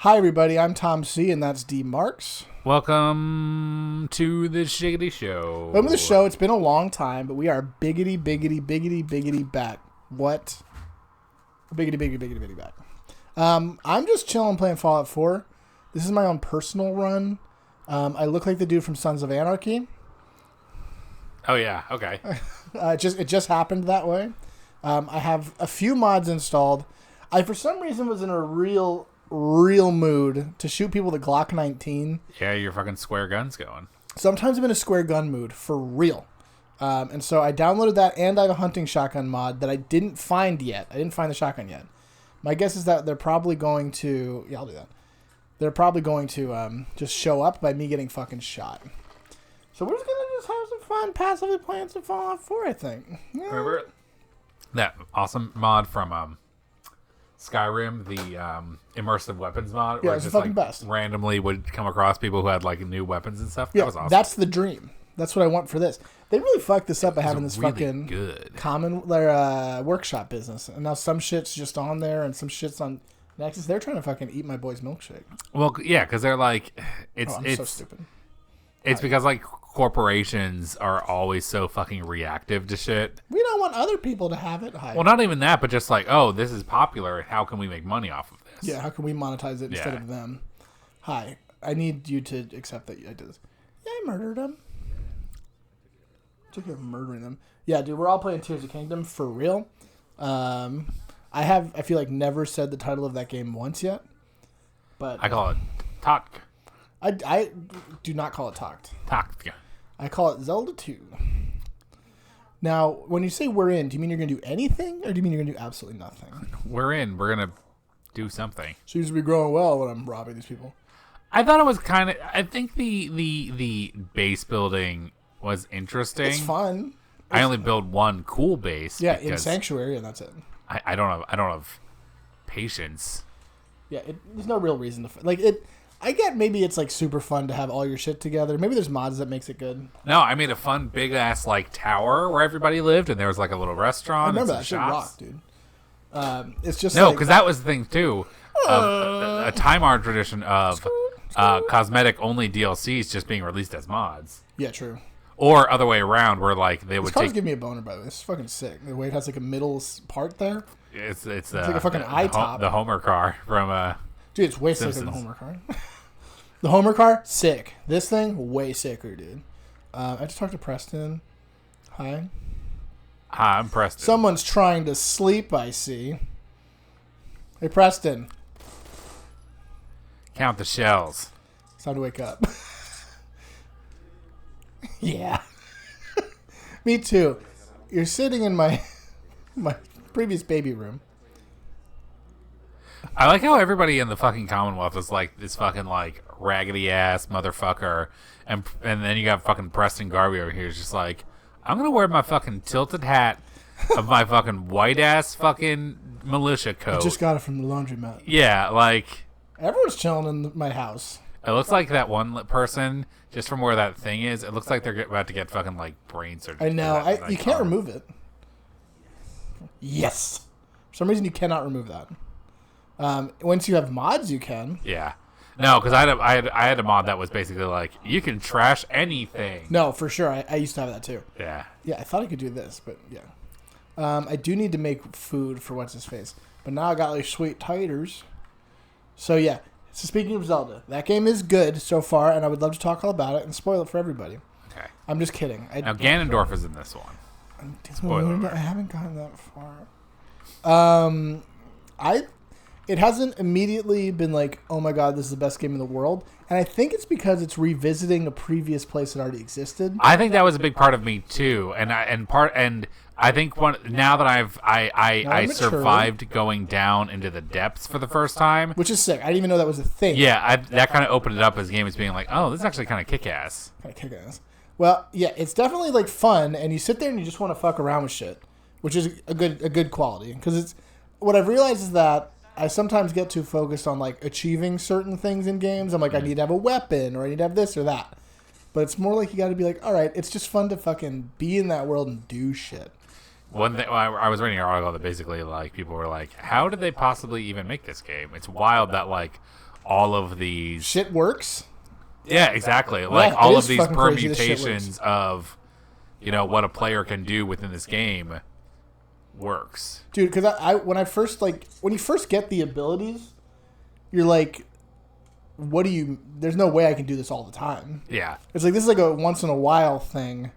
Hi, everybody. I'm Tom C., and that's D. Marx. Welcome to the Shiggity Show. Welcome to the show. It's been a long time, but we are biggity back. What? Biggity back. I'm just chilling playing Fallout 4. This is my own personal run. I look like the dude from Sons of Anarchy. Oh, yeah. Okay. It just happened that way. I have a few mods installed. I, for some reason, was in a real mood to shoot people with a Glock 19. Yeah, your fucking square gun's going. Sometimes I'm in a square gun mood, for real. And so I downloaded that, and I have a hunting shotgun mod that I didn't find yet. I didn't find the shotgun yet. My guess is that they're probably going to... Yeah, I'll do that. They're probably going to just show up by me getting fucking shot. So we're just going to just have some fun passively playing some Fallout 4, I think. Yeah. Remember that awesome mod from Skyrim, the immersive weapons mod? Yeah, where it's just, the fucking best. Randomly would come across people who had, new weapons and stuff? Yeah, that was awesome. That's the dream. That's what I want for this. They really fucked this up by having this really fucking good. common workshop business. And now some shit's just on there and some shit's on Nexus. They're trying to fucking eat my boy's milkshake. Well, yeah, because they're it's so stupid. It's because corporations are always so fucking reactive to shit. We don't want other people to have it. Hi. Well, not even that, but just this is popular. How can we make money off of this? Yeah, how can we monetize it instead of them? Hi, I need you to accept that I did this. Yeah, I murdered him. Took care of murdering them. Yeah, dude, we're all playing Tears of Kingdom for real. I feel like never said the title of that game once yet. But I call it Talk. I do not call it Talked. Talk. I call it Zelda 2. Now, when you say we're in, do you mean you're going to do anything, or do you mean you're going to do absolutely nothing? We're in. We're going to do something. Seems to be growing well when I'm robbing these people. I thought it was kind of... I think the base building was interesting. It's fun. I only build one cool base. Yeah, in Sanctuary, and that's it. I don't have patience. Yeah, there's no real reason to... I get maybe it's super fun to have all your shit together. Maybe there's mods that makes it good. No, I made a fun big ass tower where everybody lived, and there was a little restaurant. I remember and that some shit shops. rock, dude. It's just no, because that was the thing too. A time-honored tradition of cosmetic only DLCs just being released as mods. Yeah, true. Or other way around, where they would take. Give me a boner, by the way. It's fucking sick. The way it has a middle part there. It's like a fucking eye top. The Homer car from dude, it's way Simpsons. sicker than the Homer car. The Homer car, sick. This thing, way sicker, dude. I just talked to Preston. Hi. Hi, I'm Preston. Someone's trying to sleep, I see. Hey, Preston. Count the shells. It's time to wake up. Yeah. Me too. You're sitting in my previous baby room. I like how everybody in the fucking Commonwealth is this fucking raggedy ass motherfucker, and then you got fucking Preston Garvey over here. Is just I'm gonna wear my fucking tilted hat of my fucking white ass fucking militia coat. I just got it from the laundromat. Yeah, everyone's chilling in my house. It looks like that one person, just from where that thing is, it looks like they're about to get fucking brain surgery. I know. You can't remove it. Yes. For some reason, you cannot remove that. Once you have mods, you can. Yeah. No, because I had a mod that was basically you can trash anything. No, for sure. I used to have that too. Yeah. Yeah, I thought I could do this, but yeah. I do need to make food for what's his face, but now I got sweet taters. So yeah. So speaking of Zelda, that game is good so far, and I would love to talk all about it and spoil it for everybody. Okay. I'm just kidding. Now Ganondorf is in this one. Spoiler alert. I haven't gotten that far. It hasn't immediately been oh my god, this is the best game in the world. And I think it's because it's revisiting a previous place that already existed. I think that was a big part of me too. And I think now that I survived going down into the depths for the first time. Which is sick. I didn't even know that was a thing. Yeah, that kind of opened it up as a game as being oh, this is actually kind of kick-ass. Kind of kick-ass. Well, yeah, it's definitely fun, and you sit there and you just want to fuck around with shit, which is a good quality. Because it's what I've realized is that I sometimes get too focused on achieving certain things in games. I'm I need to have a weapon, or I need to have this or that. But it's more you got to be all right, it's just fun to fucking be in that world and do shit. One thing, I was reading an article that basically people were how did they possibly even make this game? It's wild that all of these Shit works. Yeah, exactly. Like it all is of these fucking crazy this shit permutations of, what a player can do within this game works. Dude, because when you first get the abilities, you're like, there's no way I can do this all the time. Yeah. It's like, this is like a once in a while thing.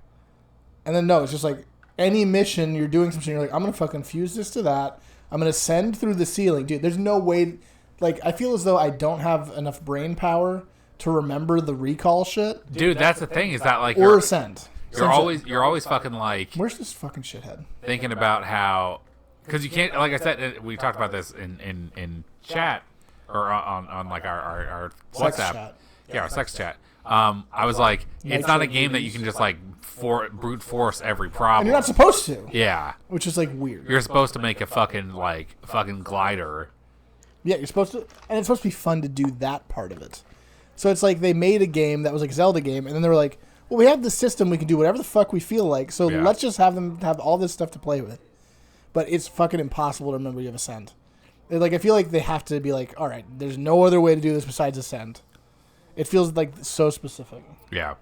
And then no, it's just like any mission you're doing something, you're like, I'm going to fucking fuse this to that. I'm going to send through the ceiling. Dude, there's no way, like, I feel as though I don't have enough brain power to remember the recall shit. Dude, that's the thing is that like or send. You're always fucking like where's this fucking shithead? Thinking about how because you can't like I said we talked about this in chat or on like our sex WhatsApp. Chat. Yeah, our sex chat. I was like, it's not a game that you can just like brute force every problem. And you're not supposed to. Yeah. Which is like weird. You're supposed to make a fucking glider. Yeah, you're supposed to, and it's supposed to be fun to do that part of it. So it's like they made a game that was like a Zelda game, and then they were like, well, we have this system, we can do whatever the fuck we feel like, so let's just have them have all this stuff to play with. But it's fucking impossible to remember you have Ascend. Like, I feel like they have to be like, all right, there's no other way to do this besides Ascend. It feels like so specific. Yeah.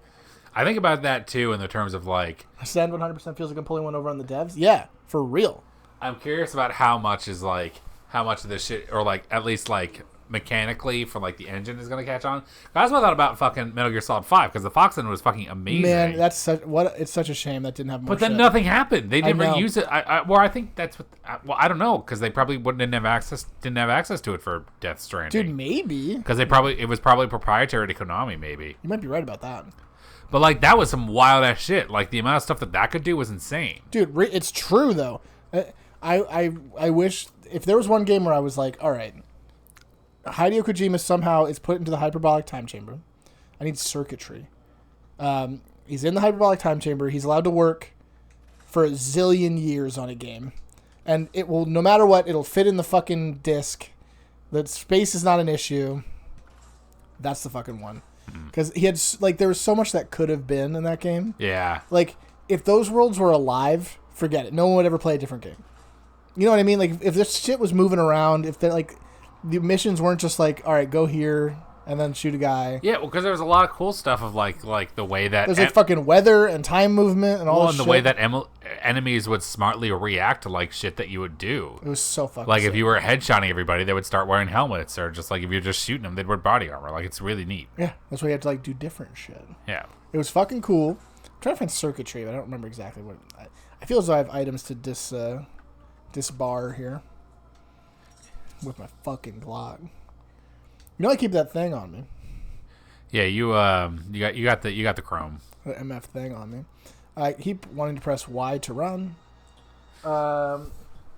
I think about that too in the terms of like... Ascend 100% feels like I'm pulling one over on the devs? Yeah, for real. I'm curious about how much of this shit, or like, at least like... mechanically for like the engine is going to catch on. That's what I thought about fucking Metal Gear Solid 5 because the Fox engine was fucking amazing. Man, it's such a shame that didn't have more. But then nothing happened. They never use it. I think that's what. I don't know because they probably didn't have access to it for Death Stranding. Dude, maybe because it was probably proprietary to Konami. Maybe you might be right about that. But like that was some wild ass shit. Like the amount of stuff that could do was insane. Dude, it's true though. I wish if there was one game where I was like, all right. Hideo Kojima somehow is put into the hyperbolic time chamber. I need circuitry. He's in the hyperbolic time chamber. He's allowed to work for a zillion years on a game. And it will, no matter what, it'll fit in the fucking disc. The space is not an issue. That's the fucking one. Because he had, like, there was so much that could have been in that game. Yeah. Like, if those worlds were alive, forget it. No one would ever play a different game. You know what I mean? Like, if this shit was moving around, if they're like... The missions weren't just like, all right, go here and then shoot a guy. Yeah, well, because there was a lot of cool stuff of like the way that there's like fucking weather and time movement and all. And the way that enemies would smartly react to like shit that you would do. It was so fucking. Like sick. if you were headshotting everybody, they would start wearing helmets, or just like if you're just shooting them, they'd wear body armor. Like it's really neat. Yeah, that's why you had to like do different shit. Yeah, it was fucking cool. I'm trying to find circuitry, but I don't remember exactly what. I feel as though I have items to disbar here with my fucking Glock. You know I keep that thing on me. Yeah, you got the chrome. The MF thing on me. I keep wanting to press Y to run. Girlfriend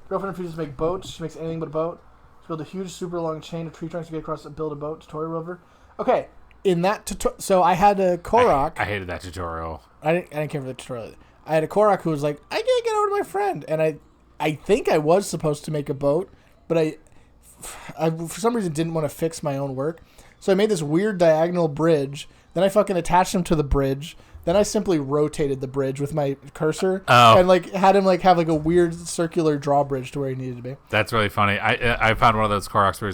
refuses to make boats. She makes anything but a boat. She built a huge, super long chain of tree trunks to get across and build a boat. Tutorial over. Okay, in that tutorial, so I had a Korok. I hated that tutorial. I didn't care for the tutorial. I had a Korok who was like, I can't get over to my friend, and I think I was supposed to make a boat, but I for some reason didn't want to fix my own work. So I made this weird diagonal bridge. Then I fucking attached him to the bridge. Then I simply rotated the bridge with my cursor and like had him like have like a weird circular drawbridge to where he needed to be. That's really funny. I found one of those Koroks where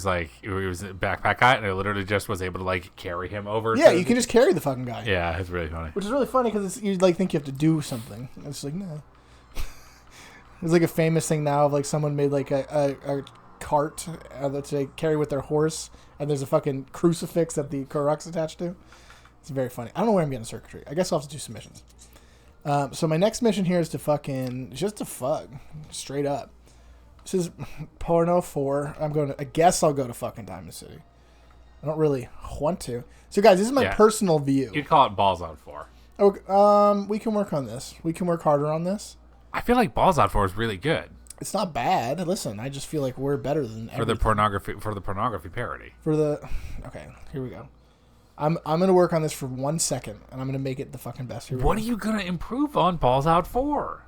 he was a backpack guy, and I literally just was able to like carry him over. Yeah, you can just carry the fucking guy. Yeah, it's really funny. Which is really funny because you like think you have to do something. It's like no. There's like a famous thing now of like someone made like a cart that they carry with their horse, and there's a fucking crucifix that the Korok's attached to. It's very funny. I don't know where I'm getting circuitry. I guess I'll have to do some missions. So my next mission here is to fucking just to fuck straight up. This is Porno 4. I guess I'll go to fucking Diamond City. I don't really want to. So guys, this is my personal view. You'd call it Balls Out 4. Okay, we can work on this. We can work harder on this. I feel like Balls Out 4 is really good. It's not bad. Listen, I just feel like we're better than for the pornography parody. Okay, here we go. I'm gonna work on this for 1 second, and I'm gonna make it the fucking best. What are you gonna improve on Balls Out 4?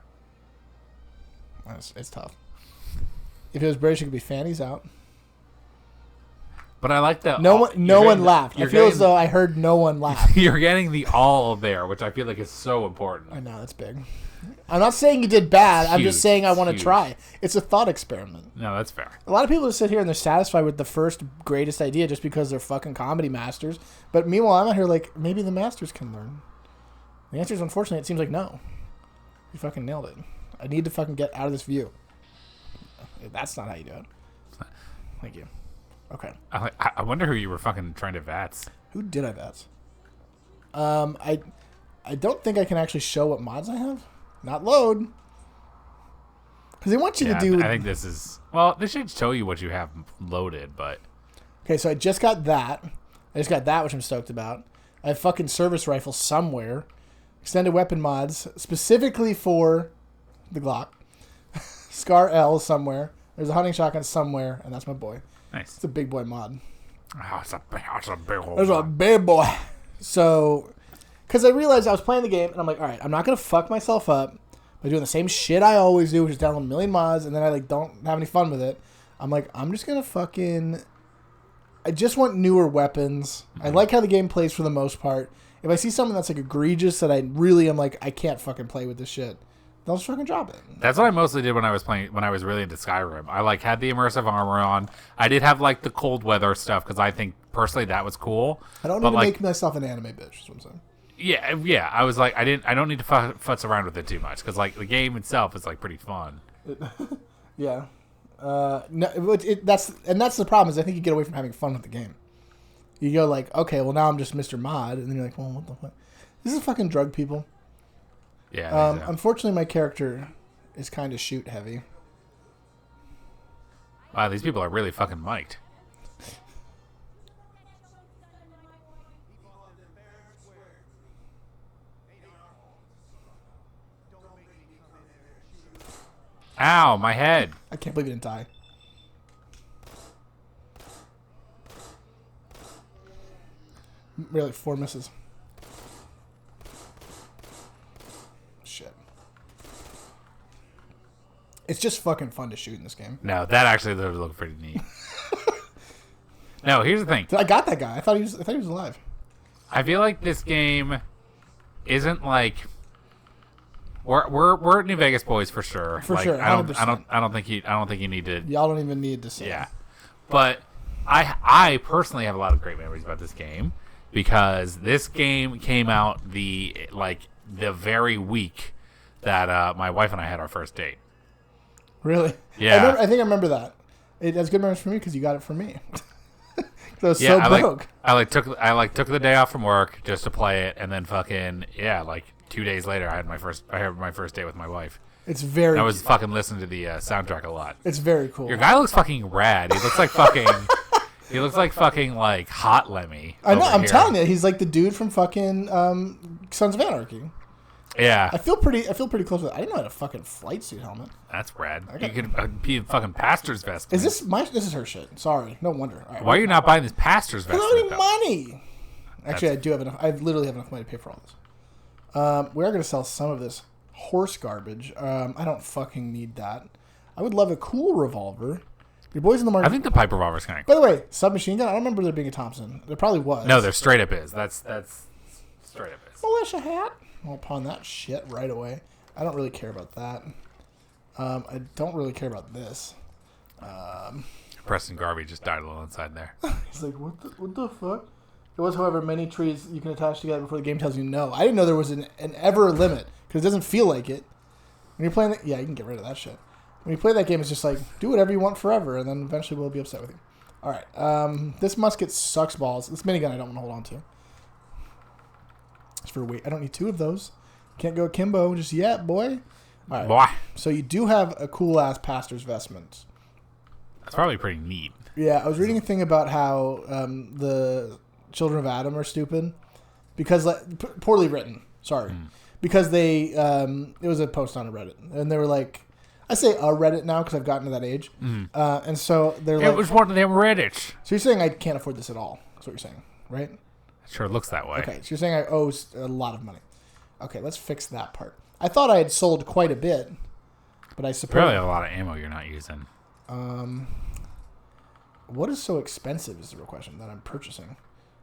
It's tough. If it was British, it could be Fanny's Out. But I like that. No one laughed. I feel as though I heard no one laugh. You're getting the all there, which I feel like is so important. I know, that's big. I'm not saying you did bad. I'm just saying I want to huge. try. It's a thought experiment. No, that's fair. A lot of people just sit here and they're satisfied with the first greatest idea just because they're fucking comedy masters. But meanwhile, I'm out here like, maybe the masters can learn. The answer is, unfortunately, it seems like no. You fucking nailed it. I need to fucking get out of this view. That's not how you do it. Thank you. Okay. I wonder who you were fucking trying to VATS. Who did I VATS? I don't think I can actually show what mods I have. Not load. Because they want you to do... I think this is... Well, they should show you what you have loaded, but... Okay, so I just got that. I just got that, which I'm stoked about. I have fucking service rifle somewhere. Extended weapon mods, specifically for the Glock. Scar L somewhere. There's a hunting shotgun somewhere, and that's my boy. Nice. It's a big boy mod. Oh, it's a big old There's a mod. big boy. So, because I realized I was playing the game, and I'm like, all right, I'm not going to fuck myself up by doing the same shit I always do, which is download a million mods, and then I like don't have any fun with it. I'm like, I'm just going to fucking... I just want newer weapons. I like how the game plays for the most part. If I see something that's like egregious that I really am like, I can't fucking play with this shit, they'll just fucking drop it. That's what I mostly did when I was playing, when I was really into Skyrim. I like had the immersive armor on. I did have like the cold weather stuff because I think personally that was cool. I don't need to make myself an anime bitch, is what I'm saying. Yeah. I was like, I don't need to futz around with it too much because like the game itself is like pretty fun. Yeah. No, that's the problem is I think you get away from having fun with the game. You go like, okay, well now I'm just Mr. Mod, and then you're like, well, what the fuck? This is fucking drug people. Yeah. Unfortunately, my character is kind of shoot heavy. Wow, these people are really fucking mic'd. Ow, my head. I can't believe he didn't die. Really, 4 misses. Shit. It's just fucking fun to shoot in this game. No, that actually looked pretty neat. No, here's the thing. I got that guy. I thought he was alive. I feel like this game isn't like we're New Vegas boys for sure. For sure, I don't 100%. think you need to. Y'all don't even need to say. Yeah, but I personally have a lot of great memories about this game because this game came out the very week that my wife and I had our first date. Really? Yeah. I think I remember that. It has good memories for me because you got it for me. I was so broke. I took the day off from work just to play it, and then fucking 2 days later, I had my first date with my wife. It's very. I was fucking listening to the soundtrack a lot. It's very cool. Your guy looks fucking rad. He looks like fucking. He looks like fucking like Hot Lemmy. I know. I'm here. telling you, he's like the dude from fucking Sons of Anarchy. Yeah. I feel pretty close with it. I didn't know I had a fucking flight suit helmet. That's rad. You could be a fucking pastor's vest. Is this This is her shit. Sorry, no wonder. All right. Why are you not buying this pastor's vest? I don't have any money. Actually, I do have enough. I literally have enough money to pay for all this. We are going to sell some of this horse garbage. I don't fucking need that. I would love a cool revolver. Your boys in the market. I think the pipe revolver's kind of. By the way, submachine gun. I don't remember there being a Thompson. There probably was. No, there straight up is. That's straight up is. Militia hat. I'll pawn that shit right away. I don't really care about that. I don't really care about this. Preston Garvey just died a little inside there. He's like, what the fuck? There was, however, many trees you can attach together before the game tells you no. I didn't know there was an ever limit because it doesn't feel like it. When you're playing that, yeah, you can get rid of that shit. When you play that game, it's just like, do whatever you want forever, and then eventually we'll be upset with you. All right. This musket sucks balls. This minigun I don't want to hold on to. It's for weight. I don't need 2 of those. Can't go akimbo just yet, boy. All right. Boy. So you do have a cool-ass pastor's vestment. That's probably pretty neat. Yeah, I was reading a thing about how the children of Adam are stupid because poorly written. Sorry, because they it was a post on a Reddit and they were like, I say a Reddit now because I've gotten to that age, and so they're like, it was one of them Reddits. So you're saying I can't afford this at all? That's what you're saying, right? It sure looks that way. Okay, so you're saying I owe a lot of money. Okay, let's fix that part. I thought I had sold quite a bit, but I suppose Probably a lot of ammo you're not using. What is so expensive is the real question that I'm purchasing.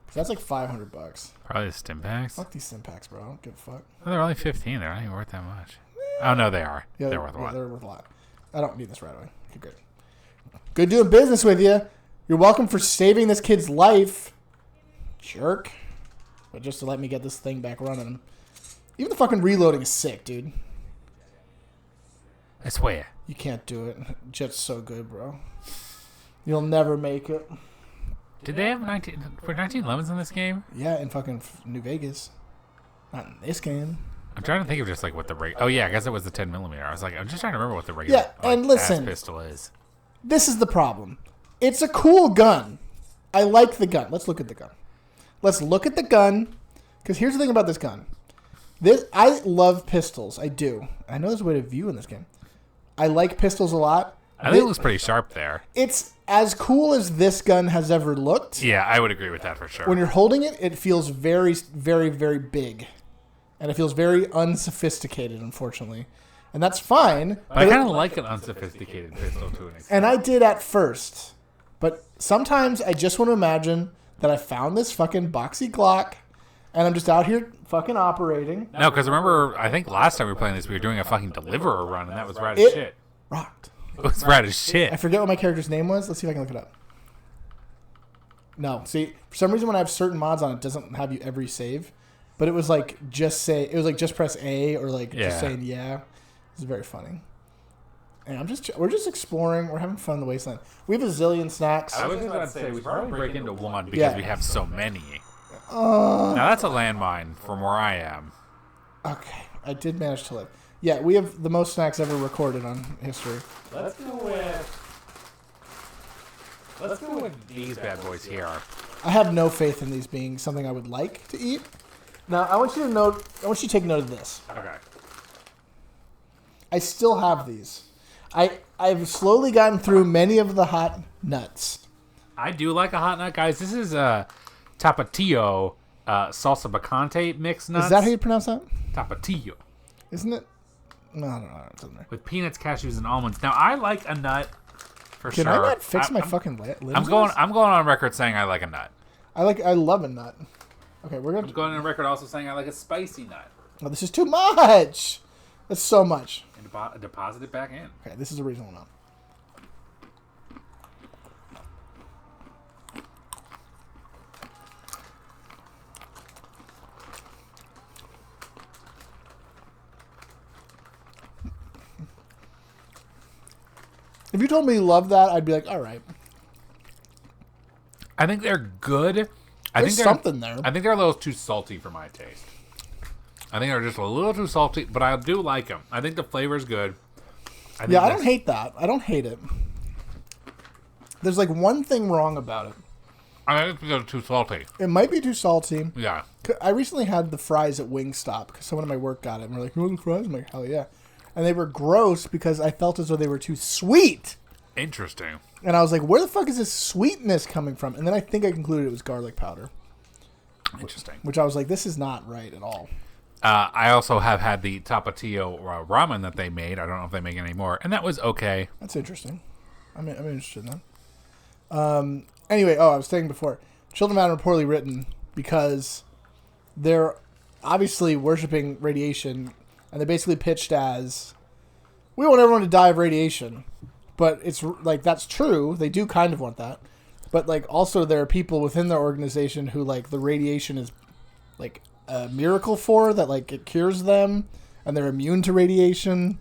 Because that's like $500. Probably the stim packs. Fuck these sim packs, bro. I don't give a fuck. Oh, they're only 15. They're not even worth that much. Oh, no, they are. Yeah, they're worth a lot. They're worth a lot. I don't need this right away. Okay, great. Good doing business with you. You're welcome for saving this kid's life. Jerk. But just to let me get this thing back running. Even the fucking reloading is sick, dude. I swear. You can't do it. Jet's so good, bro. You'll never make it. Did they have 1911s in this game? Yeah, in fucking New Vegas. Not in this game. I'm trying to think of just like what the oh yeah, I guess it was the 10mm. I was like, I'm just trying to remember what the regular and listen, ass pistol is. This is the problem. It's a cool gun. I like the gun. Let's look at the gun. Let's look at the gun. Because here's the thing about this gun. I love pistols. I do. I know there's a way to view in this game. I like pistols a lot. I think it looks pretty sharp there. It's as cool as this gun has ever looked. Yeah, I would agree with that for sure. When you're holding it, it feels very, very, very big. And it feels very unsophisticated, unfortunately. And that's fine. But I kind of like an unsophisticated pistol to an extent. And I did at first. But sometimes I just want to imagine that I found this fucking boxy Glock and I'm just out here fucking operating. No, because remember, I think last time we were playing this, we were doing a fucking deliverer run, and that was rad as shit. Rocked. It was rad as shit. I forget what my character's name was. Let's see if I can look it up. No. See, for some reason when I have certain mods on, it doesn't have you every save. But it was like, just press A or like just saying yeah. It's very funny. And we're just exploring. We're having fun in the wasteland. We have a zillion snacks. I was just about to say, we probably break into one because we have so many. Now that's a landmine from where I am. Okay, I did manage to live. Yeah, we have the most snacks ever recorded on history. Let's go with these bad boys here. I have no faith in these being something I would like to eat. Now, I want you to take note of this. Okay. I still have these. I've slowly gotten through many of the hot nuts. I do like a hot nut, guys. This is Tapatio salsa picante mix nuts. Is that how you pronounce that? Tapatio. Isn't it? No, I don't know. It doesn't matter. With peanuts, cashews, and almonds. Now, I like a nut for sure. Can I not fix my fucking limbs? I'm going on record saying I like a nut. I love a nut. Okay, we're going to... I'm going on record also saying I like a spicy nut. Oh, this is too much. That's so much. And deposit it back in. Okay, this is a reasonable amount. If you told me you love that, I'd be like, all right. I think they're good. There's something there. I think they're a little too salty for my taste. I think they're just a little too salty, but I do like them. I think the flavor is good. I don't hate that. I don't hate it. There's like one thing wrong about it. I think they're too salty. It might be too salty. Yeah. I recently had the fries at Wingstop because someone at my work got it. And we're like, you want the fries? I'm like, hell yeah. And they were gross because I felt as though they were too sweet. Interesting. And I was like, where the fuck is this sweetness coming from? And then I think I concluded it was garlic powder. Interesting. Which I was like, this is not right at all. I also have had the Tapatio ramen that they made. I don't know if they make it anymore. And that was okay. That's interesting. I'm interested in that. Anyway, I was saying before, Children of Atom are poorly written because they're obviously worshiping radiation, and they basically pitched as, we want everyone to die of radiation. But it's like, that's true. They do kind of want that. But like, also there are people within their organization who like the radiation is like a miracle for, that like it cures them and they're immune to radiation.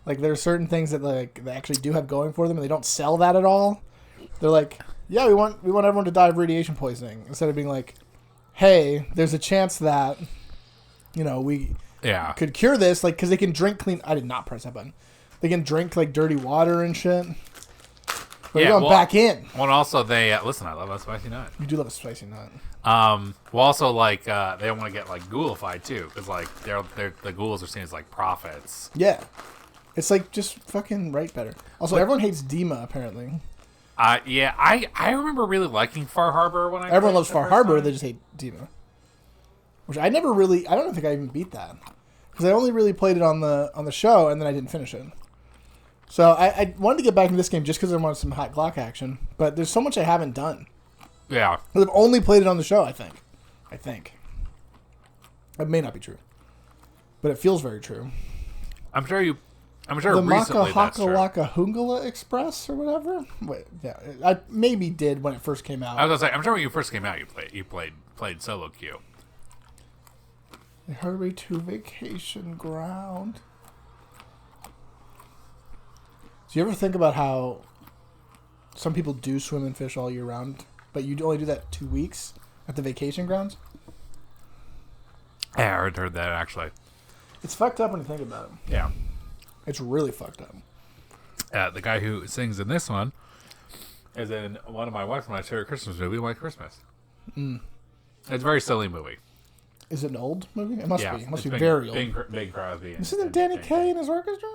Like there are certain things that like they actually do have going for them, and they don't sell that at all. They're like, yeah, we want everyone to die of radiation poisoning, instead of being like, hey, there's a chance that, we could cure this, like, because they can drink clean. I did not press that button. They can drink like dirty water and shit. But we're going back in. Well, also they listen. I love a spicy nut. You do love a spicy nut. Well, also like they don't want to get like ghoulified too, because like they're the ghouls are seen as like prophets. Yeah, it's like just fucking write better. Also, everyone hates Dima apparently. Yeah, I remember really liking Far Harbor when everyone loves Far Harbor. They just hate Dima, which I never really. I don't think I even beat that because I only really played it on the show, and then I didn't finish it. So I wanted to get back into this game just because I wanted some hot Glock action, but there's so much I haven't done. Yeah. I've only played it on the show, I think. That may not be true, but it feels very true. I'm sure the recently Maka that's Haka true. Waka Hungala Express or whatever. Wait, yeah, I maybe did when it first came out. I was gonna say, I'm sure when you first came out, you played solo queue. Hurry to vacation ground. Do you ever think about how some people do swim and fish all year round, but you only do that 2 weeks at the vacation grounds? Yeah, I heard that actually. It's fucked up when you think about it. Yeah. It's really fucked up. The guy who sings in this one is in one of my wife and I share a Christmas movie, White Christmas. Mm. It's a very silly movie. Is it an old movie? It must be. It must be Bing, very old. Bing Crosby. Isn't Danny Kaye in his orchestra?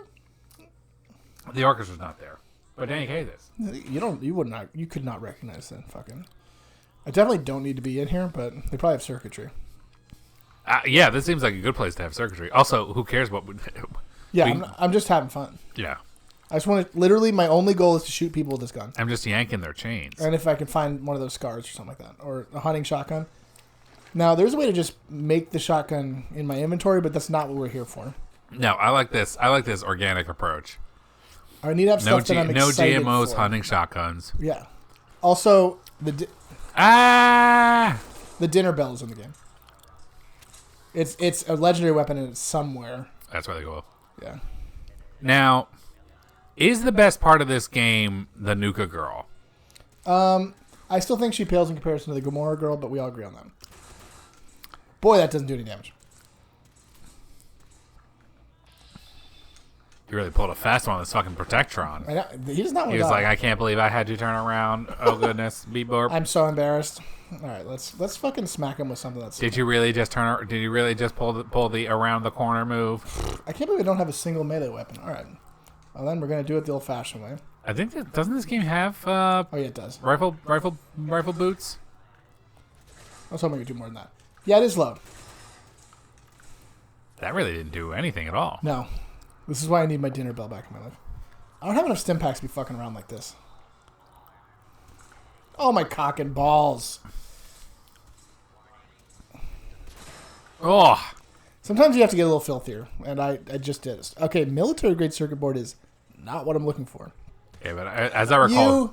The orchestra's not there, but Danny Kaye is. You could not recognize that fucking. I definitely don't need to be in here, but they probably have circuitry. Yeah, this seems like a good place to have circuitry. Also, who cares what? Yeah, I'm just having fun. Yeah. I just want to. Literally, my only goal is to shoot people with this gun. I'm just yanking their chains. And if I can find one of those scars or something like that, or a hunting shotgun. Now, there's a way to just make the shotgun in my inventory, but that's not what we're here for. No, I like this. I like this organic approach. I need to have stuff that I'm excited GMOs, for. hunting shotguns. Yeah. Also, the dinner bell is in the game. It's a legendary weapon and it's somewhere. That's where they go. Yeah. Now, is the best part of this game the Nuka girl? I still think she pales in comparison to the Gamora girl, but we all agree on that. Boy, that doesn't do any damage. You really pulled a fast one on this fucking Protectron. I know, he does not want He to was die. like, I can't believe I had to turn around. Oh goodness, beep borp. I'm so embarrassed. All right, let's fucking smack him with something that's. Did you really just Did you really just pull the around the corner move? I can't believe I don't have a single melee weapon. All right, well then we're gonna do it the old-fashioned way. I think doesn't this game have Oh yeah, it does. rifle boots? I was hoping we could do more than that. Yeah, it is low. That really didn't do anything at all. No, this is why I need my dinner bell back in my life. I don't have enough stim packs to be fucking around like this. Oh my cock and balls. Oh, Sometimes you have to get a little filthier, and I just did. Okay, military grade circuit board is not what I'm looking for. yeah, but as I recall,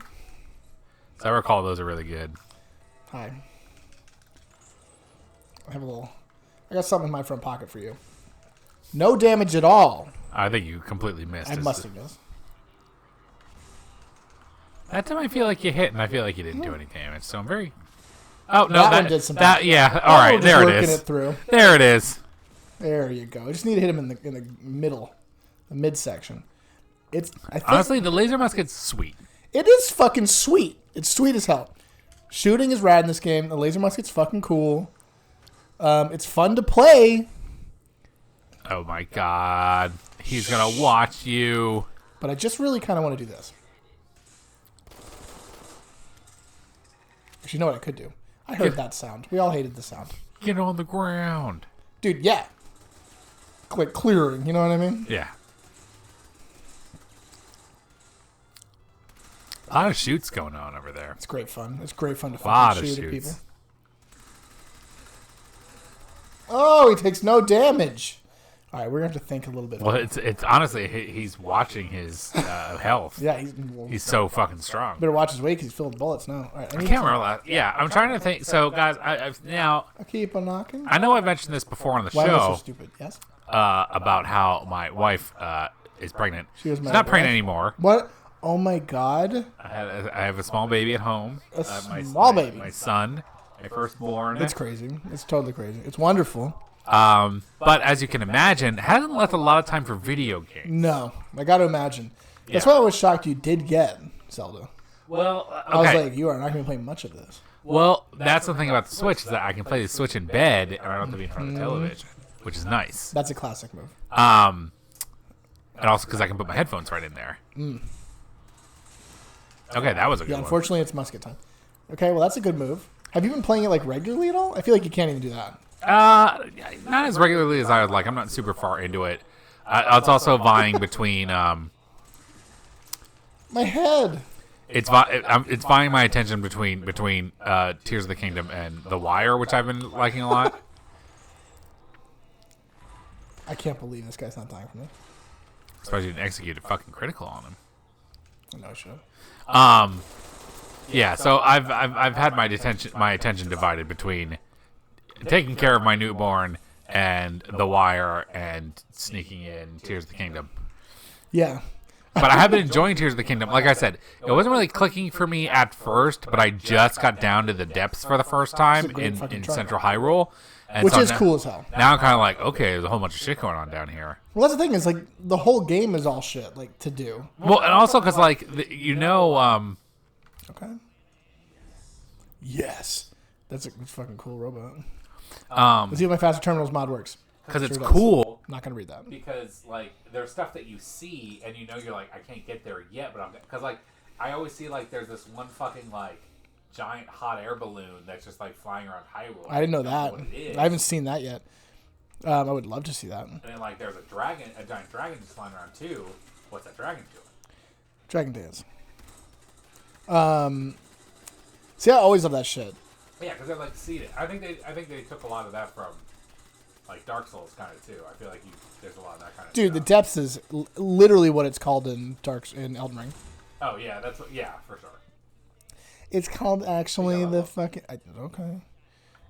those are really good. Hi. I got something in my front pocket for you. No damage at all. I think you completely missed. I must have missed. That time I feel like you hit, and I feel like you didn't do any damage. So I'm very. Oh no, That one did some damage. yeah. All right, there it is. Working it through. There it is. There you go. I just need to hit him in the middle, the midsection. I think Honestly, the laser musket's sweet. it is fucking sweet. It's sweet as hell. Shooting is rad in this game. The laser musket's fucking cool. It's fun to play, Oh my god, he's gonna watch you. but I just really kind of want to do this. Actually, you know what I could do? I heard that sound. We all hated the sound. Get on the ground. Dude, yeah. Like clearing, you know what I mean? Yeah. A lot of shoots going on over there. It's great fun. It's great fun to Lot fucking of shoot at people. shoots. Oh, he takes no damage. All right, we're going to have to think a little bit. Well, it's honestly, he's watching his health. Yeah, He's so fucking strong. better watch his weight because he's filled with bullets now. All right, I can't remember that. Yeah, I'm trying to think. So, guys, now, I keep on knocking. I know I mentioned this before on the Why am I so show stupid? Yes. about how my wife is pregnant. She's She's not pregnant anymore. What? Oh my god. I have a small baby at home. Small baby. My son, my firstborn. It's crazy. It's totally crazy. It's wonderful. But as you can imagine, hasn't left a lot of time for video games. No, I got to imagine. That's Yeah. why I was shocked you did get Zelda. Well, I was like, you are not going to play much of this. well, that's the thing about the Switch is that I can play the Switch in bed and I don't have to be in front of the television, which is nice. That's a classic move. And also because I can put my headphones right in there. Okay, that was a good Yeah, one. unfortunately, it's musket time. Okay, well, that's a good move. Have you been playing it like regularly at all? I feel like you can't even do that. Not as regularly as I would like. I'm not super far into it. It's also vying between My head. It's vying my attention between Tears of the Kingdom and The Wire, which I've been liking a lot. I can't believe this guy's not dying for me. Especially didn't execute a fucking critical on him. No shit. Yeah. So I've had my attention divided between taking care of my newborn and The Wire and sneaking in Tears of the Kingdom. Yeah. But I have been enjoying Tears of the Kingdom. Like I said, it wasn't really clicking for me at first, but I just got down to the depths for the first time in Central Hyrule. And Which so is now, cool as hell. Now I'm kind of like, okay, there's a whole bunch of shit going on down here. Well, that's the thing is, like, the whole game is all shit, like, to do. Well, and also because, like, Okay. Yes. That's a fucking cool robot. Let's see if my Faster Terminals mod works. Because it's does. cool. I'm not going to read that. Because, like, there's stuff that you see, and you know you're like, I can't get there yet, but I'm... Because, like, I always see, like, there's this one fucking, like, giant hot air balloon that's just, like, flying around Hyrule. I didn't know that. I haven't seen that yet. I would love to see that. And then, like, there's a giant dragon just flying around, too. What's that dragon doing? Dragon Dance. See, I always love that shit. Yeah, because they're, like, seated. I think they took a lot of that from... Like Dark Souls kind of too. I feel like there's a lot of that kind of Dude, stuff. the depths is literally what it's called in Elden Ring. Oh yeah, for sure. It's called actually the fucking okay.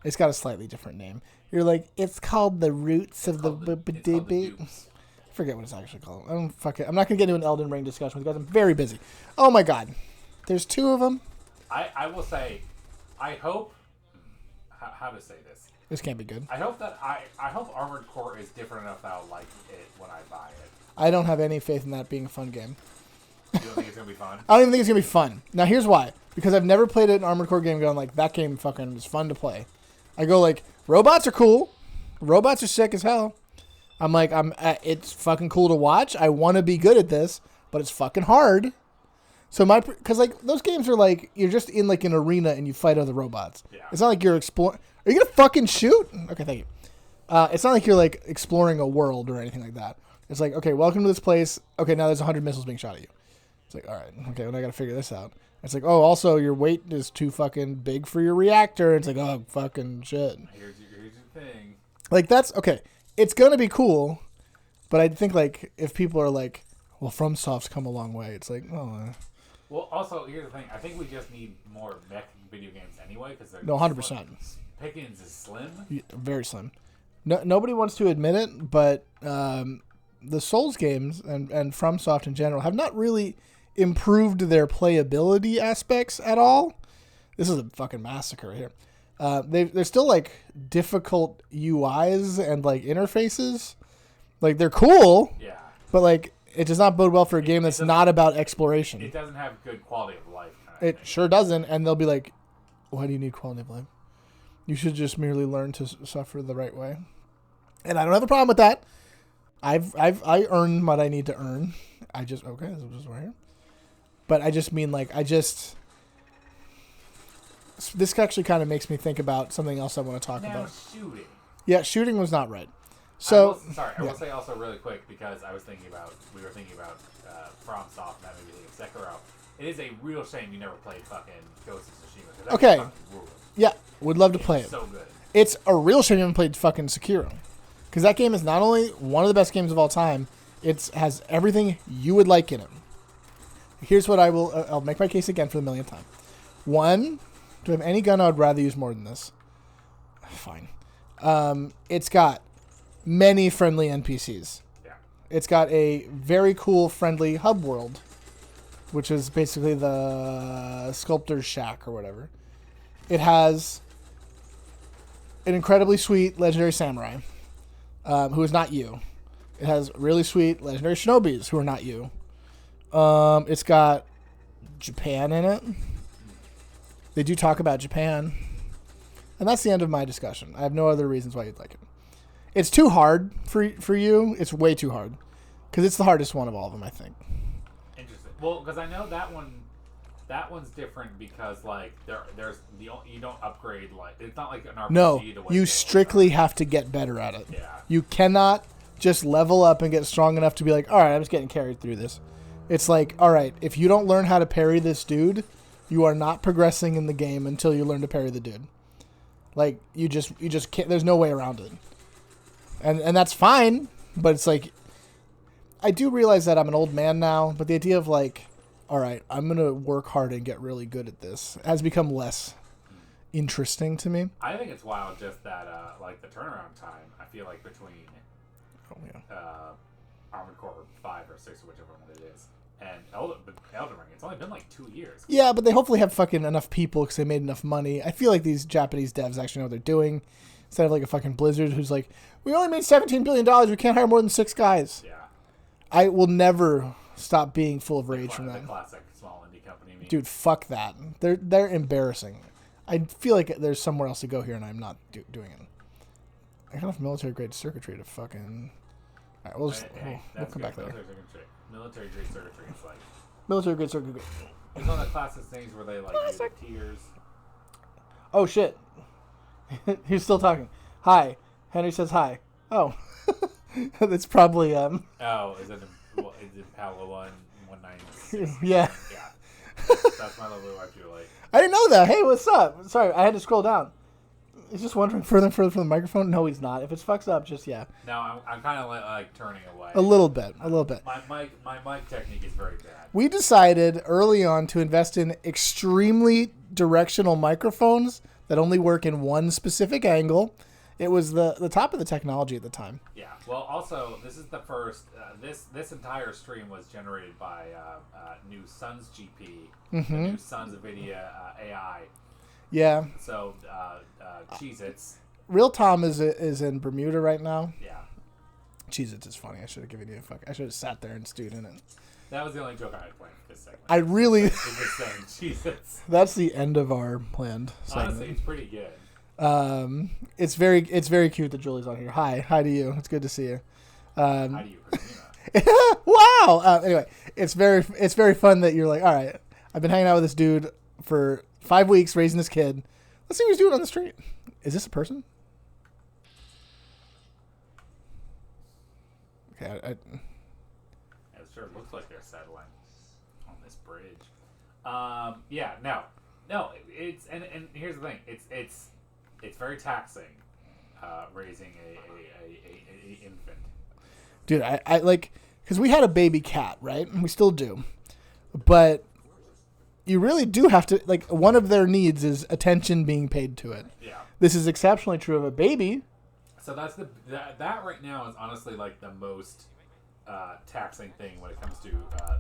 It's got a slightly different name. You're like, it's called the roots of the I forget what it's actually called. I'm not gonna get into an Elden Ring discussion with you guys. I'm very busy. Oh my god, there's two of them. I will say, I hope. How to say this? This can't be good. I hope that I hope Armored Core is different enough that I'll like it when I buy it. I don't have any faith in that being a fun game. You don't think it's gonna be fun? I don't even think it's gonna be fun. Now here's why. Because I've never played an Armored Core game going like, that game fucking is fun to play. I go like, robots are cool. Robots are sick as hell. I'm like, it's fucking cool to watch. I want to be good at this, but it's fucking hard. So because like those games are like, you're just in like an arena and you fight other robots. Yeah. It's not like you're exploring. Are you gonna fucking shoot? Okay, thank you. It's not like you're like exploring a world or anything like that. It's like, okay, welcome to this place. Okay, now there's 100 missiles being shot at you. It's like, all right, okay, well, I gotta figure this out. It's like, oh, also your weight is too fucking big for your reactor. It's like, oh, fucking shit. Here's your thing. Like that's okay. It's gonna be cool, but I think like if people are like, well, FromSoft's come a long way. It's like, oh. Well, also here's the thing. I think we just need more mech video games anyway because they're 100%. Pickens is slim. Very slim. No, nobody wants to admit it, but the Souls games and FromSoft in general have not really improved their playability aspects at all. This is a fucking massacre here. They're still like difficult UIs and like interfaces. Like they're cool, yeah, but like it does not bode well for a game that's not about exploration. It doesn't have good quality of life. It sure doesn't, and they'll be like, "Why do you need quality of life? You should just merely learn to suffer the right way." And I don't have a problem with that. I earn what I need to earn. This is right here. But I just mean like this actually kind of makes me think about something else I want to talk about. Shooting. Yeah, shooting was not right. So I will say also really quick because we were thinking about FromSoft and that made me think of Sekiro. It is a real shame you never played fucking Ghost of Tsushima. Okay. Yeah, would love to play it. So good. It's a real shame you haven't played fucking Sekiro. Because that game is not only one of the best games of all time, it has everything you would like in it. Here's what I'll make my case again for the millionth time. One, do I have any gun I would rather use more than this? Fine. It's got many friendly NPCs. Yeah. It's got a very cool, friendly hub world, which is basically the sculptor's shack or whatever. It has an incredibly sweet legendary samurai, who is not you. It has really sweet legendary shinobis who are not you. It's got Japan in it. They do talk about Japan. And that's the end of my discussion. I have no other reasons why you'd like it. It's too hard for you. It's way too hard. Because it's the hardest one of all of them, I think. Interesting. Well, because I know that one's different because like you don't upgrade, like it's not like an RPG. No, you strictly have to get better at it. Yeah. You cannot just level up and get strong enough to be like, all right, I'm just getting carried through this. It's like, all right, if you don't learn how to parry this dude, you are not progressing in the game until you learn to parry the dude. Like, you just can't, there's no way around it. And that's fine, but it's like, I do realize that I'm an old man now, but the idea of like, all right, I'm going to work hard and get really good at this has become less interesting to me. I think it's wild just that, like, the turnaround time, I feel like between Armored Core 5 or 6 or whichever one it is, and Elden Ring, it's only been like 2 years. Yeah, but they hopefully have fucking enough people because they made enough money. I feel like these Japanese devs actually know what they're doing. Instead of like a fucking Blizzard who's like, we only made $17 billion, we can't hire more than 6 guys. Yeah. I will never stop being full of rage from that. The classic small indie company meme. Dude, fuck that. They're embarrassing. I feel like there's somewhere else to go here, and I'm not doing it. I got enough military-grade circuitry to fucking... All right, we'll come back later. Military-grade circuitry is like... Military-grade circuitry. It's one of the classic things where they, like, do the tiers. Oh, shit. He's still talking. Hi. Henry says hi. Oh. That's probably... Oh, is it Palo 196? Yeah. Yeah. That's my lovely wife, Julie. I didn't know that. Hey, what's up? Sorry, I had to scroll down. He's just wandering further and further from the microphone. No, he's not. If it's fucked up, just yeah. No, I'm kind of like turning away. A little bit. My mic technique is very bad. We decided early on to invest in extremely directional microphones that only work in one specific angle. It was the top of the technology at the time. Yeah. Well, also, this is the first. This entire stream was generated by new Suns GP, the new Suns NVIDIA AI. Yeah. So, Cheez-Its. Real Tom is in Bermuda right now. Yeah. Cheez-Its is funny. I should have given you a fuck. I should have sat there and stewed in it. That was the only joke I had planned for this segment. I really... Just saying Cheez-Its. That's the end of our planned segment. Honestly, it's pretty good. It's very cute that Julie's on here. Hi to you. It's good to see you. Hi to you, Christina. Wow. Anyway, it's very fun that you're like, all right, I've been hanging out with this dude for 5 weeks raising this kid. Let's see what he's doing on the street. Is this a person? Okay, It sure looks like they're settling on this bridge. Yeah, no. It's and here's the thing. It's very taxing, raising a infant. Dude, I like, because we had a baby cat, right? And we still do, but you really do have to, like, one of their needs is attention being paid to it. Yeah. This is exceptionally true of a baby. So that's that right now is honestly like the most taxing thing when it comes to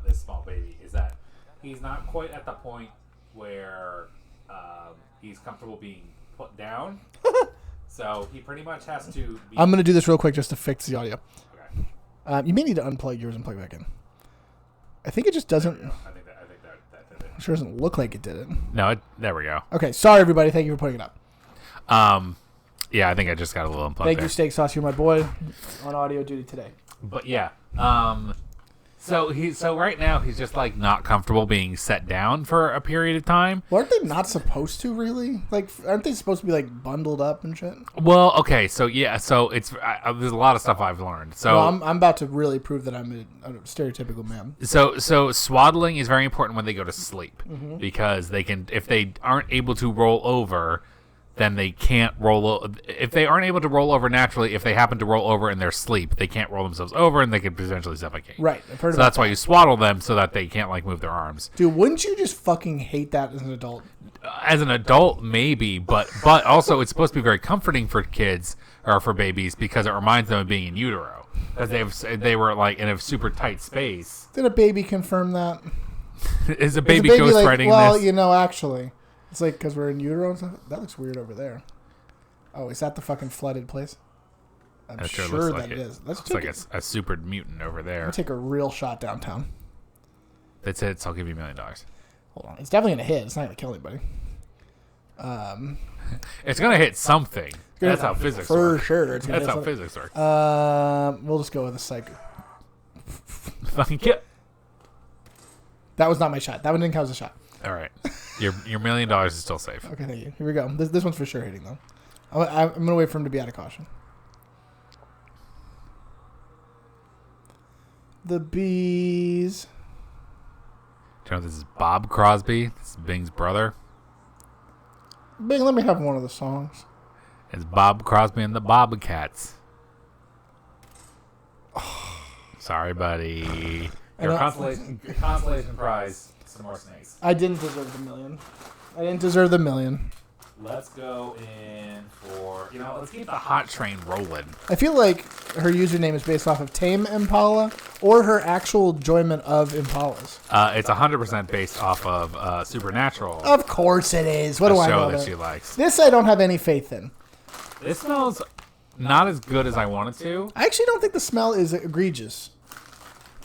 this small baby, is that he's not quite at the point where he's comfortable being put down. So he pretty much has to be... I'm going to do this real quick just to fix the audio. Okay. You may need to unplug yours and plug it back in. I think it just doesn't... I think that did it. It sure doesn't look like it did it. No, there we go. Okay, sorry everybody. Thank you for putting it up. Yeah, I think I just got a little unplugged. Thank you, Steak Sauce. You're my boy on audio duty today. But yeah, so right now he's just like not comfortable being set down for a period of time. Well, aren't they not supposed to really? Like, aren't they supposed to be like bundled up and shit? Well, okay, so yeah, so it's there's a lot of stuff I've learned. So well, I'm about to really prove that I'm a stereotypical man. So swaddling is very important when they go to sleep, because they can, if they aren't able to roll over, then they can't roll. If they aren't able to roll over naturally, if they happen to roll over in their sleep, they can't roll themselves over, and they could potentially suffocate. Right. I've heard so that's why you swaddle them, so that they can't like move their arms. Dude, wouldn't you just fucking hate that as an adult? As an adult, maybe, but also it's supposed to be very comforting for kids or for babies, because it reminds them of being in utero, because they were like in a super tight space. Did a baby confirm that? Is a baby ghostwriting this? Well, you know, actually. It's like, because we're in utero and stuff. That looks weird over there. Oh, is that the fucking flooded place? I'm sure that it is. Looks like a super mutant over there. Let's take a real shot downtown. That's it. So I'll give you $1 million. Hold on. It's definitely going to hit. It's not going to kill anybody. It's going to hit something. That's how physics work. For sure. That's how physics work. We'll just go with a psych. Fucking kill. That was not my shot. That one didn't count as a shot. All right. Your $1 million is still safe. Okay, thank you. Here we go. This one's for sure hitting, though. I'm going to wait for him to be out of caution. The bees. Do you know this is Bob Crosby? This is Bing's brother. Bing, let me have one of the songs. It's Bob Crosby and the Bobcats. Sorry, buddy. Your consolation prize. Some more snakes. I didn't deserve the million. Let's go in for, let's keep the hot train rolling. I feel like her username is based off of Tame Impala or her actual enjoyment of Impalas. It's 100% based off of Supernatural. Of course it is. What do I know? A show that she likes. This I don't have any faith in. This smells not as good as I want it to. I actually don't think the smell is egregious.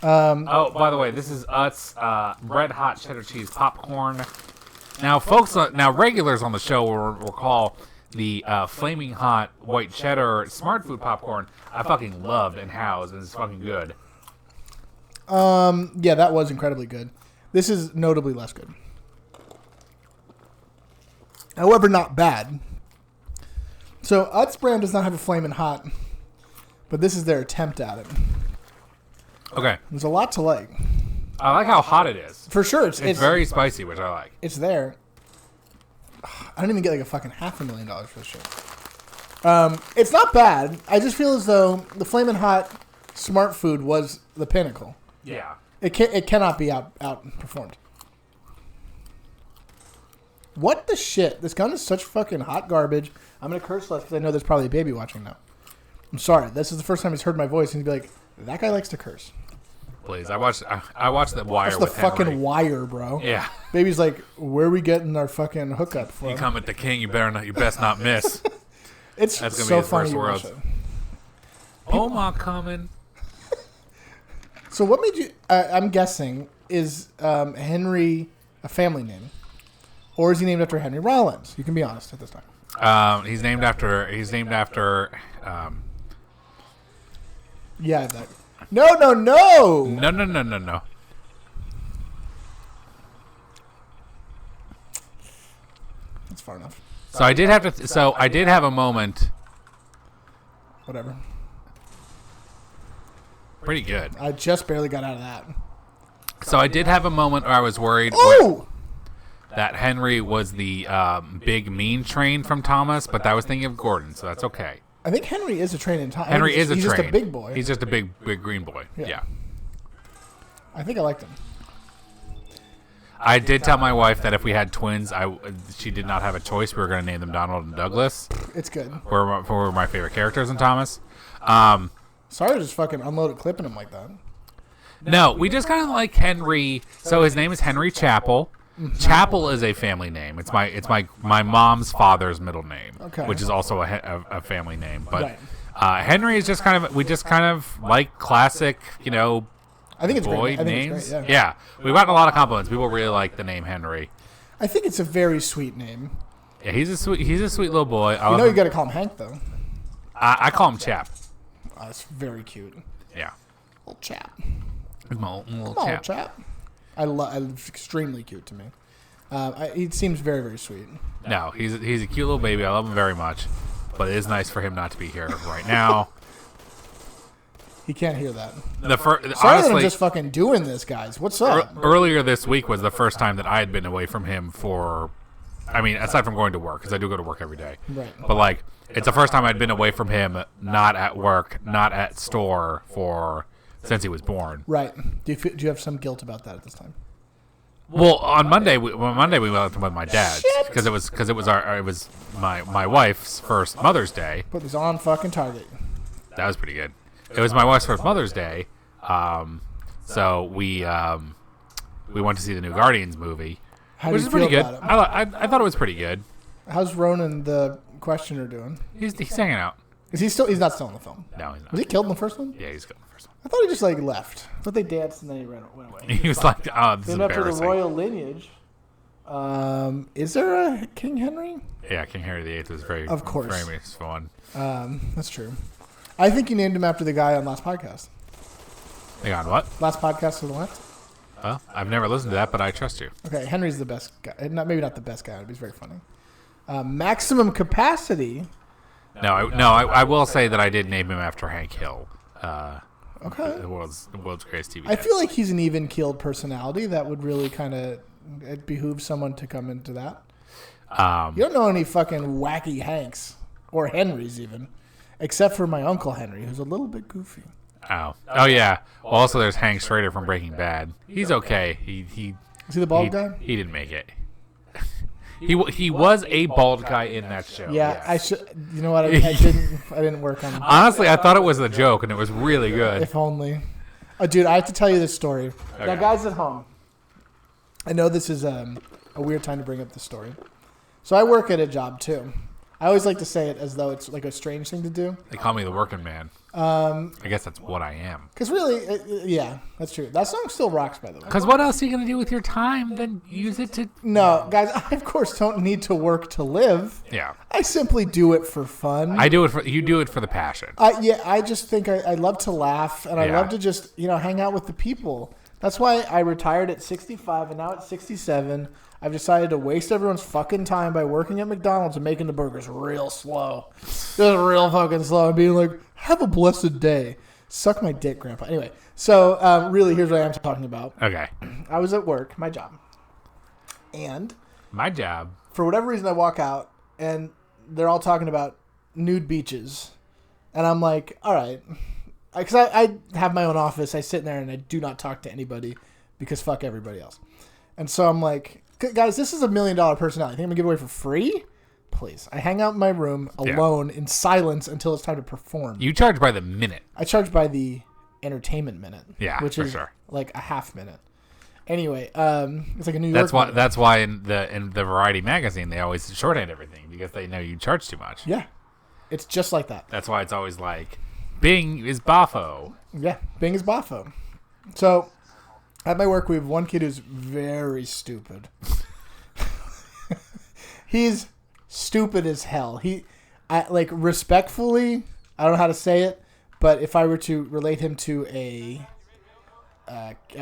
By the way, this is Utz red hot cheddar cheese popcorn. Now, folks, regulars on the show will recall the flaming hot white cheddar smart food popcorn I fucking loved and housed, and it's fucking good. Yeah, that was incredibly good. This is notably less good. However, not bad. So, Utz brand does not have a flaming hot, but this is their attempt at it. Okay. There's a lot to like. I like how hot it is. For sure. It's very spicy, which I like. It's there. I don't even get like a fucking $500,000 for this shit. It's not bad. I just feel as though the Flamin' Hot Smart Food was the pinnacle. Yeah. It cannot be outperformed. What the shit? This gun is such fucking hot garbage. I'm going to curse less because I know there's probably a baby watching now. I'm sorry. This is the first time he's heard my voice and he'd be like, that guy likes to curse. Please. I watched The Wire That's the with fucking Henry. Wire, bro. Yeah. Baby's like, where are we getting our fucking hookup from? You come at the king, you best not miss. It's That's gonna so be his funny. first words. My coming. So what made you? I'm guessing is Henry a family name, or is he named after Henry Rollins? You can be honest at this time. He's named after. Yeah. No. No. That's far enough. So I did have a moment. Whatever. Pretty good. I just barely got out of that. So I did have a moment where I was worried that Henry was the big mean train from Thomas, but I was thinking of Gordon, so that's okay. I think Henry is a train in Thomas. Henry is a train. He's just a big boy. He's just a big green boy. Yeah. I think I liked him. I did tell my wife that if we had twins, she did not have a choice. We were going to name them Donald and Douglas. It's good. Were my favorite characters in Thomas. Sorry to just fucking unload a clip in him like that. No, we just kind of like Henry. So his name is Henry Chappell. Chappell is a family name. It's my mom's father's middle name, which is also a family name. But Henry is just kind of like classic, I think it's boy great. names. It's great, Yeah, we've gotten a lot of compliments. People really like the name Henry. I think it's a very sweet name. Yeah, he's a sweet little boy. You got to call him Hank though. I call him Chap. Oh, that's very cute. Yeah, Little chap. little Chap. chap. It's extremely cute to me. He seems very, very sweet. No, he's a cute little baby. I love him very much, but it is nice for him not to be here right now. He can't hear that. Sorry that I'm just fucking doing this, guys. What's up? Earlier this week was the first time that I had been away from him aside from going to work, because I do go to work every day. Right. But, it's the first time I'd been away from him, not at work, not at store, since he was born. Right. Do you have some guilt about that at this time? Well, on Monday we went with my dad because it was my wife's first Mother's Day. Put this on fucking Target. That was pretty good. It was my wife's first Mother's Day, so we went to see the new Guardians movie, which is pretty good. I thought it was pretty good. How's Ronan the Questioner doing? He's hanging out. Is he still? He's not still in the film. No, he's not. Was he killed in the first one? Yeah, he's killed in the first one. I thought he just left. I thought they danced and then he went away. He was like, "Oh, this is named after the embarrassing." royal lineage. Is there a King Henry? Yeah, King Henry VIII was very fun. That's true. I think you named him after the guy on last podcast. Hang on, what? Last podcast to the left? Well, I've never listened to that, but I trust you. Okay, Henry's the best guy. Maybe not the best guy, but he's very funny. Maximum Capacity. No, I will say that I did name him after Hank Hill. Okay. The world's greatest TV. I feel like he's an even-keeled personality that would really kind of behoove someone to come into that. You don't know any fucking wacky Hanks or Henrys even, except for my Uncle Henry, who's a little bit goofy. Oh yeah. Well, also, there's Hank Schrader from Breaking Bad. He's okay. He Is he the bald guy? He didn't make it. He was a bald guy in that show. Yeah, yes. I should. You know what? I didn't work on. Honestly, I thought it was a joke, and it was really good. If only. Oh, dude, I have to tell you this story. Okay. Now, guys at home, I know this is a weird time to bring up this story. So I work at a job too. I always like to say it as though it's like a strange thing to do. They call me the working man. I guess that's what I am. Because really, yeah, that's true. That song still rocks, by the way. Because what else are you going to do with your time than use it to... No, guys, I of course don't need to work to live. Yeah. I simply do it for fun. You do it for the passion. I just think I love to laugh, and I love to just, hang out with the people. That's why I retired at 65, and now at 67, I've decided to waste everyone's fucking time by working at McDonald's and making the burgers real slow. Just real fucking slow, and being like, have a blessed day. Suck my dick, Grandpa. Anyway, so really, here's what I am talking about. Okay. I was at work, my job. And my job. For whatever reason, I walk out, and they're all talking about nude beaches. And I'm like, all right. Because I have my own office. I sit in there, and I do not talk to anybody because fuck everybody else. And so I'm like, guys, this is $1 million personality. Think I'm going to give it away for free? Please. I hang out in my room alone in silence until it's time to perform. You charge by the minute. I charge by the entertainment minute. Yeah, which is sure. Like a half minute. Anyway, it's like a New York. That's why in the Variety magazine they always shorthand everything because they know you charge too much. Yeah, it's just like that. That's why it's always like, Bing is Boffo. Yeah, Bing is Boffo. So at my work, we have one kid who's very stupid. He's stupid as hell. Respectfully, I don't know how to say it, but if I were to relate him to a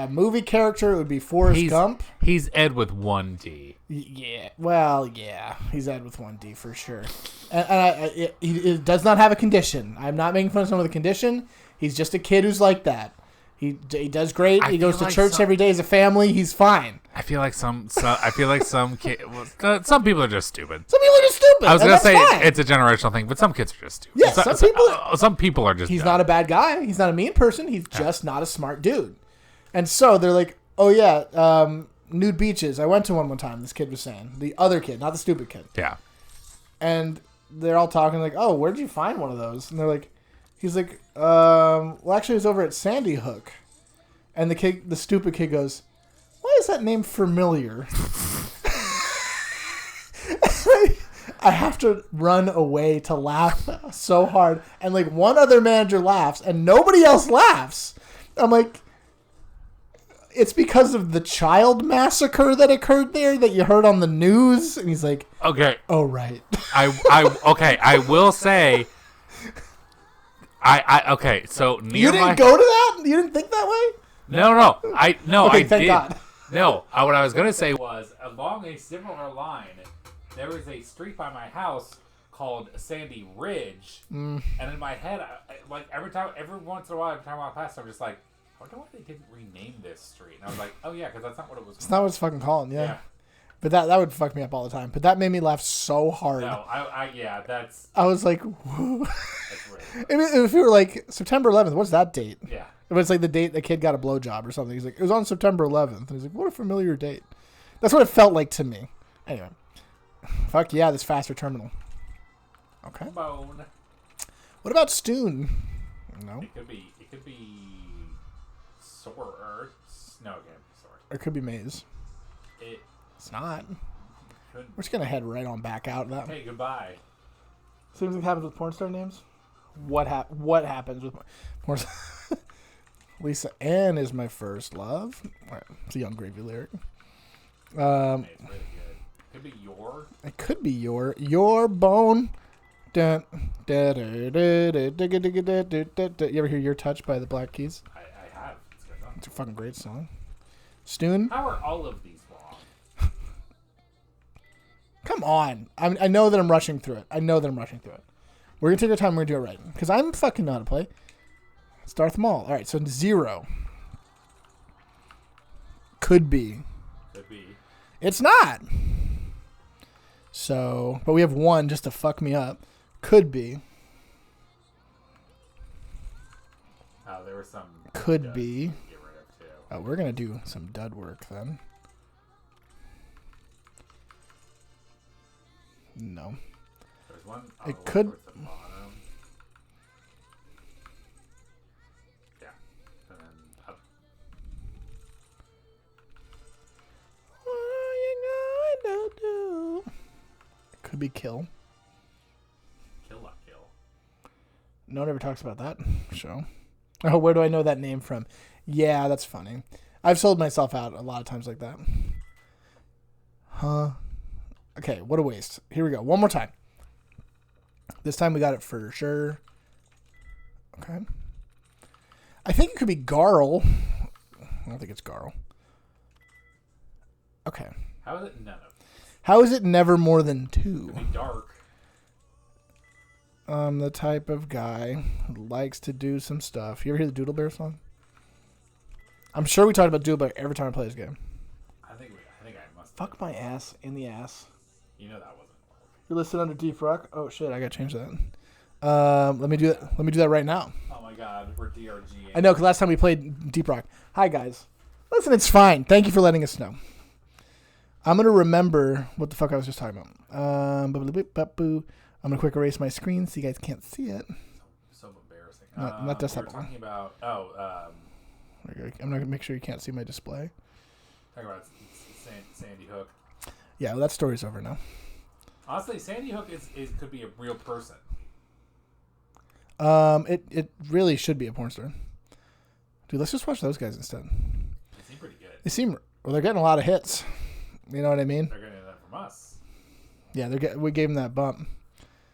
movie character, it would be Forrest Gump. He's Ed with one D. Yeah, well, yeah, he's Ed with one D for sure. And he does not have a condition. I'm not making fun of someone with a condition. He's just a kid who's like that. He does great. He goes to church every day as a family. He's fine. I feel like some people are just stupid. Some people are just stupid. I was gonna say it's a generational thing, but some kids are just stupid. Yeah, some people are just. He's dumb. not a bad guy. He's not a mean person. He's just not a smart dude. And so they're like, "Oh yeah, nude beaches. I went to one time." This kid was saying, the other kid, not the stupid kid. Yeah. And they're all talking like, "Oh, where'd you find one of those?" And they're like, "He's like, well, actually, it was over at Sandy Hook." And the stupid kid goes, "Why is that name familiar?" I have to run away to laugh so hard. And like one other manager laughs and nobody else laughs. I'm like, it's because of the child massacre that occurred there that you heard on the news. And he's like, okay. Oh, right. I will say, okay. So you didn't go to that? You didn't think that way? No. Okay, thank God. No, what I was going to say was, along a similar line, there was a street by my house called Sandy Ridge, and in my head, every once in a while, every time I walk past, I'm just like, I wonder why they didn't rename this street. And I was like, oh yeah, because that's not what it was called. It's not what it's fucking called, yeah. But that would fuck me up all the time. But that made me laugh so hard. No, that's... I was like, whoa. That's weird. I mean, if you were like, September 11th, what's that date? Yeah. If it's like the date the kid got a blowjob or something. He's like, it was on September 11th. And he's like, what a familiar date. That's what it felt like to me. Anyway. Fuck yeah, this faster terminal. Okay. Bone. What about Stoon? No. It could be Sore. No, it can't be Sore. Or it could be Maze. It's not. We're just going to head right on back out of that. Hey, goodbye. Same thing happens with porn star names? What happens with porn star? Lisa Ann is my first love. Right, it's a Young Gravy lyric. It's really good. Could be your. It could be your bone. You ever hear Your Touch by the Black Keys? I have. It's good song. It's a fucking great song. Stoon? How are all of these wrong? Come on. I know that I'm rushing through it. We're going to take our time. We're going to do it right. Because I'm fucking know how to play. It's Darth Maul. All right, so 0. Could be. Could be. It's not. So, but we have 1 just to fuck me up. Could be. Oh, there were some. Could be. Get rid of too. Oh, we're gonna do some dud work then. No. There's one. It could. Towards the bottom. Yeah. And then up. What are you going to do? Could be kill. Kill, not kill. No one ever talks about that show. Oh, where do I know that name from? Yeah, that's funny. I've sold myself out a lot of times like that. Huh? Okay, what a waste. Here we go. One more time. This time we got it for sure. Okay. I think it could be Garl. I don't think it's Garl. Okay. How is it none of? How is it never more than 2? It could be dark. I'm the type of guy who likes to do some stuff. You ever hear the Doodle Bear song? I'm sure we talked about Doodle Bear every time I play this game. I think I must. Fuck my ass in the ass. You know that wasn't. You're listed under Deep Rock. Oh shit, I gotta change that. Let me do that. Let me do that right now. Oh my god, we're DRG. I know, because last time we played Deep Rock. Hi guys. Listen, it's fine. Thank you for letting us know. I'm gonna remember what the fuck I was just talking about. I'm gonna quick erase my screen so you guys can't see it. So embarrassing. Not desktop. We're talking about. I'm gonna make sure you can't see my display. Talking about Sandy Hook. Yeah, well, that story's over now. Honestly, Sandy Hook is could be a real person. It really should be a porn star. Dude, let's just watch those guys instead. They seem pretty good. They're getting a lot of hits. You know what I mean? They're getting that from us. Yeah, we gave them that bump.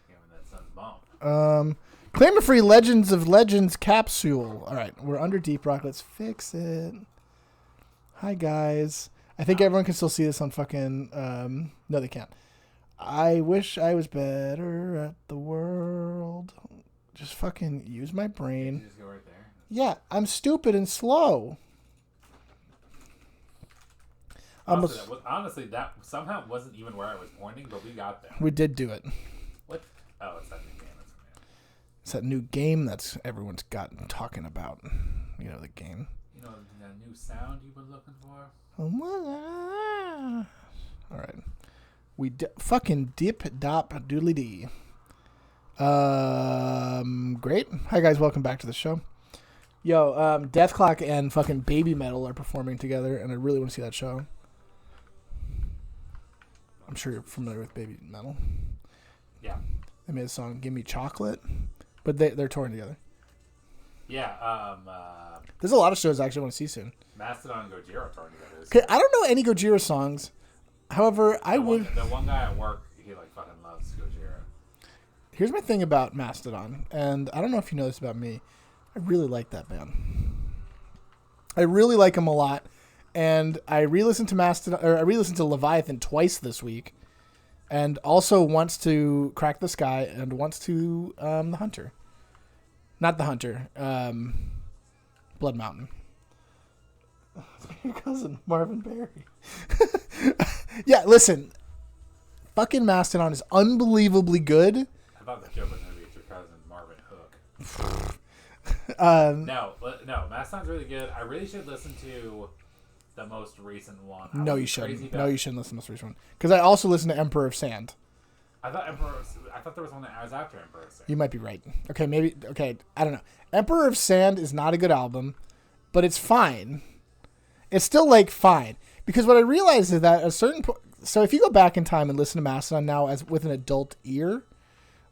Giving that son's bump. Claim a free Legends of Legends capsule. All right, we're under Deep Rock. Let's fix it. Hi guys. I think everyone can still see this on fucking. No, they can't. I wish I was better at the world. Just fucking use my brain. Just go right there. Yeah, I'm stupid and slow. Honestly, that somehow wasn't even where I was pointing, but we got there. We did do it. What? Oh, it's that new game. It's that new game that's everyone's gotten talking about. You know the game. You know that new sound you've been looking for. All right. We fucking dip dop doodly dee. Great. Hi guys, welcome back to the show. Yo, Death Clock and fucking Baby Metal are performing together, and I really want to see that show. I'm sure you're familiar with Baby Metal. Yeah. They made a song, Give Me Chocolate, but they're touring together. Yeah. There's a lot of shows I actually want to see soon. Mastodon and Gojira touring together. Okay, I don't know any Gojira songs. However, The one guy at work, he like fucking loves Gojira. Here's my thing about Mastodon, and I don't know if you know this about me. I really like that band. I really like them a lot, and I re-listened to Leviathan twice this week, and also once to Crack the Sky and once to The Hunter. Not The Hunter. Blood Mountain. Your cousin, Marvin Berry. Yeah, listen. Fucking Mastodon is unbelievably good. I thought the joke was going to be your cousin, Marvin Hook. No, Mastodon's really good. I really should listen to the most recent one. No, you shouldn't. No, you shouldn't listen to the most recent one. Because I also listen to Emperor of Sand. I thought there was one that I was after Emperor of Sand. You might be right. Okay, I don't know. Emperor of Sand is not a good album, but it's fine. It's still, like, fine. Because what I realized is that at a certain point... So if you go back in time and listen to Mastodon now as with an adult ear,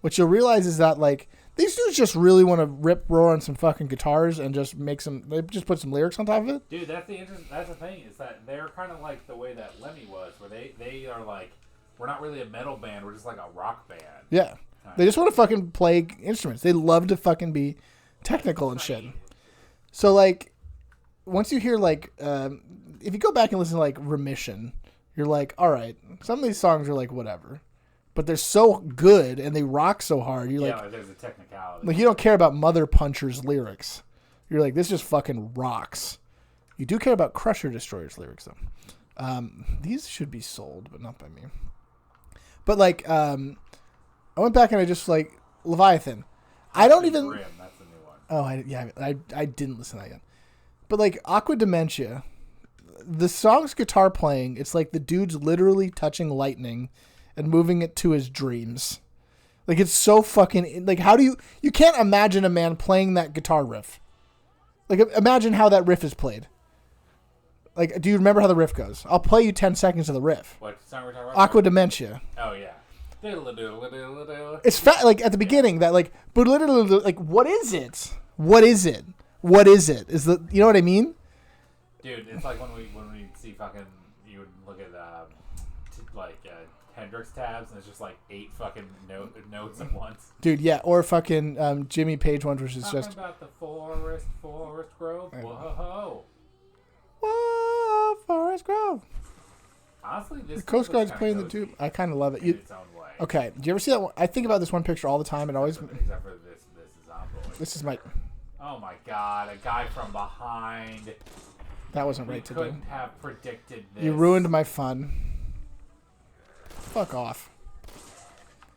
what you'll realize is that, like, these dudes just really want to rip-roar on some fucking guitars and just make some... They just put some lyrics on top of it. Dude, that's the thing, is that they're kind of like the way that Lemmy was, where they are like, we're not really a metal band, we're just like a rock band. Yeah. They just want to fucking play instruments. They love to fucking be technical and shit. So, like, once you hear, like... if you go back and listen to, like, Remission, you're like, all right, some of these songs are, like, whatever. But they're so good and they rock so hard. You're like, there's a technicality. Like, you don't care about Mother Puncher's lyrics. You're like, this just fucking rocks. You do care about Crusher Destroyer's lyrics, though. These should be sold, but not by me. But, like, I went back and I just, like, Leviathan. I don't even... Grim, that's the new one. Oh, I didn't listen to that yet. But, like, Aqua Dementia, the song's guitar playing, it's like the dude's literally touching lightning and moving it to his dreams. Like, it's so fucking... Like, how do you... You can't imagine a man playing that guitar riff. Like, imagine how that riff is played. Like, do you remember how the riff goes? I'll play you 10 seconds of the riff. What song we're talking about? Aqua Dementia. Oh, yeah. Diddle-a-diddle-a-diddle-a-diddle. It's fat, like, at the beginning, that, like... Like, what is it? What is it? What is it? Is the... You know what I mean? Dude, it's like when we see fucking... You would look at, Hendrix tabs, and it's just, like, 8 fucking notes at once. Dude, yeah. Or fucking Jimmy Page ones, which is Talking just... about the Forest Grove. Whoa. Whoa, Forest Grove. Honestly, this... The Coast Guard's playing the tube. I kind of love it. In its own way. Okay, do you ever see that one? I think about this one picture all the time. It always... Except for this Zomboid. This is my... Oh my god, a guy from behind. That wasn't right to do. Couldn't have predicted this. You ruined my fun. Fuck off.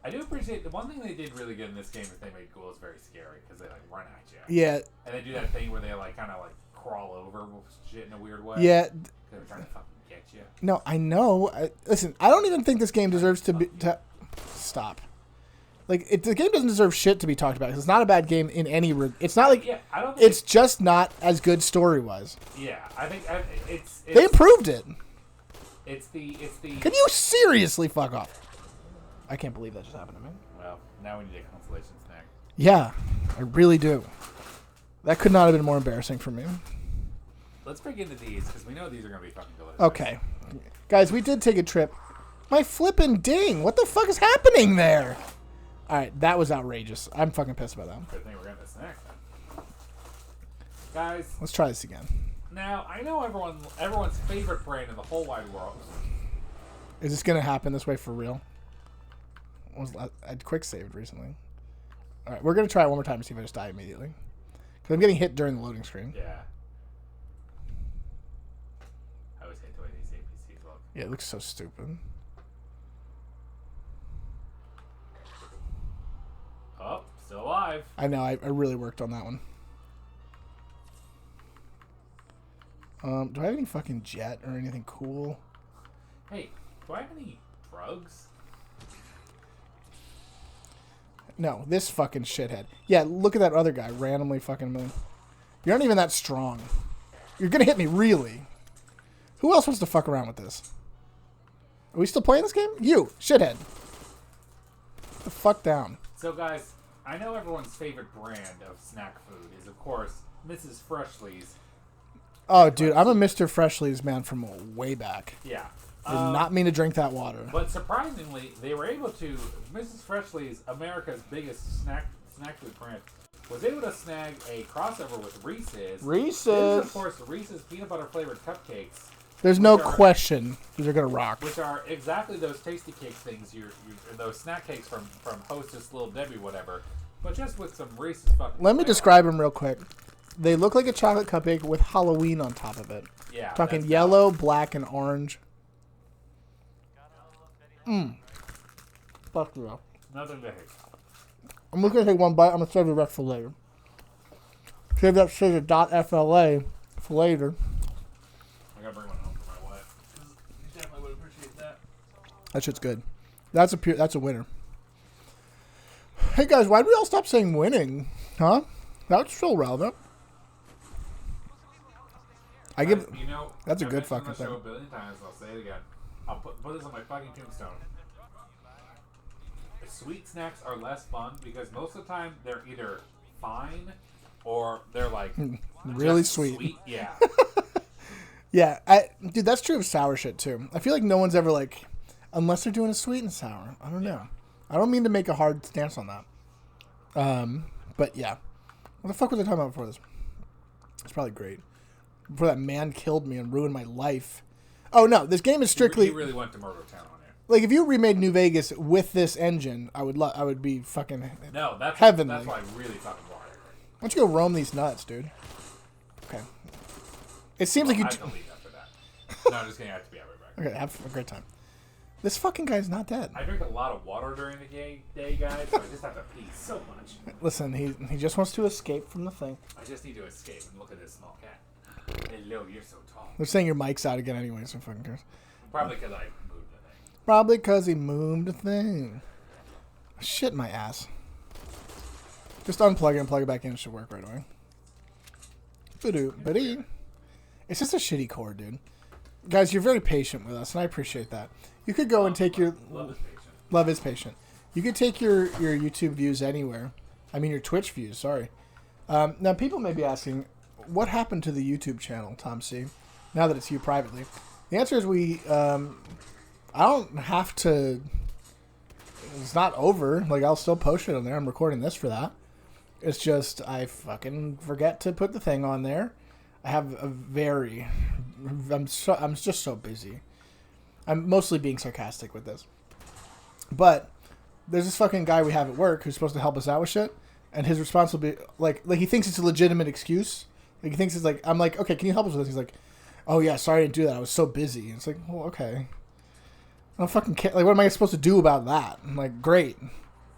I do appreciate the one thing they did really good in this game is they made ghouls very scary because they like run at you. Yeah. And they do that thing where they like kind of like crawl over shit in a weird way. Yeah. They're trying to fucking get you. No, I know. Listen, I don't even think this game deserves to be... Stop. Like, the game doesn't deserve shit to be talked about. It's not a bad game in any... It's not like... Yeah, I don't think it's just not as good story-wise. Yeah, I think it's... They improved it. It's the... Can you seriously fuck off? I can't believe that just happened to me. Well, now we need a consolation snack. Yeah, I really do. That could not have been more embarrassing for me. Let's break into these, because we know these are going to be fucking delicious. Okay. Guys, we did take a trip. My flippin' ding. What the fuck is happening there? All right, that was outrageous. I'm fucking pissed about that. Good thing we're getting the snack then. Guys. Let's try this again. Now, I know everyone's favorite brand in the whole wide world. Is this going to happen this way for real? I quick saved recently. All right, we're going to try it one more time to see if I just die immediately. Because I'm getting hit during the loading screen. Yeah. I always hate the way these APCs look. Yeah, it looks so stupid. Oh, still alive. I know, I really worked on that one. Do I have any fucking jet or anything cool? Hey, do I have any drugs? No, this fucking shithead. Yeah, look at that other guy randomly fucking moving. You're not even that strong. You're gonna hit me, really. Who else wants to fuck around with this? Are we still playing this game? You, shithead. Get the fuck down. So, guys, I know everyone's favorite brand of snack food is, of course, Mrs. Freshly's. Oh, dude, I'm a Mr. Freshly's man from way back. Yeah. Did not mean to drink that water. But surprisingly, they were able to. Mrs. Freshly's, America's biggest snack food brand, was able to snag a crossover with Reese's. Reese's. This is, of course, Reese's peanut butter flavored cupcakes. There's no question these are gonna rock. Which are exactly those tasty cake things, those snack cakes from Hostess, Little Debbie, whatever. But just with some Reese's fucking. Let me describe them real quick. They look like a chocolate cupcake with Halloween on top of it. Yeah. Talking yellow, black, and orange. Fuck you. Nothing to hate. I'm just gonna take one bite. I'm gonna save the rest for later. Save that shit at .fla for later. I gotta bring one home for my wife. She definitely would appreciate that. That shit's good. That's a winner. Hey guys, why did we all stop saying winning? Huh? That's still relevant. That's a good fucking thing. I've mentioned on the show a billion times. I'll say it again. I'll put this on my fucking tombstone. Sweet snacks are less fun because most of the time they're either fine or they're like really sweet. Yeah. Yeah, dude, that's true of sour shit too. I feel like no one's ever like, unless they're doing a sweet and sour. I don't know. I don't mean to make a hard stance on that. But yeah, what the fuck was I talking about before this? It's probably great. Before that man killed me and ruined my life. Oh no, this game is strictly. You really went to Murder Town on it. Like if you remade New Vegas with this engine, I would be fucking. No, that's heavenly. That's why I really fucking want it. don't you go roam these nuts, dude? Okay. It seems like you... I have to leave after that. No, I'm just kidding. I have to be right back. Okay, have a great time. This fucking guy's not dead. I drink a lot of water during the day, guys, so I just have to pee so much. Listen, he just wants to escape from the thing. I just need to escape and look at this small cat. Hello, you're so tall. They're saying your mic's out again anyway, so fucking cares. Probably because I moved the thing. Probably because he moved the thing. Shit my ass. Just unplug it and plug it back in. It should work right away. Ba-doo-ba-dee. It's just a shitty cord, dude. Guys, you're very patient with us, and I appreciate that. You could go and take your... Love is patient. Love is patient. You could take your YouTube views anywhere. I mean, your Twitch views, sorry. Now, people may be asking, what happened to the YouTube channel, Tom C., now that it's you privately? The answer is I don't have to... It's not over. Like, I'll still post it on there. I'm recording this for that. It's just, I fucking forget to put the thing on there. I have a very... I'm just so busy. I'm mostly being sarcastic with this. But there's this fucking guy we have at work who's supposed to help us out with shit, and his response will be like he thinks it's a legitimate excuse. Like he thinks it's like, I'm like, okay, can you help us with this? He's like, oh yeah, sorry I didn't do that. I was so busy. And it's like, well, okay. I don't fucking care. Like, what am I supposed to do about that? I'm like, great.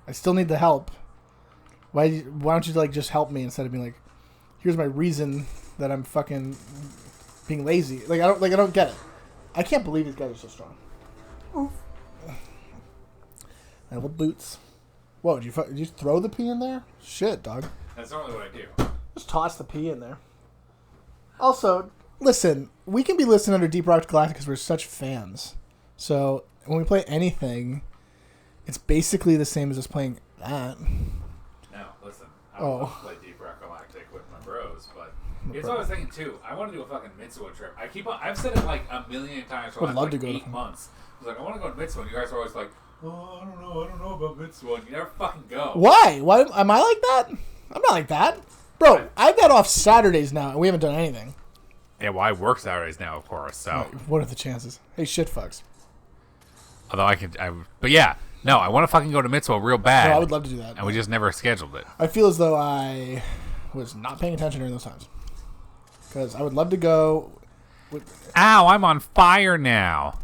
I still need the help. Why don't you like just help me instead of being like, here's my reason that I'm fucking being lazy. Like I don't get it. I can't believe these guys are so strong. Oof. My little boots. Whoa, did you throw the pee in there? Shit, dog. That's normally what I do. Just toss the pee in there. Also, listen, we can be listening under Deep Rock Galactic because we're such fans. So when we play anything, it's basically the same as us playing that. No, listen. I would love to play Deep Rock Galactic with my bros, but it's what I was thinking too. I want to do a fucking Mitsuo trip. I've said it like a million times for the last like 8 months. I was like, I want to go to Mitsuo, and you guys are always like, oh, I don't know about Mitsuo, and you never fucking go. Why? Why am I like that? I'm not like that. Bro, I've got off Saturdays now, and we haven't done anything. Yeah, well, I work Saturdays now, of course, so. What are the chances? Hey, shit fucks. Although but yeah, no, I want to fucking go to Mitsuo real bad. No, I would love to do that. And we just never scheduled it. I feel as though I was not paying attention during those times. Because I would love to go. Ow, I'm on fire now.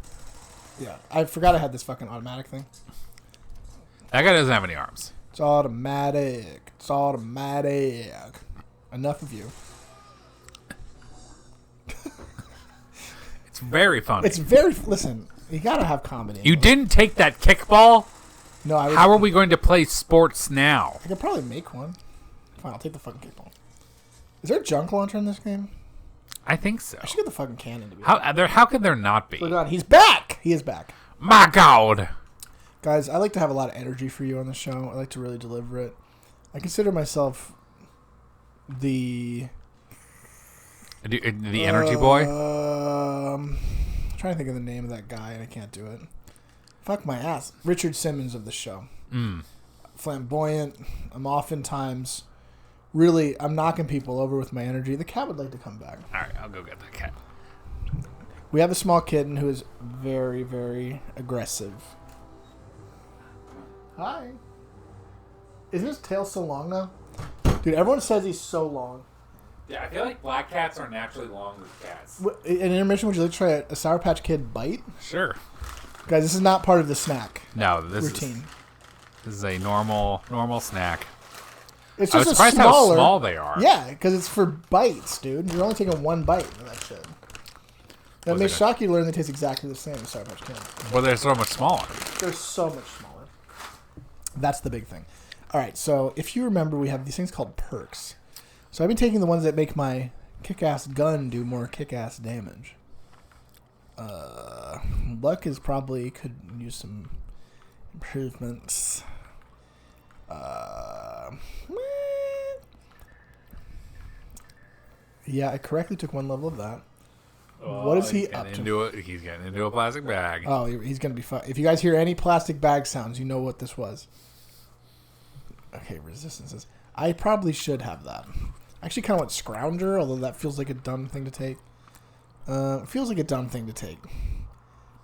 Yeah, I forgot I had this fucking automatic thing. That guy doesn't have any arms. It's automatic. It's automatic. Enough of you. It's very funny. Listen, you gotta have comedy. You didn't take that kickball? No, How are we going to play sports now? I could probably make one. Fine, I'll take the fucking kickball. Is there a junk launcher in this game? I think so. I should get the fucking cannon to be. How could there not be? Oh God, he's back! He is back. My God! Guys, I like to have a lot of energy for you on the show. I like to really deliver it. I consider myself the energy boy? I'm trying to think of the name of that guy, and I can't do it. Fuck my ass. Richard Simmons of the show. Flamboyant. I'm oftentimes... Really, I'm knocking people over with my energy. The cat would like to come back. All right, I'll go get that cat. We have a small kitten who is very, very aggressive. Hi. Isn't his tail so long now? Dude, everyone says he's so long. Yeah, I feel like black cats are naturally longer cats. In intermission, would you like to try a Sour Patch Kid bite? Sure. Guys, this is not part of the snack routine. This is a normal snack. It's I was just surprised how small they are. Yeah, because it's for bites, dude. You're only taking one bite of that shit. That may shock you to learn they taste exactly the same as Sour Patch Kids. Well, they're so much smaller. They're so much smaller. That's the big thing. All right, so if you remember, we have these things called perks. So I've been taking the ones that make my kick-ass gun do more kick-ass damage. Luck is probably could use some improvements. Yeah, I correctly took one level of that. What is he up to? He's getting into a plastic bag. Oh, he's going to be fine. If you guys hear any plastic bag sounds, you know what this was. Okay, resistances. I probably should have that. I actually kind of want Scrounger, although that feels like a dumb thing to take. It feels like a dumb thing to take.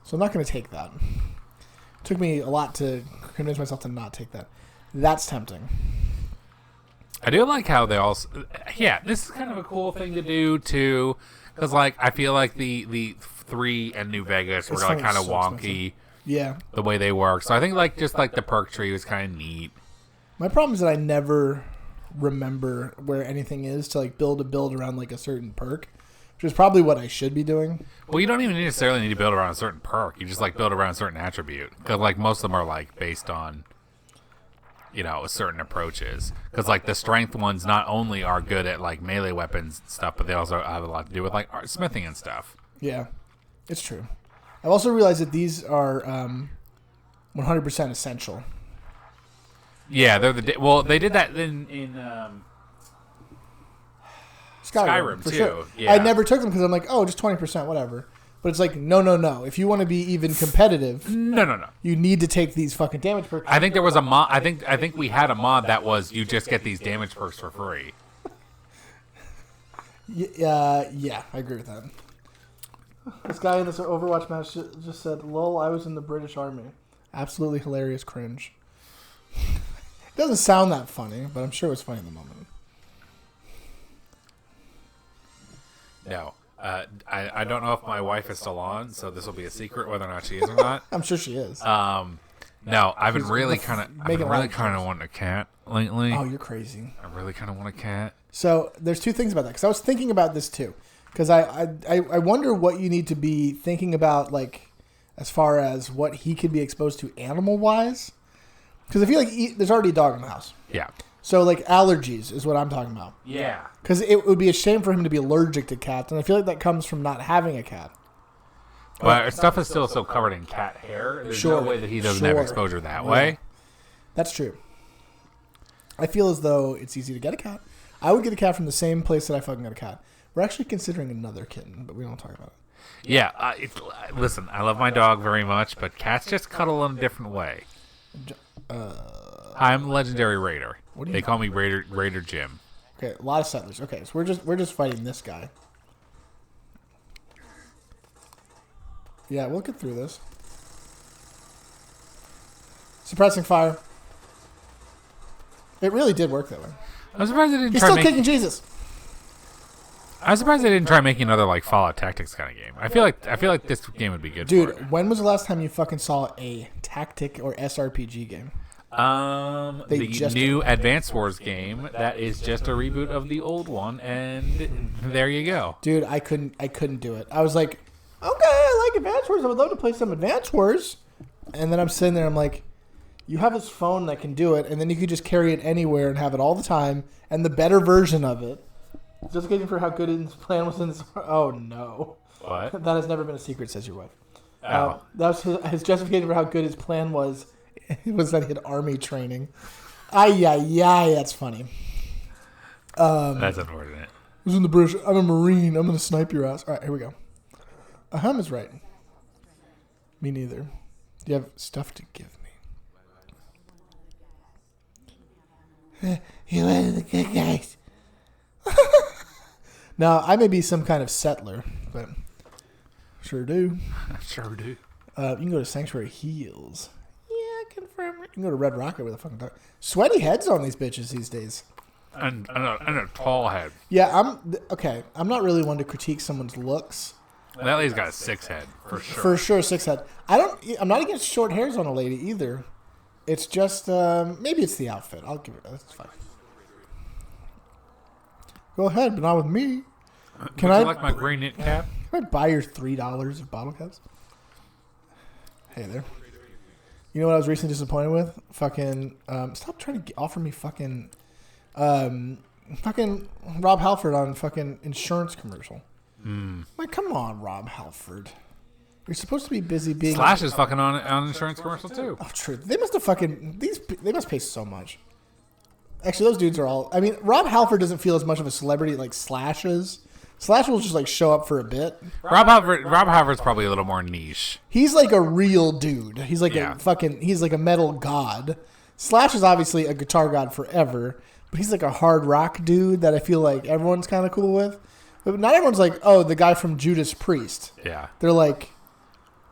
So I'm not going to take that. It took me a lot to convince myself to not take that. That's tempting. I do like how they also, this is kind of a cool thing to do too, because like I feel like the 3 and New Vegas were like kind of so wonky, expensive. the way they work. So I think like just like the perk tree was kind of neat. My problem is that I never remember where anything is to like build a build around like a certain perk, which is probably what I should be doing. Well, you don't even necessarily need to build around a certain perk. You just like build around a certain attribute, because like most of them are like based on, you know, certain approaches. Because like the strength ones not only are good at like melee weapons and stuff, but they also have a lot to do with like smithing and stuff. Yeah, it's true. I've also realized that these are 100% essential. Yeah, they're they did that in Skyrim for too. sure. Yeah. I never took them because I'm like, oh, just 20%, whatever. But it's like, no. If you want to be even competitive, no. you need to take these fucking damage perks. I think there was a mod. I think we had a mod that was you just get these damage perks for free. Yeah, I agree with that. This guy in this Overwatch match just said, "Lol, I was in the British Army." Absolutely hilarious cringe. It doesn't sound that funny, but I'm sure it was funny in the moment. No. I don't know if my wife is still on, so this will be a secret whether or not she is or not. I'm sure she is. No, I've been really kind of wanting a cat lately. Oh, you're crazy. I really kind of want a cat. So there's two things about that, because I was thinking about this too, because I wonder what you need to be thinking about, like as far as what he could be exposed to animal wise, because I feel like there's already a dog in the house. Yeah. So like allergies is what I'm talking about. Yeah. Because it would be a shame for him to be allergic to cats, and I feel like that comes from not having a cat. But stuff is still so covered in cat hair. There's no way that he doesn't have exposure that way. That's true. I feel as though it's easy to get a cat. I would get a cat from the same place that I fucking got a cat. We're actually considering another kitten, but we don't talk about it. Yeah. Listen, I love my dog very much, but cats just cuddle in a different way. I'm Legendary Raider. They call me Raider Jim. Okay, a lot of settlers. Okay, so we're just fighting this guy. Yeah, we'll get through this. Suppressing fire. It really did work that way. I'm surprised they didn't He's still kicking Jesus. I'm surprised they didn't try making another like Fallout Tactics kind of game. I feel like this game would be good. Dude, for it. when was the last time you fucking saw a tactic or SRPG game? The new Advance Wars game that is just a reboot of the old one, and there you go. Dude, I couldn't do it. I was like, okay, I like Advance Wars. I would love to play some Advance Wars. And then I'm sitting there, I'm like, you have this phone that can do it, and then you could just carry it anywhere and have it all the time, and the better version of it. Justification for how good his plan was in this. Oh, no. What? That has never been a secret, says your wife. Oh. That was his justification for how good his plan was. It was that he had army training. That's funny. That's unfortunate. I was in the British. I'm a Marine. I'm going to snipe your ass. All right, here we go. Ahem is right. Me neither. You have stuff to give me. You're one of the good guys. Now, I may be some kind of settler, but sure do. Sure do. You can go to Sanctuary Heals. Yeah, confirm. You can go to Red Rocket with a fucking dog. Sweaty heads on these bitches these days. And a tall head. Yeah, I'm not really one to critique someone's looks. That lady's got a 6 head, for sure. For sure, 6 head. I'm not against short hairs on a lady either. It's just, maybe it's the outfit. I'll give it, that's fine. Go ahead, but not with me. Would you like my green knit cap? Can I buy your $3 of bottle caps? Hey there. You know what I was recently disappointed with? Fucking, stop trying to offer me fucking Rob Halford on fucking insurance commercial. Like, come on, Rob Halford. You're supposed to be busy being... Slash is fucking on insurance commercial, too. Oh, true. They must have fucking... They must pay so much. Actually, those dudes are all... I mean, Rob Halford doesn't feel as much of a celebrity like Slash is. Slash will just, like, show up for a bit. Rob Halford's probably a little more niche. He's like a real dude. He's like he's like a metal god. Slash is obviously a guitar god forever, but he's like a hard rock dude that I feel like everyone's kind of cool with. But not everyone's like, oh, the guy from Judas Priest. Yeah. They're like,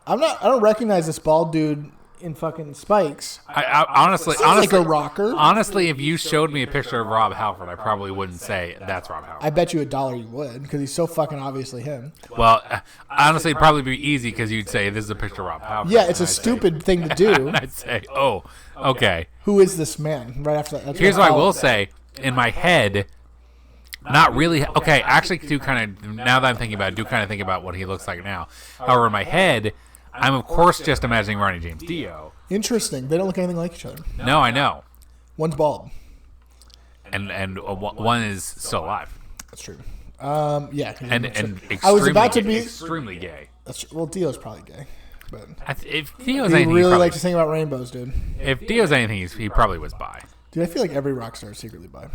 I don't recognize this bald dude in fucking spikes. I honestly, Like a rocker. Honestly, if you showed me a picture of Rob Halford, I probably wouldn't say that's Rob Halford. I bet you $1 you would, because he's so fucking obviously him. Well, honestly, it'd probably be easy because you'd say this is a picture of Rob Halford. Yeah, it's a stupid thing to do. And I'd say, oh, okay. Who is this man? Right after that. That's Here's what I will say. In my head, not really. Okay, actually, do kind of. Now that I'm thinking about it, do kind of think about what he looks like now. However, in my head, I'm of course just imagining Ronnie James Dio. Interesting. They don't look anything like each other. No, I know. One's bald. And one is still alive. That's true. Yeah. And extremely, I was about to be extremely gay. That's true. Well, Dio's probably gay, but If Dio's he anything, really probably, likes to sing about rainbows, dude. if Dio's anything, he probably was bi. Dude, I feel like every rock star is secretly bi.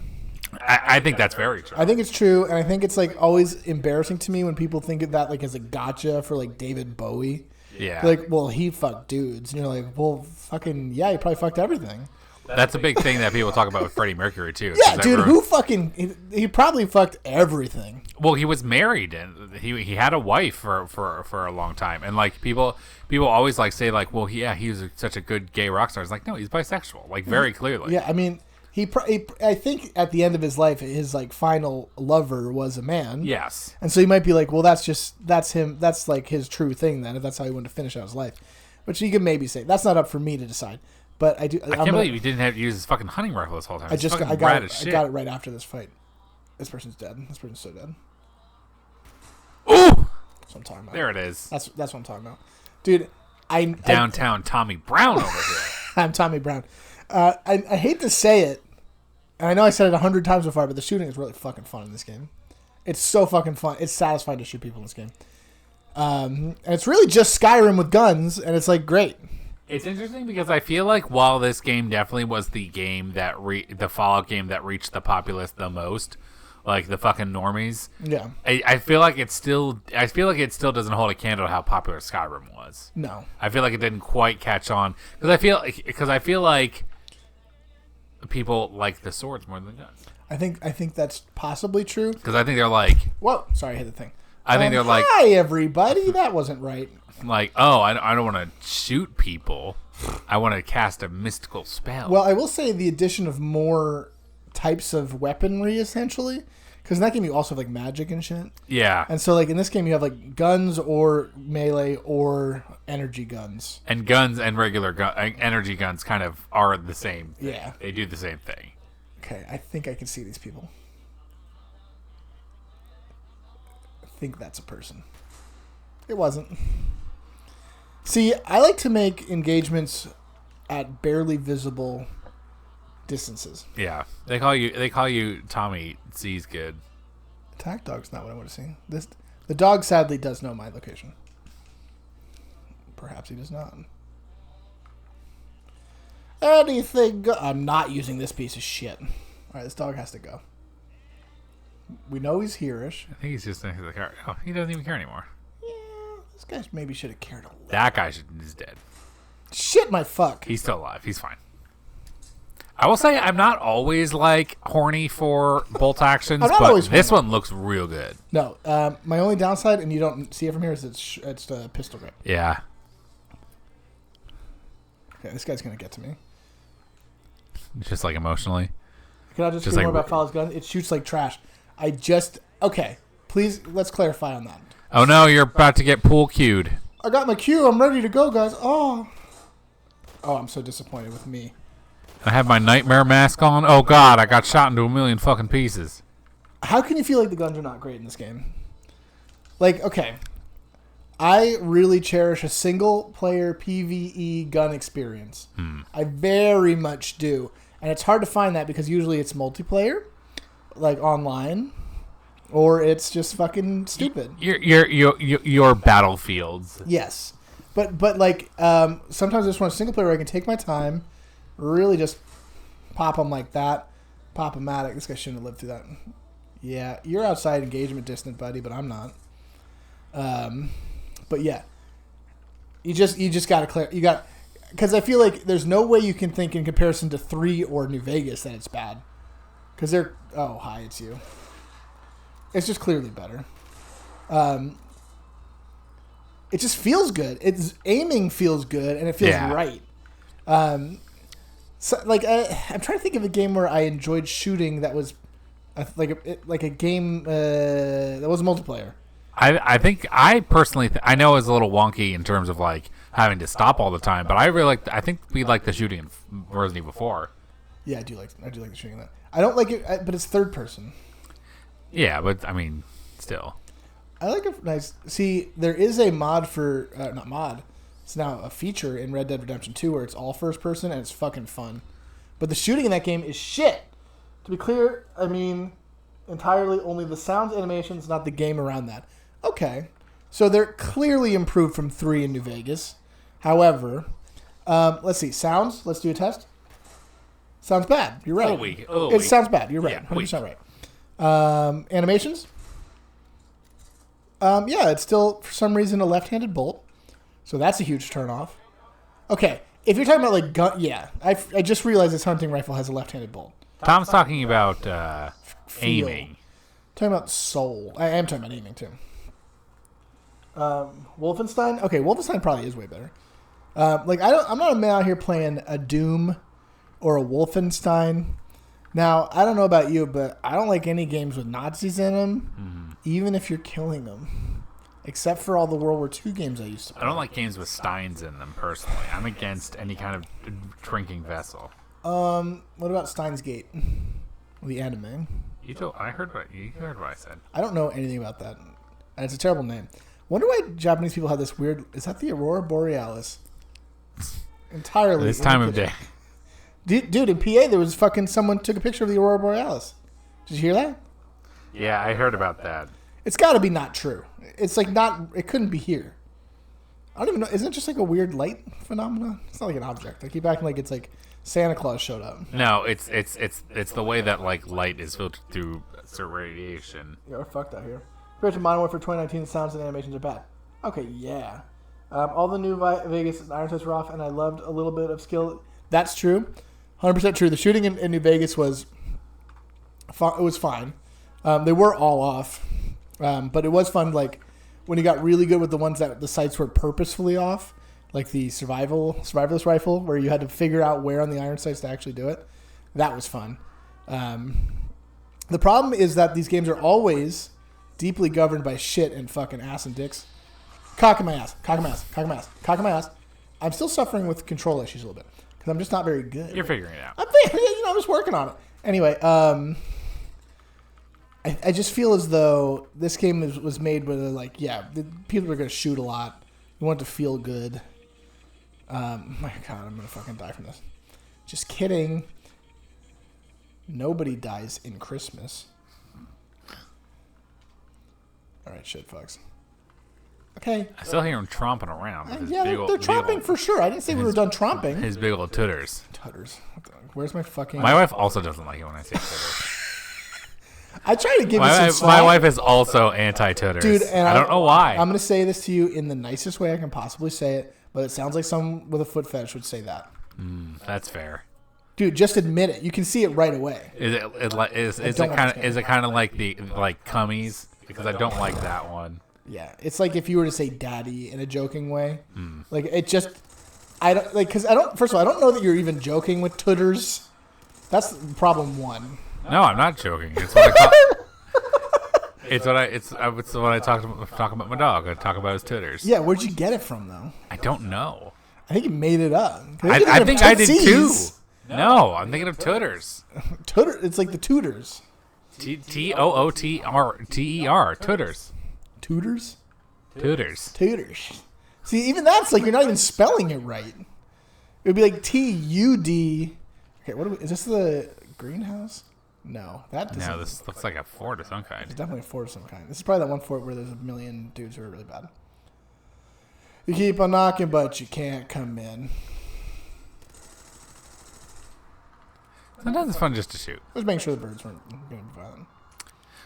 I think that's very true. I think it's true, and I think it's like always embarrassing to me when people think of that like as a gotcha for like David Bowie. Yeah. They're like, well, he fucked dudes, and you're like, well, fucking yeah, he probably fucked everything. That's a big thing that people talk about with Freddie Mercury too. Yeah, dude, who fucking he probably fucked everything. Well, he was married and he had a wife for a long time, and like people always like say like, well, he was such a good gay rock star. It's like, no, he's bisexual, like very clearly. Yeah, I mean, I think at the end of his life, his like final lover was a man. Yes, and so you might be like, well, that's him. That's like his true thing then, if that's how he wanted to finish out his life. Which you can maybe say that's not up for me to decide. But I do. I can't believe he didn't have to use his fucking hunting rifle this whole time. I got it right after this fight. This person's dead. This person's so dead. Ooh! That's what I'm talking about. There it is. That's what I'm talking about, dude. Downtown Tommy Brown over here. I'm Tommy Brown. I hate to say it, and I know I said it 100 times before, but the shooting is really fucking fun in this game. It's so fucking fun. It's satisfying to shoot people in this game. And it's really just Skyrim with guns, and it's like great. It's interesting because I feel like while this game definitely was the game that the Fallout game that reached the populace the most, like the fucking normies. Yeah. I feel like it still doesn't hold a candle to how popular Skyrim was. No. I feel like it didn't quite catch on because I feel like people like the swords more than the guns. I think that's possibly true. Because I think they're like, whoa, sorry, I hit the thing. I think they're like, hi everybody, that wasn't right. Like, oh, I don't want to shoot people. I want to cast a mystical spell. Well, I will say the addition of more types of weaponry, essentially, because in that game you also have like magic and shit. Yeah. And so like in this game you have like guns or melee or energy guns. And guns and regular energy guns kind of are the same thing. Yeah. They do the same thing. Okay, I think I can see these people. I think that's a person. It wasn't. See, I like to make engagements at barely visible distances. Yeah. They call you Tommy Sees Good. Attack dog's not what I want to see. The dog sadly does know my location. Perhaps he does not. Anything I'm not using this piece of shit. Alright, this dog has to go. We know he's here-ish. I think he's just next to the car. Oh, he doesn't even care anymore. Yeah, this guy maybe should have cared a little. That guy is dead. Shit, my fuck. He's still alive. He's fine. I will say I'm not always like horny for bolt actions, but this one looks real good. No, my only downside, and you don't see it from here, is it's the pistol grip. Yeah. Okay, this guy's gonna get to me. Just like emotionally. Can I just hear more about Fowler's gun? It shoots like trash. Okay, please let's clarify on that. Oh no, you're about to get pool cued. I got my cue. I'm ready to go, guys. Oh, I'm so disappointed with me. I have my nightmare mask on. Oh god, I got shot into a million fucking pieces. How can you feel like the guns are not great in this game? Like, okay, I really cherish a single-player PvE gun experience. I very much do. And it's hard to find that because usually it's multiplayer, like online, or it's just fucking stupid. Your battlefields. Yes, but like sometimes I just want a single player where I can take my time, really just pop them like that, pop-o-matic. This guy shouldn't have lived through that. Yeah, you're outside engagement distant, buddy, but I'm not. But yeah, you just gotta clear. You got. Because I feel like there's no way you can think in comparison to 3 or New Vegas that it's bad. Because they're... Oh, hi, it's you. It's just clearly better. It just feels good. Its aiming feels good, and it feels right. So, like, I'm trying to think of a game where I enjoyed shooting that was like a game that was multiplayer. I think I personally I know it's a little wonky in terms of like having to stop all the time, but I really like. I think we like the shooting in Resident Evil 4. Yeah, I do like the shooting in that. I don't like it, but it's third person. Yeah, but I mean, still. I like it. Nice. See, there is a mod for not mod. It's now a feature in Red Dead Redemption 2 where it's all first person and it's fucking fun. But the shooting in that game is shit. To be clear, I mean entirely only the sounds, animations, not the game around that. Okay, so they're clearly improved from 3 in New Vegas. However, let's see. Sounds. Let's do a test. Sounds bad. You're right. It sounds bad. You're right. Yeah, 100% right. Animations. Yeah, it's still for some reason a left-handed bolt, so that's a huge turnoff. Okay, if you're talking about like gun, yeah, I just realized this hunting rifle has a left-handed bolt. Tom's talking about aiming. Talking about soul. I am talking about aiming too. Wolfenstein. Okay, Wolfenstein probably is way better. I'm not a man out here playing a Doom or a Wolfenstein. Now, I don't know about you, but I don't like any games with Nazis in them, even if you're killing them. Except for all the World War II games I used to play. I don't like games with Steins in them, personally. I'm against any kind of drinking vessel. What about Steins Gate? The anime. I heard what I said. I don't know anything about that. And it's a terrible name. Wonder why Japanese people have this weird... Is that the Aurora Borealis? Entirely. This time of day. Dude, in PA, there was fucking... Someone took a picture of the Aurora Borealis. Did you hear that? Yeah, I heard about that. It's got to be not true. It's like not... It couldn't be here. I don't even know. Isn't it just like a weird light phenomenon? It's not like an object. I keep acting like it's like Santa Claus showed up. No, it's the way that like light is filtered through certain radiation. Yeah, we're fucked out here. Compared to Modern Warfare 2019, sounds and animations are bad. Okay, yeah. All the new Vegas and Iron Sights were off, and I loved a little bit of skill. That's true. 100% true. The shooting in New Vegas was fine. They were all off. But it was fun, like, when you got really good with the ones that the sights were purposefully off, like the survivalist rifle, where you had to figure out where on the iron sights to actually do it. That was fun. The problem is that these games are always deeply governed by shit and fucking ass and dicks. Cock in my ass. Cock in my ass. Cock in my ass. Cock in my ass. I'm still suffering with control issues a little bit because I'm just not very good. You're figuring it out. I'm just working on it. Anyway, I just feel as though this game was made with people are going to shoot a lot. You want it to feel good. My God, I'm going to fucking die from this. Just kidding. Nobody dies in Christmas. All right, shit, fucks. Okay. I still hear him tromping around. They're tromping for sure. I didn't say we were done tromping. His big old tutters. Tutters. Where's my fucking... My wife also doesn't like it when I say tutters. I try to give you some slack. My wife is also anti-tutters. Dude, and I don't know why. I'm going to say this to you in the nicest way I can possibly say it, but it sounds like someone with a foot fetish would say that. That's fair. Dude, just admit it. You can see it right away. Is it kind of like the cummies? Because I don't like that one. Yeah, it's like if you were to say "daddy" in a joking way, like it just, I don't like because I don't. First of all, I don't know that you're even joking with tutters. That's problem one. No, I'm not joking. It's what I call. It's what I talk about my dog. I talk about his tutters. Yeah, where'd you get it from though? I don't know. I think you made it up. I think I did too. No, I'm thinking of tutters. Tutter. It's like the tutors. Tooter. Tutters. Tutors? Tutors. Tutors. See, even that's like you're not even spelling it right. It would be like T-U-D. Okay, is this the greenhouse? No, that doesn't. No, this looks like a fort of some kind. It's definitely a fort of some kind. This is probably that one fort where there's a million dudes who are really bad. You keep on knocking, but you can't come in. Sometimes it's fun just to shoot. Just making sure the birds weren't going to be violent.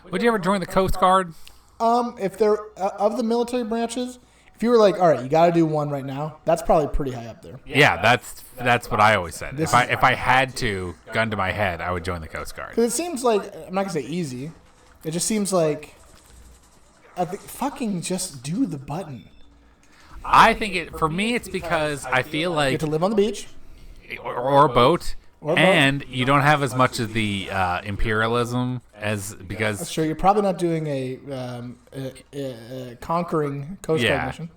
Would you ever join the Coast Guard? If they're of the military branches, if you were like, all right, you got to do one right now, that's probably pretty high up there. Yeah, that's what I always said. If I had to, gun to my head, I would join the Coast Guard. Because it seems like, I'm not gonna say easy. It just seems like, I think fucking just do the button. I think for me, it's because I feel like You get to live on the beach. or a boat. Or boat. And you don't have as much of the imperialism because Sure, you're probably not doing a conquering Coast Guard mission.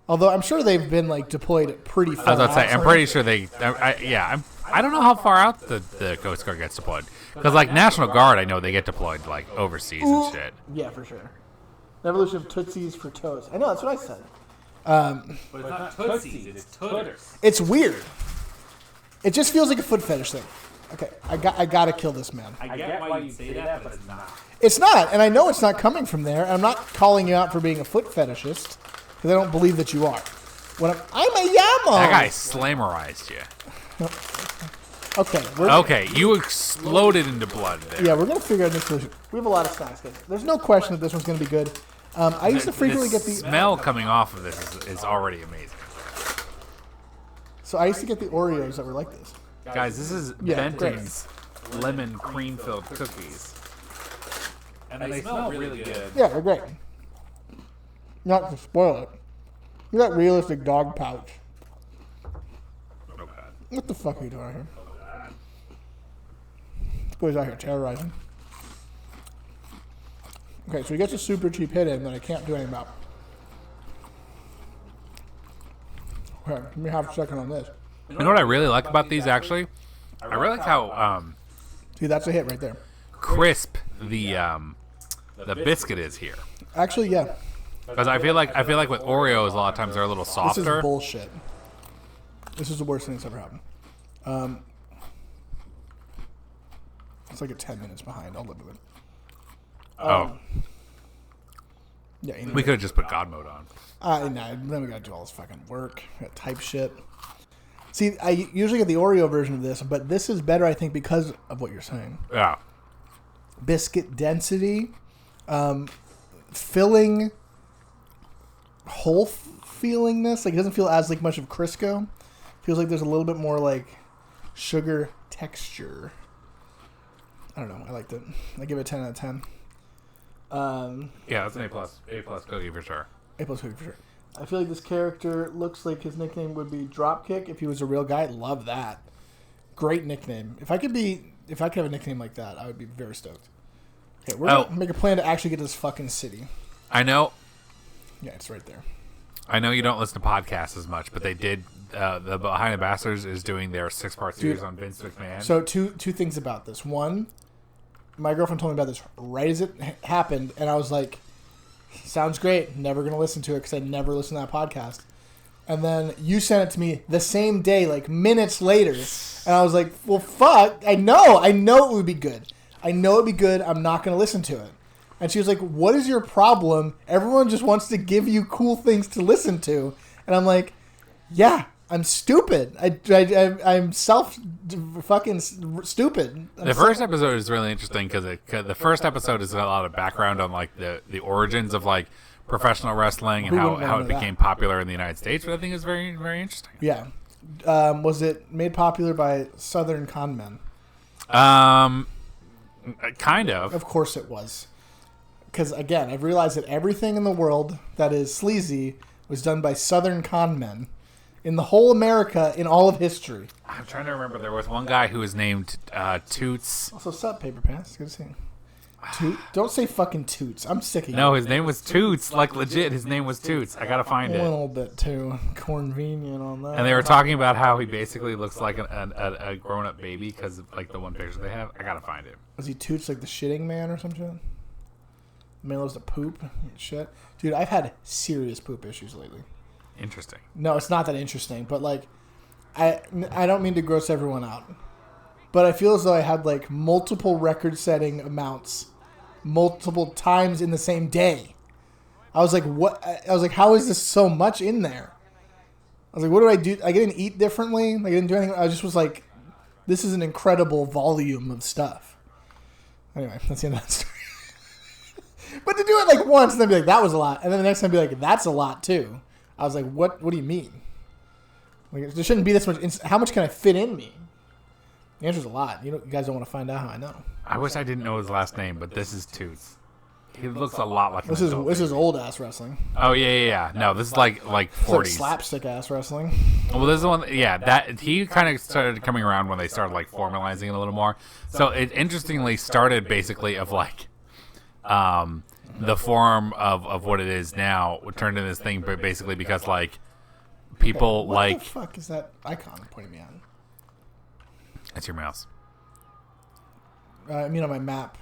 Although I'm sure they've been like deployed pretty far. I was about to say, I'm pretty sure they. I don't know how far out the Coast Guard gets deployed because like National Guard, I know they get deployed like overseas and shit. Yeah, for sure. The evolution of Tootsies for toes. I know that's what I said. But it's not Tootsies, it's Tooters. It's weird. It just feels like a foot fetish thing. Okay, I gotta kill this man. I get why you say that, but it's not. It's not, and I know it's not coming from there. I'm not calling you out for being a foot fetishist because I don't believe that you are. I'm a Yamo. That guy slamerized you. Okay. Okay, you exploded into blood there. Yeah, we're gonna figure out this solution. We have a lot of snacks, guys. There's no question that this one's gonna be good. I used to frequently get the smell coming off of this is already amazing. So I used to get the Oreos that were like this. Guys, this is Benton's lemon cream-filled cookies. And they smell really good. Yeah, they're great. Not to spoil it. Look at that realistic dog pouch. Oh, God. What the fuck are you doing out here? This boy's out here terrorizing. Okay, so he gets a super cheap hit in that I can't do anything about. Okay, let me have a second on this. You know what I really like about these, actually? I really like how See, that's a hit right there. crisp the biscuit is here. Actually, yeah. Because I feel like with Oreos, a lot of times they're a little softer. This is bullshit. This is the worst thing that's ever happened. It's like a 10 minutes behind. I'll live with it. Yeah, you know, We could have just put God mode on. no, then we gotta do all this fucking work. Gotta type shit. See, I usually get the Oreo version of this, but this is better, I think, because of what you're saying. Yeah. Biscuit density, filling, whole feelingness. Like it doesn't feel as like much of Crisco. Feels like there's a little bit more like sugar texture. I don't know. I liked it. I give it a 10 out of 10. Yeah, that's an A plus cookie for sure. A plus cookie for sure. I feel like this character looks like his nickname would be Dropkick if he was a real guy. Love that. Great nickname. If I could have a nickname like that, I would be very stoked. Okay, we're gonna make a plan to actually get to this fucking city. I know. Yeah, it's right there. I know you don't listen to podcasts as much, but they did. The Behind the Bastards is doing their 6-part series on Vince McMahon. So two things about this. One, my girlfriend told me about this right as it happened, and I was like, sounds great. Never going to listen to it because I never listen to that podcast. And then you sent it to me the same day, like minutes later. And I was like, well, fuck. I know it would be good. I know it would be good. I'm not going to listen to it. And she was like, what is your problem? Everyone just wants to give you cool things to listen to. And I'm like, yeah, I'm stupid. I'm fucking stupid. The first episode is really interesting because the first episode is a lot of background on like the origins of like professional wrestling and how it became popular in the United States, which I think is very, very interesting. Yeah. Was it made popular by Southern con men? Kind of. Of course it was. Because, again, I've realized that everything in the world that is sleazy was done by Southern con men in the whole America in all of history. I'm trying to remember. There was one guy who was named Toots. Also, sup, Paper Pants? Good to see you. Don't say fucking Toots. I'm sick of you. No, his name was Toots. Like, legit, his name was Toots. I gotta find A it. little bit too convenient on that. And they were talking about how he basically looks like a grown-up baby because of, like, the one picture they have. I gotta find it. Was he Toots like the shitting man or something? The man loves to poop? Shit. Dude, I've had serious poop issues lately. Interesting. No, it's not that interesting, but like, I don't mean to gross everyone out, but I feel as though I had like multiple record-setting amounts, multiple times in the same day. I was like, what? I was like, how is this so much in there? I was like, what do I do? I didn't eat differently. Like, I didn't do anything. I just was like, this is an incredible volume of stuff. Anyway, that's the end of that story. But to do it like once and then be like, that was a lot, and then the next time be like, that's a lot too. I was like, what do you mean? Like, there shouldn't be this much. How much can I fit in me? The answer's a lot. You guys don't want to find out how I know. I wish I didn't know his last name, but this is Toots. He looks a lot like This an is adult. this is old ass wrestling. Oh yeah. No, this is like It's like 40s. slapstick ass wrestling. Well, this is one. Yeah, that he kind of started coming around when they started like formalizing it a little more. So it interestingly started basically of like, the form of what it is now turned into this thing, but basically because like people What like. the fuck is that icon pointing me at? That's your mouse. I mean on my map.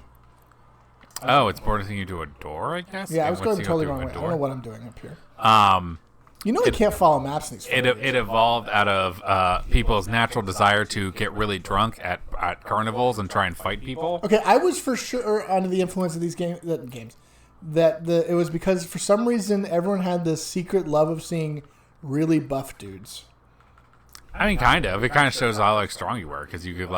Oh, it's pointing you to a door, I guess. Yeah, I was going Once you totally go wrong through way. a I don't know door. what I'm doing up here. Um, You can't follow maps in these. it evolved out of people's natural desire to get really drunk at carnivals and try and fight people. Okay, I was for sure under the influence of these games. It was because for some reason everyone had this secret love of seeing really buff dudes. I mean, kind of. It kind of shows how like strong you were because you could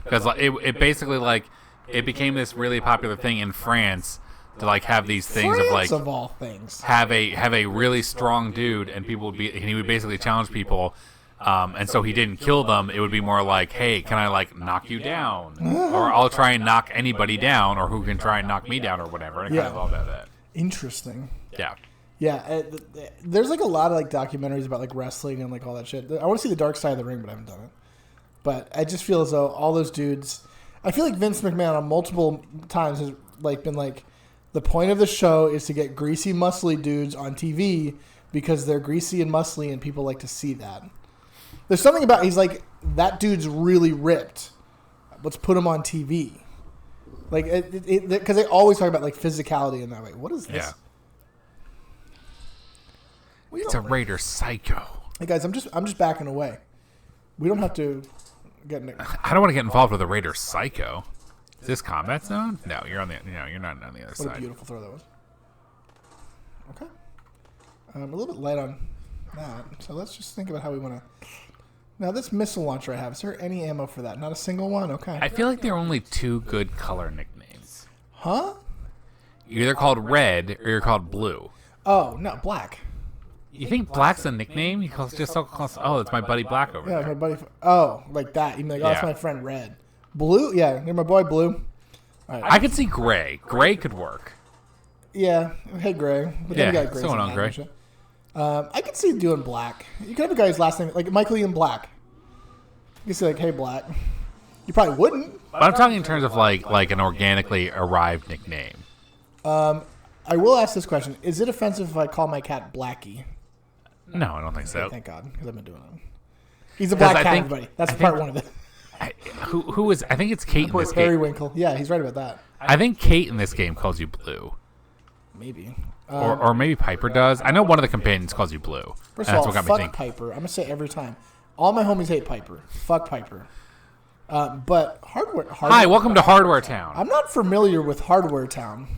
because it basically like it became this really popular thing in France to like have these things France, of like of all things. have a really strong dude and he would basically challenge people. And so he didn't kill them. It would be more like, hey, can I like knock you down? Or I'll try and knock anybody down, or who can try and knock me down, or whatever. And it kind of all about that. Interesting. Yeah. Yeah, there's like a lot of like documentaries about like wrestling and like all that shit. I want to see the dark side of the ring, but I haven't done it. But I just feel as though all those dudes. I feel like Vince McMahon on multiple times has like been like, the point of the show is to get greasy, muscly dudes on TV because they're greasy and muscly, and people like to see that. There's something about he's like, that dude's really ripped. Let's put him on TV. Like because they always talk about like physicality in that way. What is this? Yeah. It's a Raider Psycho. Hey guys, I'm just backing away. We don't have to get. I don't want to get involved with a Raider Psycho. Is this combat zone? No, you're you're not on the other What side. a beautiful throw that was. Okay. A little bit light on that, so let's just think about how we want to. Now this missile launcher I have, is there any ammo for that? Not a single one. Okay. I feel like there are only two good color nicknames. Huh? You're either called Red or you're called Blue. Oh no, black. You think Black's a nickname? He calls just so close. Oh, it's my buddy Black over Yeah, there. my buddy. Oh, like that. You mean like, oh, that's Yeah. my friend Red. Blue? Yeah, you're my boy Blue. All right. I could see Gray. Gray could work. Yeah. Hey, Gray. But Yeah, then you got Gray's someone in on that Gray. and shit. I could see doing Black. You could have a guy's last name like Michael Ian Black. You could say like, hey, Black. You probably wouldn't. But I'm talking in terms of like an organically arrived nickname. I will ask this question: is it offensive if I call my cat Blackie? No, I don't think so. Thank God, because I've been doing it. He's a black I cat, think- everybody. That's I part think- one of it. Who is? I think it's Kate in Poor this game. Periwinkle. Yeah, he's right about that. I think Kate in this game calls you Blue, Maybe. or maybe Piper does. I know one of the companions calls you Blue. First and of that's all, what got me fuck thinking. Piper. I'm gonna say it every time. All my homies hate Piper. Fuck Piper. But hardware. Hi, welcome to Hardware Town. I'm not familiar with Hardware Town,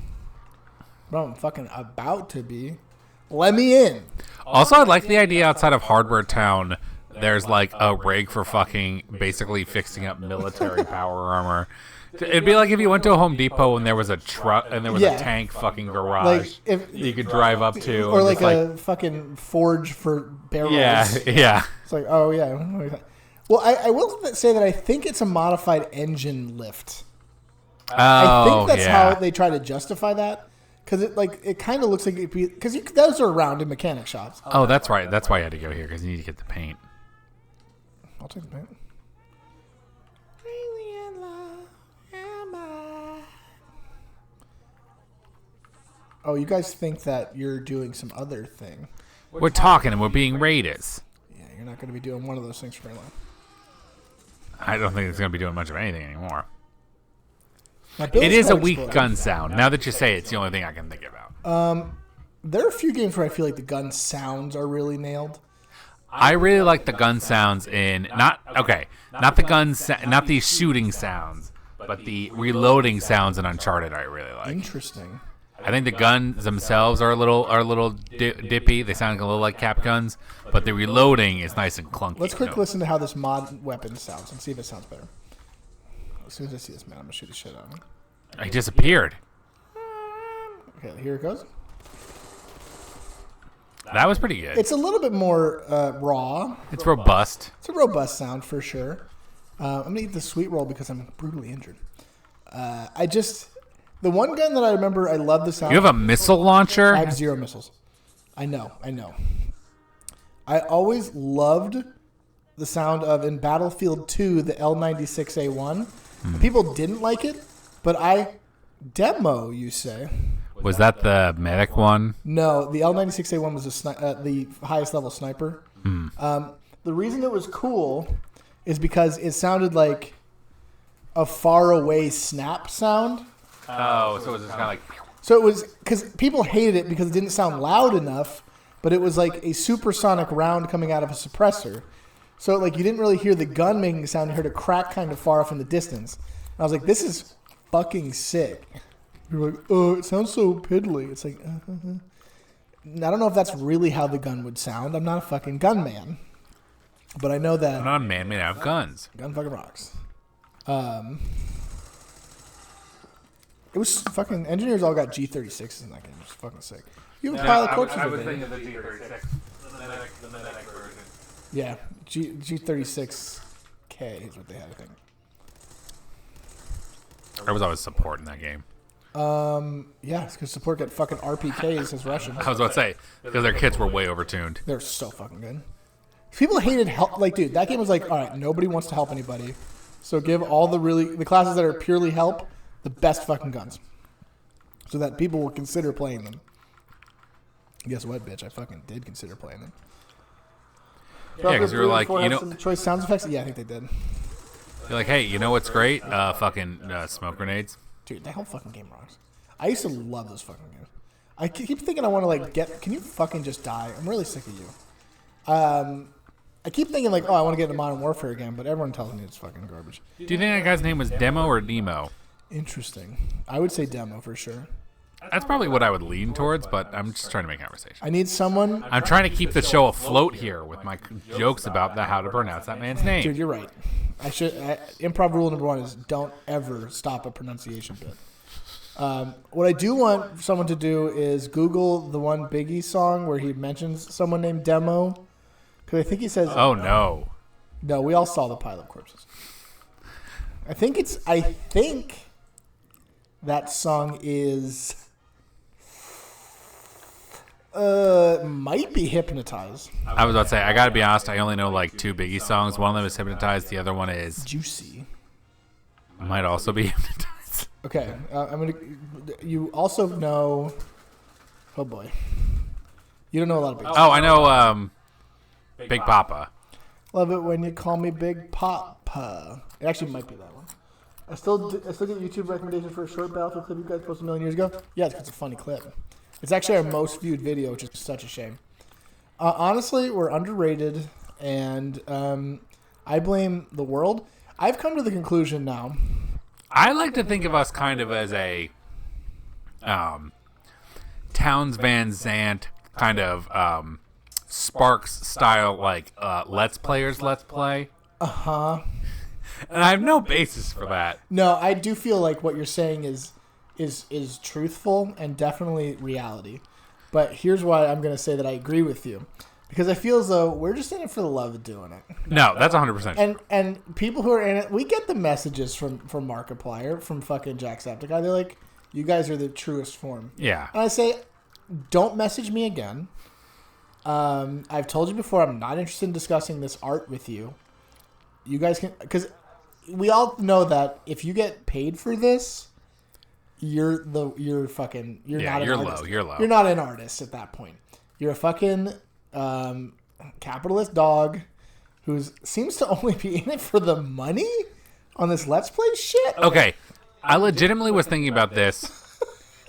but I'm fucking about to be. Let me in. Also, I like the idea outside of Hardware Town. There's like a rig for fucking basically fixing up military power armor. It'd be like if you went to a Home Depot and there was a truck and there was Yeah. a tank fucking garage Like if that you could drive up to, or and like just, a fucking forge for barrels. yeah. It's like, oh yeah. Well, I will say that I think it's a modified engine lift. I think that's how they try to justify that, because it kind of looks like because those are around in mechanic shops. Oh, that's right. That's why I had to go here because you need to get the paint. I'll take the paint. Oh, you guys think that you're doing some other thing? We're talking and we're being raiders. Yeah, you're not going to be doing one of those things for very long. I don't think it's going to be doing much of anything anymore. Now, Bill's It is a head weak exploded. gun sound. Now that you say it, it's the only thing I can think about. There are a few games where I feel like the gun sounds are really nailed. I really like the gun sounds in not the guns, not the shooting sounds, but the reloading sounds in Uncharted. I really like. Interesting. I think the guns themselves are a little dippy. They sound a little like cap guns, but the reloading is nice and clunky. Let's quick listen to how this mod weapon sounds and see if it sounds better. As soon as I see this man, I'm gonna shoot the shit out of him. He disappeared. Okay, here it goes. That was pretty good. It's a little bit more raw. It's robust. It's a robust sound for sure. I'm gonna eat the sweet roll because I'm brutally injured. The one gun that I remember, I love the sound. You have a missile launcher? I have 0 missiles. I know. I always loved the sound of, in Battlefield 2, the L96A1. People didn't like it, but demo, you say. Was that the medic one? No, the L96A1 was the highest level sniper. The reason it was cool is because it sounded like a far away snap sound. Oh, so it was just kind of like... So it was, because people hated it because it didn't sound loud enough, but it was like a supersonic round coming out of a suppressor. So like you didn't really hear the gun making a sound, you heard a crack kind of far off in the distance. And I was like, this is fucking sick. You're like, oh, it sounds so piddly. It's like, I don't know if that's really how the gun would sound. I'm not a fucking gunman. But I know that... I'm not a man made out of guns. Gun fucking rocks. It was fucking... Engineers all got G36s in that game. It was fucking sick. You have a pile of corpses. I was thinking of the G36. The medic version. Yeah. G36K is what they had, I think. I was always support in that game. Yeah, it's because support got fucking RPKs as Russians. I was about to say, because their kits were way overtuned. They're so fucking good. People hated help. Like, dude, that game was like, all right, nobody wants to help anybody. So give all the classes that are purely help the best fucking guns. So that people will consider playing them. Guess what, bitch? I fucking did consider playing them. Yeah, because you were like, you know... Choice sound effects? Yeah, I think they did. You're like, hey, you know what's great? Fucking smoke grenades. Dude, that whole fucking game rocks. I used to love those fucking games. I keep thinking I want to, like, can you fucking just die? I'm really sick of you. I keep thinking, like, oh, I want to get into Modern Warfare again, but everyone tells me it's fucking garbage. Do you think that guy's name was Demo or Nemo? Interesting. I would say Demo for sure. That's probably what I would lean towards, but I'm just trying to make conversation. I need someone... I'm trying to keep the show afloat here with my jokes about how to pronounce that man's name. Dude, you're right. Improv rule number 1 is don't ever stop a pronunciation bit. What I do want someone to do is Google the one Biggie song where he mentions someone named Demo. Because I think he says... Oh, no. No, we all saw the pile of corpses. I think that song is... might be Hypnotized. I was about to say, I gotta be honest, I only know like 2 Biggie songs. One of them is Hypnotized, the other one is... Juicy. Might also be Hypnotized. Okay, you also know... Oh boy. You don't know a lot of Biggie songs. Oh, I know Big Papa. Love it when you call me Big Papa. It actually might be that one. I still get YouTube recommendations for a short Battlefield clip you guys posted a million years ago. Yeah, it's a funny clip. It's actually our most viewed video, which is such a shame. Honestly, we're underrated, and I blame the world. I've come to the conclusion now. I like to think of us kind of as a Towns Van Zandt kind of Sparks style, like Let's Players Let's Play. Uh-huh. And I have no basis for that. No, I do feel like what you're saying is truthful and definitely reality. But here's why I'm going to say that I agree with you. Because I feel as though we're just in it for the love of doing it. No, that's 100%. And people who are in it, we get the messages from Markiplier, from fucking Jacksepticeye. They're like, you guys are the truest form. Yeah. And I say, don't message me again. I've told you before, I'm not interested in discussing this art with you. You guys can... Because we all know that if you get paid for this... You're not an artist. You're low. You're not an artist at that point. You're a fucking capitalist dog who seems to only be in it for the money on this Let's Play shit. Okay, I legitimately was thinking about this.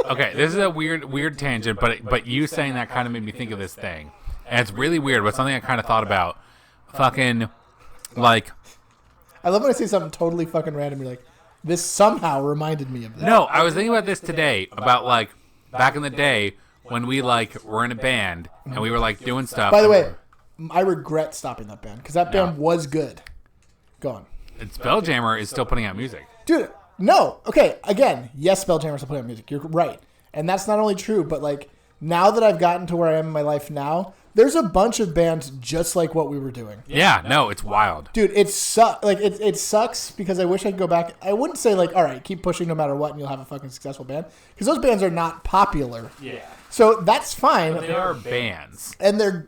Okay, this is a weird tangent, but you saying that kind of made me think of this thing, and it's really weird. But something I kind of thought about, fucking, like. I love when I say something totally fucking random. You're like. This somehow reminded me of that. No, I was thinking about this today, about, like, back in the day when we, like, were in a band and we were, like, doing stuff. By the way, I regret stopping that band because that band was good. Go on. And Spelljammer is still putting out music. Dude, no. Okay, again, yes, Spelljammer is still putting out music. You're right. And that's not only true, but, like, now that I've gotten to where I am in my life now, there's a bunch of bands just like what we were doing. Yeah, no, it's wild. Dude, it sucks because I wish I could go back. I wouldn't say like, all right, keep pushing no matter what and you'll have a fucking successful band. Because those bands are not popular. Yeah. So that's fine. But they are bands. And they're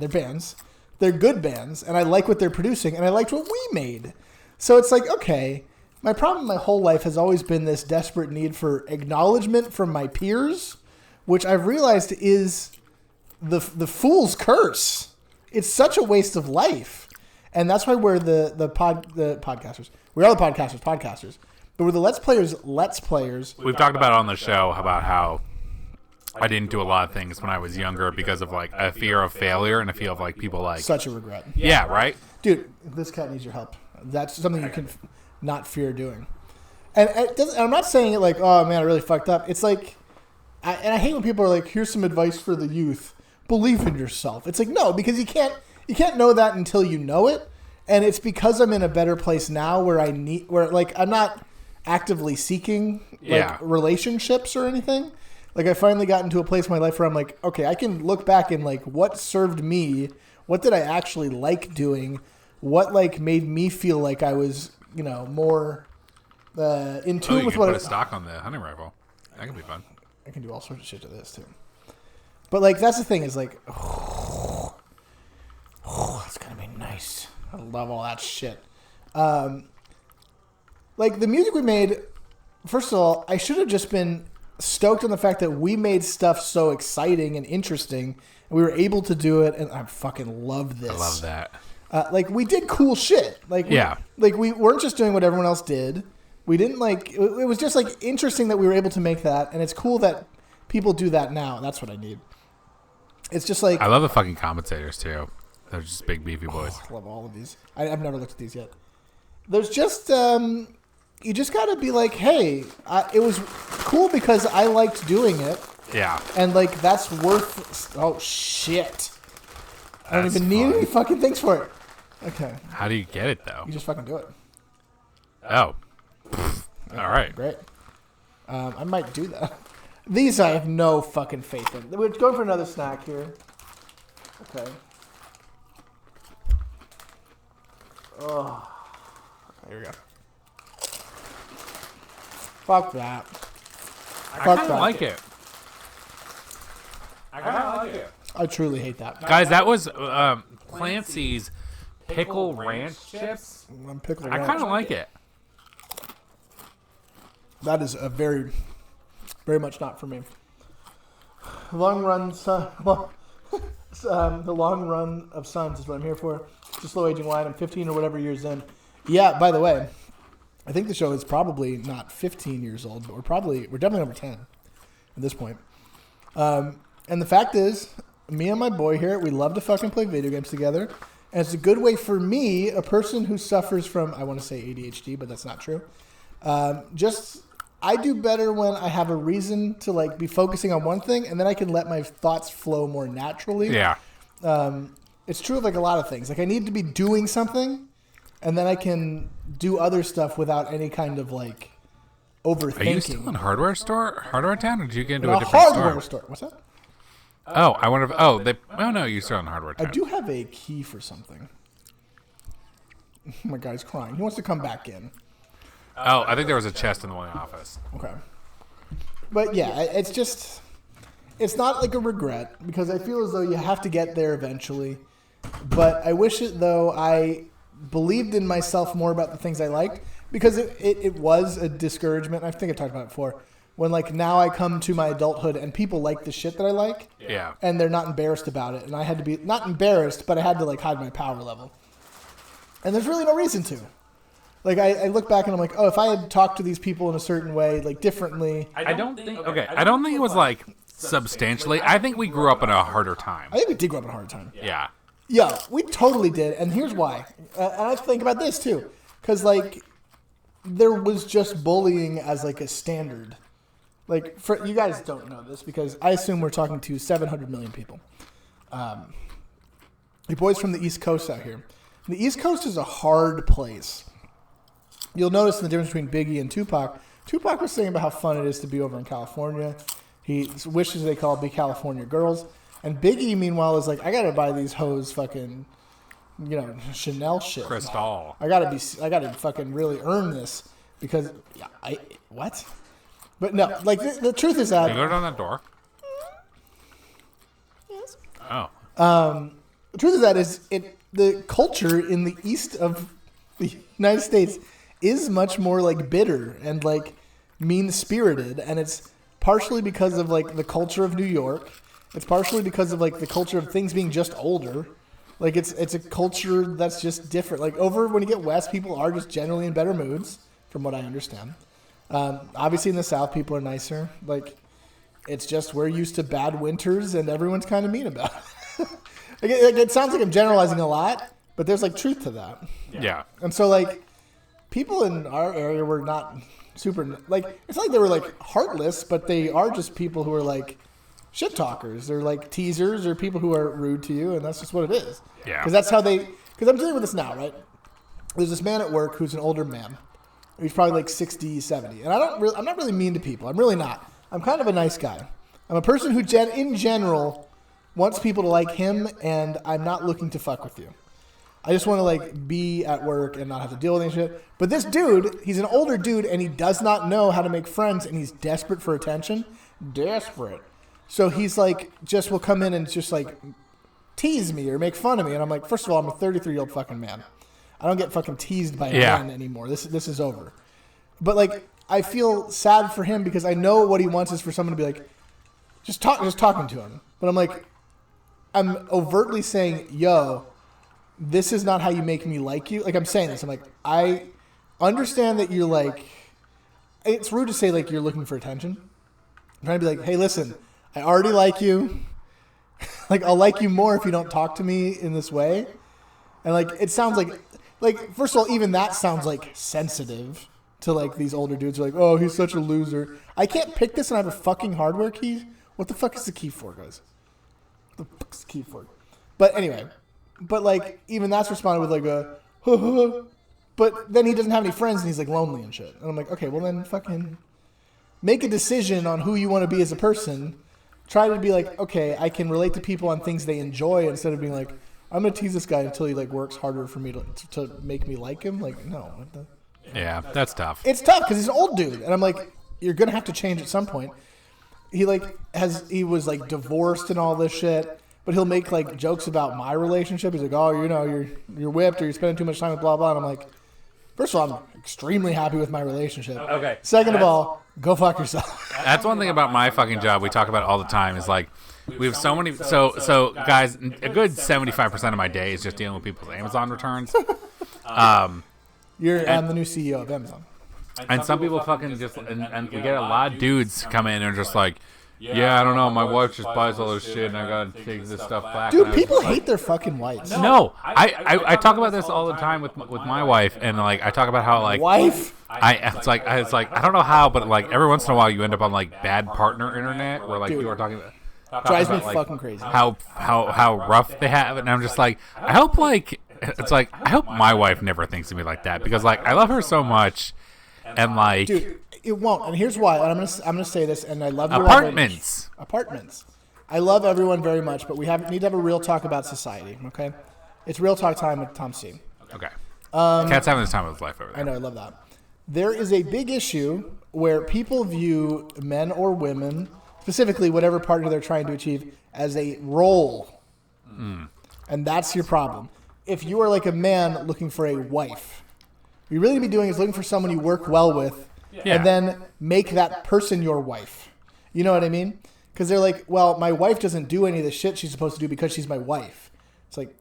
bands. They're good bands. And I like what they're producing. And I liked what we made. So it's like, okay, my problem my whole life has always been this desperate need for acknowledgement from my peers, which I've realized is the fool's curse. It's such a waste of life. And that's why we're the podcasters. We are the podcasters. But we're the let's players. We've talked about it on the show about how I didn't do a lot of things when I was younger because of like a fear of failure and a fear of like people like such a regret. Yeah, right? Dude, this cat needs your help. That's something you can not fear doing. And I'm not saying it like, oh man, I really fucked up. It's like, I hate when people are like, here's some advice for the youth. Believe in yourself. It's like, no, because you can't know that until you know it. And it's because I'm in a better place now where I'm not actively seeking relationships or anything. Like I finally got into a place in my life where I'm like, okay, I can look back and like what served me, what did I actually like doing, what like made me feel like I was, more in tune with what. Put a stock on the hunting rifle. That could be fun. I can do all sorts of shit to this too. But like that's the thing is like, oh, it's gonna be nice. I love all that shit. Like the music we made. First of all, I should have just been stoked on the fact that we made stuff so exciting and interesting, and we were able to do it. And I fucking love this. I love that. Like we did cool shit. Like we weren't just doing what everyone else did. We didn't like. It was just like interesting that we were able to make that, and it's cool that people do that now. That's what I need. It's just like I love the fucking commentators too. They're just big beefy boys. I love all of these. I've never looked at these yet. There's just you just got to be like, hey, it was cool because I liked doing it. Yeah. And like that's worth. Oh shit! I don't even need any fucking things for it. Okay. How do you get it though? You just fucking do it. Oh. All right. Great. I might do that. These I have no fucking faith in. We're going for another snack here. Okay. Oh. Here we go. Fuck that. I kind of like it. I truly hate that. Guys, that was Clancy's pickle ranch chips. Pickle I kind of like it. That is a very, very much not for me. Long run, the long run of Sons is what I'm here for. It's a slow aging wine. I'm 15 or whatever years in. Yeah, by the way, I think the show is probably not 15 years old, but we're definitely over 10 at this point. And the fact is, me and my boy here, we love to fucking play video games together. And it's a good way for me, a person who suffers from, I want to say ADHD, but that's not true. I do better when I have a reason to like be focusing on one thing, and then I can let my thoughts flow more naturally. Yeah. It's true of like a lot of things. Like I need to be doing something, and then I can do other stuff without any kind of like overthinking. Are you still in Hardware Town, or did you get into a different hardware store? What's that? Oh, I wonder if. Oh, no, you're still in Hardware Town. I do have a key for something. My guy's crying. He wants to come back in. Oh, I think there was a chest in the one office. Okay. But yeah, it's not like a regret because I feel as though you have to get there eventually. But I wish I believed in myself more about the things I liked because it was a discouragement. I think I talked about it before. When like now I come to my adulthood and people like the shit that I like. Yeah. And they're not embarrassed about it. And I had to be not embarrassed, but I had to like hide my power level. And there's really no reason to. Like I look back and I'm like, oh, if I had talked to these people in a certain way, like differently. I don't think it was like substantially. I think we grew up in a harder time. I think we did grow up in a harder time. Yeah. Yeah, we totally did. And here's why. And I think about this too. Because like there was just bullying as like a standard. Like for you guys don't know this because I assume we're talking to 700 million people. You boys from the East Coast out here. The East Coast is a hard place. You'll notice the difference between Biggie and Tupac. Tupac was saying about how fun it is to be over in California. He wishes they call Big California girls. And Biggie, meanwhile, is like, I gotta buy these hoes fucking, Chanel shit. Cristal. I gotta fucking really earn this because what? But no, like the truth is that Can you go down that door? yes. Oh. The truth is that the culture in the east of the United States is much more like bitter and like mean-spirited, and it's partially because of like the culture of New York. It's partially because of like the culture of things being just older. Like it's a culture that's just different. Like over when you get west, people are just generally in better moods, from what I understand. Obviously in the South, people are nicer. Like it's just we're used to bad winters, and everyone's kind of mean about it. It sounds like I'm generalizing a lot, but there's like truth to that. Yeah. And so like people in our area were not super like it's not like they were like heartless, but they are just people who are like shit talkers. They're like teasers or people who are rude to you, and that's just what it is. Yeah. Because that's how they. Because I'm dealing with this now, right? There's this man at work who's an older man. He's probably like 60, 70, and I'm not really mean to people. I'm really not. I'm kind of a nice guy. I'm a person who, in general, wants people to like him, and I'm not looking to fuck with you. I just want to like be at work and not have to deal with any shit. But this dude, he's an older dude, and he does not know how to make friends, and he's desperate for attention. Desperate. So he's like, just will come in and just like tease me or make fun of me. And I'm like, first of all, I'm a 33-year-old fucking man. I don't get fucking teased by a man anymore. This is over. But like, I feel sad for him because I know what he wants is for someone to be like, just talking to him. But I'm like, I'm overtly saying, yo, this is not how you make me like you. Like I'm saying this. I'm like, I understand that you're like, it's rude to say like you're looking for attention. I'm trying to be like, hey, listen, I already like you. Like, I'll like you more if you don't talk to me in this way. And, like, it sounds like, first of all, even that sounds, like, sensitive to, like, these older dudes. Who are like, oh, he's such a loser. I can't pick this and I have a fucking hardware key? What the fuck is the key for, guys? What the fuck is the key for? But anyway. But, like, even that's responded with, like, a, but then he doesn't have any friends and he's, like, lonely and shit. And I'm like, okay, well, then fucking make a decision on who you want to be as a person. Try to be like, okay, I can relate to people on things they enjoy instead of being like, I'm going to tease this guy until he like works harder for me to make me like him. Like, no. What the? Yeah, that's tough. It's tough because he's an old dude. And I'm like, you're going to have to change at some point. He was like divorced and all this shit, but he'll make like jokes about my relationship. He's like, oh, you're whipped or you're spending too much time with blah, blah. And I'm like, first of all, I'm extremely happy with my relationship. Okay. Second of all, go fuck yourself. That's one thing about my fucking job we talk about all the time is like we have so many so guys, a good 75% of my day is just dealing with people's Amazon returns. You're the new CEO of Amazon. And some people fucking just and we get a lot of dudes come in and just like, yeah, I don't know, my wife just buys all this shit and I gotta take this stuff back. Dude, people hate their fucking wives. No, I talk about this all the time with my wife, and like I talk about how like wife. It's like I don't know how, but like every once in a while you end up on like bad partner internet where like people are talking about Drives me like, fucking crazy. How rough they have it, and I'm just like I hope my wife never thinks of me like that because like I love her so much, and like dude, it won't. And here's why. And I'm gonna say this, and I love you apartments. I love everyone very much, but we need to have a real talk about society. Okay, it's real talk time with Tom C. Okay, Cat's having this time of his life over there. I know, I love that. There is a big issue where people view men or women, specifically whatever partner they're trying to achieve, as a role. And that's your problem. If you are like a man looking for a wife, what you really need to be doing is looking for someone you work well with, and then make that person your wife. You know what I mean? Because they're like, well, my wife doesn't do any of the shit she's supposed to do because she's my wife. It's like,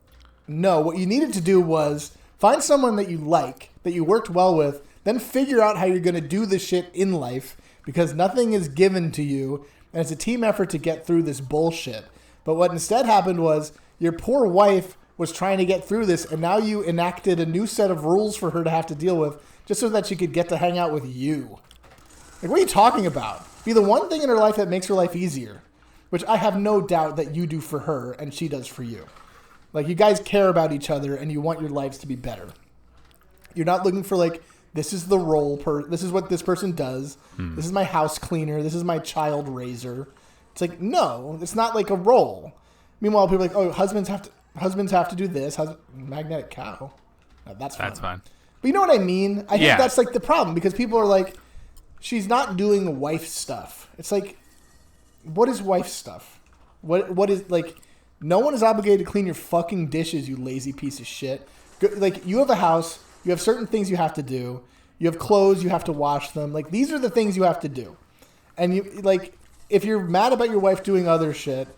no, what you needed to do was find someone that you like, that you worked well with, then figure out how you're going to do the shit in life, because nothing is given to you, and it's a team effort to get through this bullshit. But what instead happened was your poor wife was trying to get through this, and now you enacted a new set of rules for her to have to deal with just so that she could get to hang out with you. Like, what are you talking about? Be the one thing in her life that makes her life easier, which I have no doubt that you do for her and she does for you. Like, you guys care about each other and you want your lives to be better. You're not looking for, like, This is the role. This is what this person does. This is my house cleaner. This is my child raiser. It's like, no, it's not like a role. Meanwhile, people are like, oh, husbands have to do this. Magnetic cow. No, that's fine. But you know what I mean? I think that's like the problem because people are like, she's not doing wife stuff. It's like, what is wife stuff? What is like? No one is obligated to clean your fucking dishes, you lazy piece of shit. Like, you have a house, you have certain things you have to do. You have clothes, you have to wash them. Like, these are the things you have to do. And you like, if you're mad about your wife doing other shit,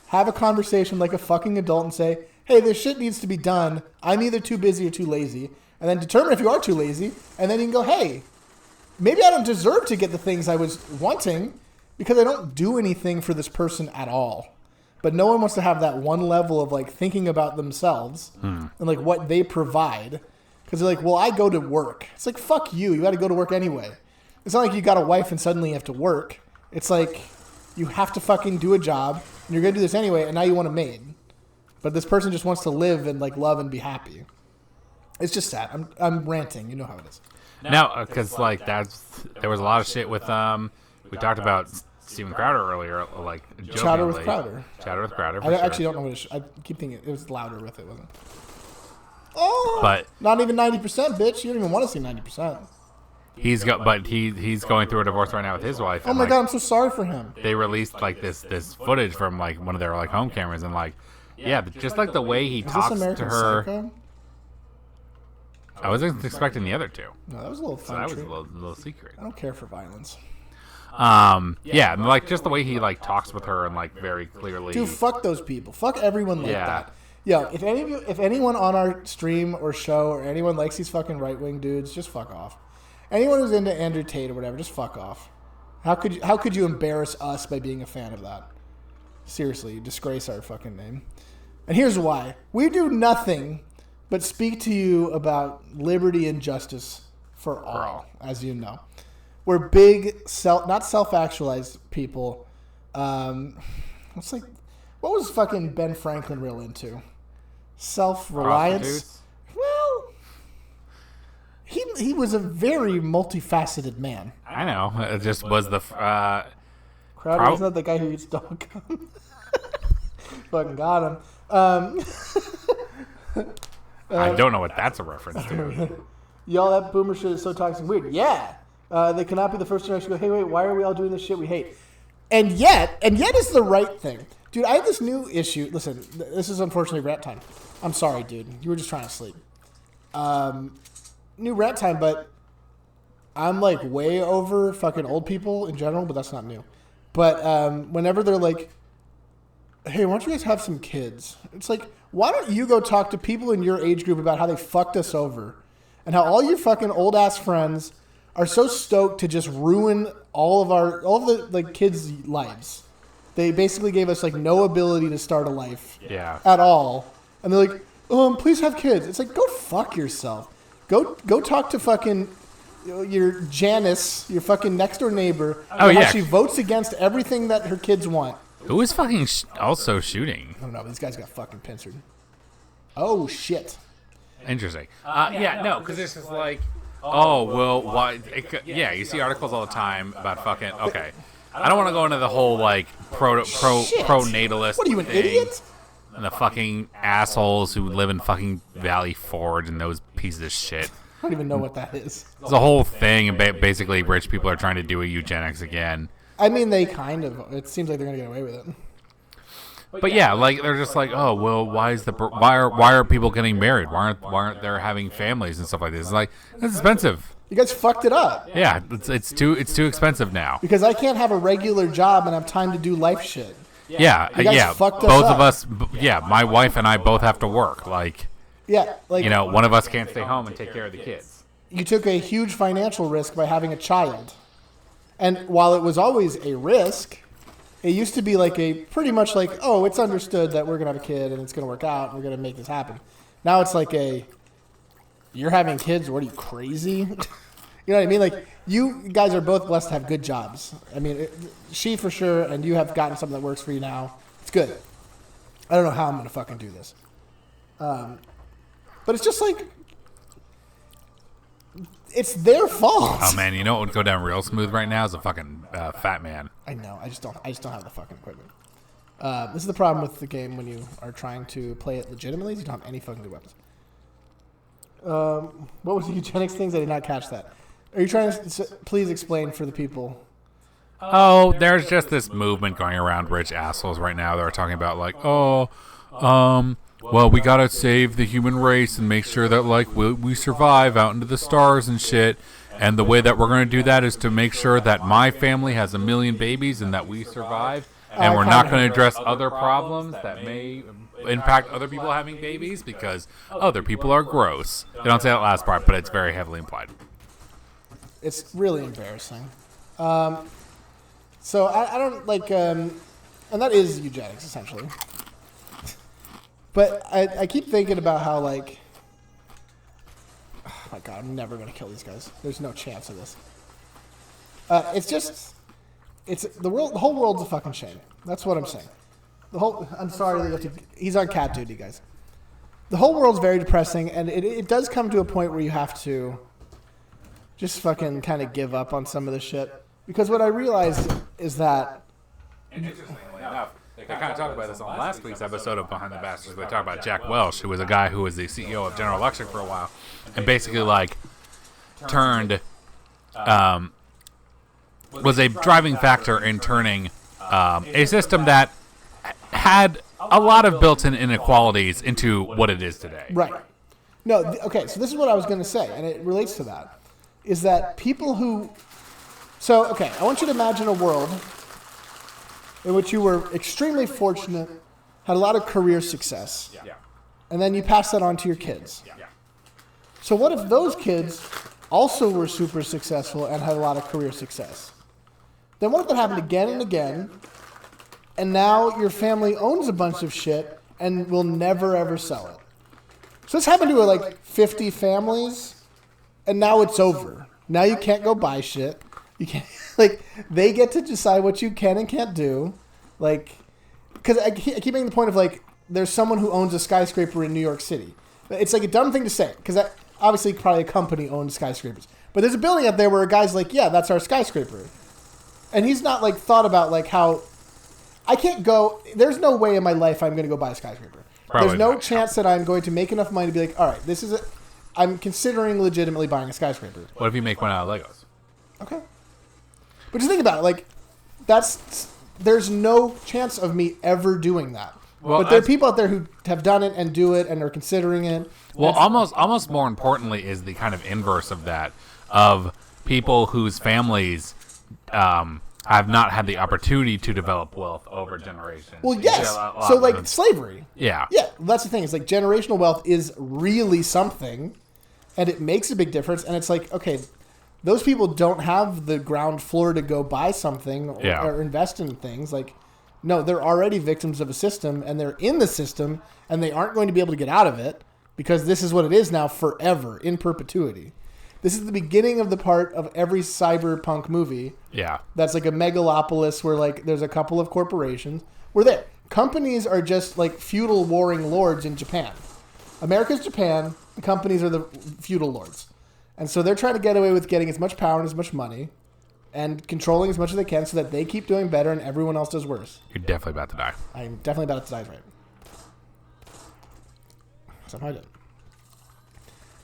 have a conversation like a fucking adult and say, hey, this shit needs to be done. I'm either too busy or too lazy. And then determine if you are too lazy. And then you can go, hey, maybe I don't deserve to get the things I was wanting because I don't do anything for this person at all. But no one wants to have that one level of like thinking about themselves and like what they provide. Because they're like, well, I go to work. It's like, fuck you. You got to go to work anyway. It's not like you got a wife and suddenly you have to work. It's like you have to fucking do a job and you're going to do this anyway. And now you want a maid. But this person just wants to live and like love and be happy. It's just sad. I'm ranting. You know how it is. No, because like there was a lot of shit with we talked about Steven Crowder earlier, like Chatter with Crowder. Chatter with Crowder. I actually don't know what I keep thinking it was louder with it, wasn't it? Oh, but not even 90%, bitch. You don't even want to see 90%. He's going through a divorce right now with his wife. Oh my god, I'm so sorry for him. They released like this footage from like one of their like home cameras and like just like the way he talks to her. Psycho? I wasn't expecting the other two. No, that was a little fun. So that was a little secret. I don't care for violence. Like just the way he like talks with her and like very clearly. Dude, fuck those people. Fuck everyone like that. Yo, if anyone on our stream or show or anyone likes these fucking right wing dudes, just fuck off. Anyone who's into Andrew Tate or whatever, just fuck off. How could you embarrass us by being a fan of that? Seriously, you disgrace our fucking name. And here's why: we do nothing but speak to you about liberty and justice for all, as you know. We're big, not self-actualized people. It's like, what was fucking Ben Franklin real into? Self-reliance? Well, he was a very multifaceted man. I know. It just was the... Crowder is not the guy who eats dog cum. Fucking got him. I don't know what that's a reference to. Y'all, that boomer shit is so toxic and weird. Yeah. They cannot be the first generation to go, hey, wait, why are we all doing this shit we hate? And yet is the right thing. Dude, I have this new issue. Listen, this is unfortunately rant time. I'm sorry, dude. You were just trying to sleep. New rant time, but I'm like way over fucking old people in general, but that's not new. But whenever they're like, hey, why don't you guys have some kids? It's like, why don't you go talk to people in your age group about how they fucked us over and how all your fucking old ass friends are so stoked to just ruin all of the like kids' lives. They basically gave us like no ability to start a life at all. And they're like, please have kids. It's like, go fuck yourself. Go talk to fucking your Janice, your fucking next door neighbor. How she votes against everything that her kids want. Who is fucking also shooting? I don't know, but these guys got fucking pincered. Oh, shit. Interesting. Because it's just like, oh, well, why? You see articles all the time about fucking, okay. I don't want to go into the whole, like, pro-natalist What are you, an thing. Idiot? And the fucking assholes who live in fucking Valley Forge and those pieces of shit. I don't even know what that is. It's a whole thing, and basically rich people are trying to do a eugenics again. I mean, they kind of. It seems like they're going to get away with it. But yeah, like they're just like, oh well, why are people getting married? Why aren't they having families and stuff like this? It's like, it's expensive. You guys fucked it up. Yeah, it's too expensive now. Because I can't have a regular job and have time to do life shit. Yeah. Fucked us both up. of us. Yeah, my wife and I both have to work. Like, one of us can't stay home and take care of the kids. You took a huge financial risk by having a child, and while it was always a risk, it used to be like a pretty much like, oh, it's understood that we're gonna have a kid and it's gonna work out and we're gonna make this happen. Now it's like you're having kids. What are you, crazy? You know what I mean? Like, you guys are both blessed to have good jobs. I mean, she for sure, and you have gotten something that works for you now. It's good. I don't know how I'm going to fucking do this. But it's just like, it's their fault. Oh man, you know what would go down real smooth right now is a fucking fat man. I know. I just don't have the fucking equipment. This is the problem with the game when you are trying to play it legitimately. You don't have any fucking good weapons. What was the eugenics things? I did not catch that. Are you trying to please explain for the people? Oh, there's just this movement going around rich assholes right now that are talking about like, well, we gotta save the human race and make sure that like we survive out into the stars and shit. And the way that we're gonna do that is to make sure that my family has 1 million babies and that we survive. And we're not going to address other problems that may impact other people having babies because other people are gross. They don't say that last part, but it's very heavily implied. It's really embarrassing. So I don't like, and that is eugenics essentially. But I keep thinking about how like, oh my god, I'm never going to kill these guys. There's no chance of this. It's just. It's the world. The whole world's a fucking shame. That's what I'm saying. I'm sorry that you have to. He's on cat duty, guys. The whole world's very depressing, and it does come to a point where you have to just fucking kind of give up on some of this shit. Because what I realized is that. Interestingly enough, they kind of talked about this on last week's episode of Behind the Bastards. They talked about Jack Welch, who was a guy who was the CEO of General Electric for a while, and basically like turned. Was a driving factor in turning a system that had a lot of built-in inequalities into what it is today. Right. No, okay, so this is what I was going to say, and it relates to that, is that people who... So, okay, I want you to imagine a world in which you were extremely fortunate, had a lot of career success, and then you pass that on to your kids. So what if those kids also were super successful and had a lot of career success? Then what if that happened again and again, and now your family owns a bunch of shit and will never ever sell it? So this happened to like 50 families, and now it's over. Now you can't go buy shit. You can't like they get to decide what you can and can't do, like because I keep making the point of like there's someone who owns a skyscraper in New York City. It's like a dumb thing to say because obviously probably a company owns skyscrapers, but there's a building out there where a guy's like, yeah, that's our skyscraper. And he's not like thought about like how I can't go. There's no way in my life I'm going to go buy a skyscraper. Probably there's no not. chance that I'm going to make enough money to be like, all right, this is it. I'm considering legitimately buying a skyscraper. What if you make one out of Legos? Okay. But just think about it. Like, there's no chance of me ever doing that. Well, but there are people out there who have done it and do it and are considering it. Well, almost more importantly is the kind of inverse of that, of people whose families have not had the opportunity to develop wealth over generations. Well, yes. So, like, slavery. Yeah. Yeah, that's the thing. It's like generational wealth is really something, and it makes a big difference. And it's like, okay, those people don't have the ground floor to go buy something or invest in things. Like, no, they're already victims of a system, and they're in the system, and they aren't going to be able to get out of it because this is what it is now forever, in perpetuity. This is the beginning of the part of every cyberpunk movie. Yeah. That's like a megalopolis where like there's a couple of corporations. We're there. Companies are just like feudal warring lords in Japan. America's Japan. The companies are the feudal lords. And so they're trying to get away with getting as much power and as much money and controlling as much as they can so that they keep doing better and everyone else does worse. You're definitely about to die. I'm definitely about to die, right? Somehow I did.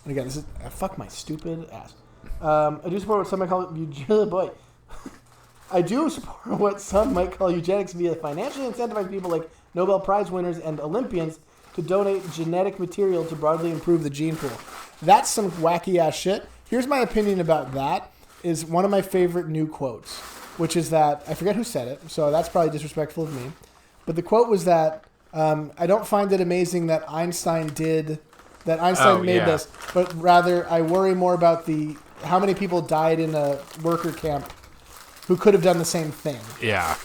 And again, this is fuck my stupid ass. I do support what some might call boy. I do support what some might call eugenics via financially incentivize people like Nobel Prize winners and Olympians to donate genetic material to broadly improve the gene pool. That's some wacky ass shit. Here's my opinion about that. Is one of my favorite new quotes, which is that I forget who said it, so that's probably disrespectful of me. But the quote was that I don't find it amazing that Einstein made this, but rather I worry more about how many people died in a worker camp who could have done the same thing. Yeah.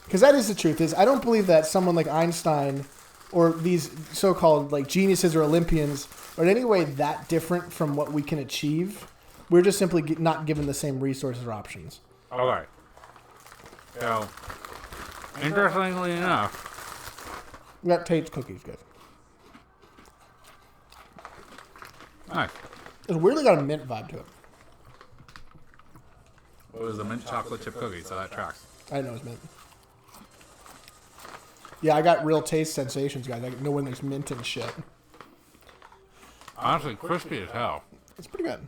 Because that is the truth. Is I don't believe that someone like Einstein or these so-called like geniuses or Olympians are in any way that different from what we can achieve. We're just simply not given the same resources or options. All right. So, interestingly enough, we got Tate's cookies, guys. Nice. It's weirdly got a mint vibe to it. It was a mint chocolate chip cookie, so that tracks. I know it's mint. Yeah, I got real taste sensations, guys. I know when there's mint and shit. Honestly, crispy as hell. It's pretty good.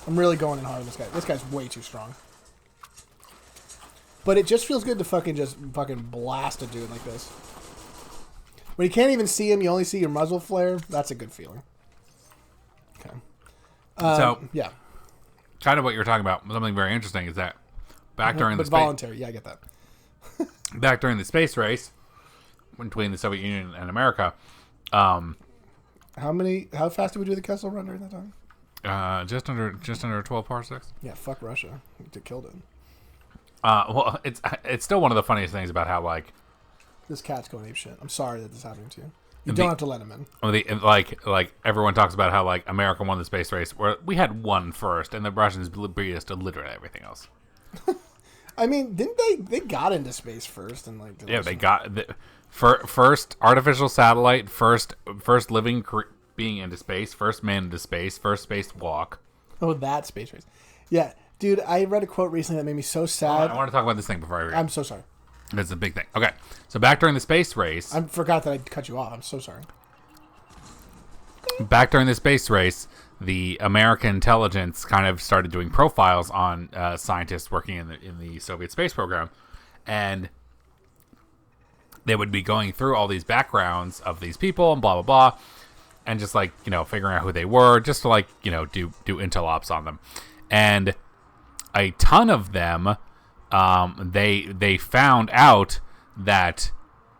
I'm really going in hard on this guy. This guy's way too strong. But it just feels good to fucking blast a dude like this. When you can't even see him, you only see your muzzle flare. That's a good feeling. Okay. Yeah. Kind of what you're talking about. Something very interesting is that back during the voluntary. Yeah, I get that. back during the space race between the Soviet Union and America. How fast did we do the Kessel Run during that time? Just under 12 parsecs. Yeah, fuck Russia. They killed it. Well, it's still one of the funniest things about how like this cat's going ape shit. I'm sorry that this is happening to you. You don't have to let him in. Like everyone talks about how like America won the space race, where we had one first, and the Russians beat us to literally everything else. I mean, didn't they got into space first and like? They got first artificial satellite, first living being into space, first man into space, first space walk. Oh, that space race. Yeah, dude, I read a quote recently that made me so sad. I want to talk about this thing before I read. I'm so sorry. It's a big thing. Okay, so back during the space race, I forgot that I cut you off. I'm so sorry. Back during the space race, the American intelligence kind of started doing profiles on scientists working in the Soviet space program, and they would be going through all these backgrounds of these people and blah blah blah, and just like figuring out who they were, just to like do intel ops on them, and a ton of them. They found out that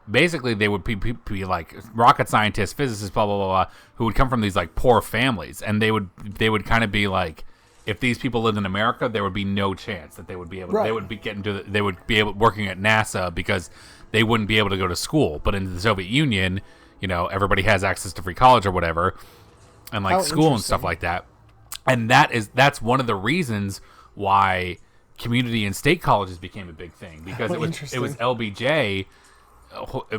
basically they would be like rocket scientists, physicists, blah blah blah blah, who would come from these like poor families, and they would kind of be like, if these people lived in America, there would be no chance that they would be able. Right. They would be they would be able working at NASA because they wouldn't be able to go to school. But in the Soviet Union, everybody has access to free college or whatever, and like school and stuff like that. And that's one of the reasons why community and state colleges became a big thing, because it was LBJ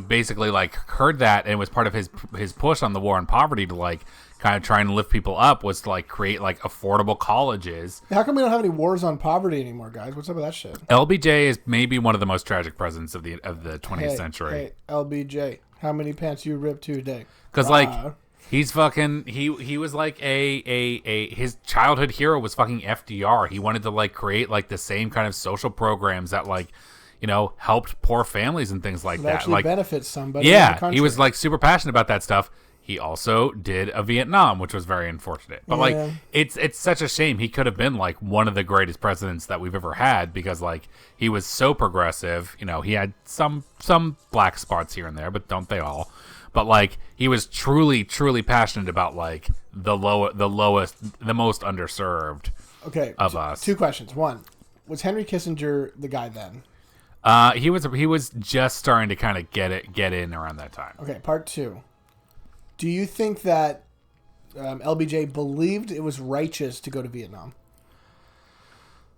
basically like heard that, and it was part of his push on the war on poverty to like kind of trying to lift people up, was to like create like affordable colleges. How come we don't have any wars on poverty anymore, guys? What's up with that shit? LBJ is maybe one of the most tragic presidents of the 20th century. Hey, LBJ, how many pants you ripped today? Because like he's fucking he was like his childhood hero was fucking FDR. He wanted to like create like the same kind of social programs that like helped poor families and things like that. Actually like benefits somebody. Yeah, he was like super passionate about that stuff. He also did a Vietnam, which was very unfortunate. But like it's such a shame. He could have been like one of the greatest presidents that we've ever had, because like he was so progressive. He had some black spots here and there, but don't they all? But like he was truly passionate about like the most underserved of us. Two questions. One, was Henry Kissinger the guy then? He was just starting to kind of get in around that time. Okay, part two. Do you think that LBJ believed it was righteous to go to Vietnam?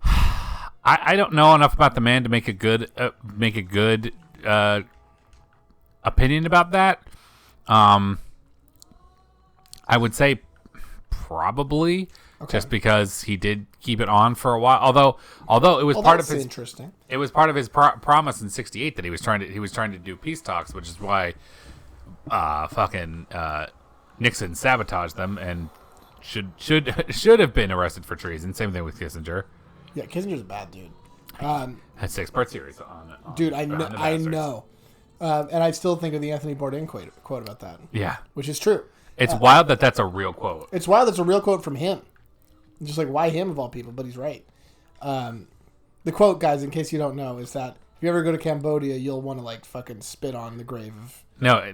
I don't know enough about the man to make a good opinion about that. I would say probably, just because he did keep it on for a while. Although it was part of his interesting. It was part of his promise in '68 that he was trying to do peace talks, which is why Nixon sabotaged them and should have been arrested for treason. Same thing with Kissinger. Yeah, Kissinger's a bad dude. Had 6-part series on dude. I know. And I still think of the Anthony Bourdain quote about that. Yeah. Which is true. It's wild that that's a real quote. It's wild that's a real quote from him. Just like, why him of all people? But he's right. The quote, guys, in case you don't know, is that if you ever go to Cambodia, you'll want to like fucking spit on the grave of...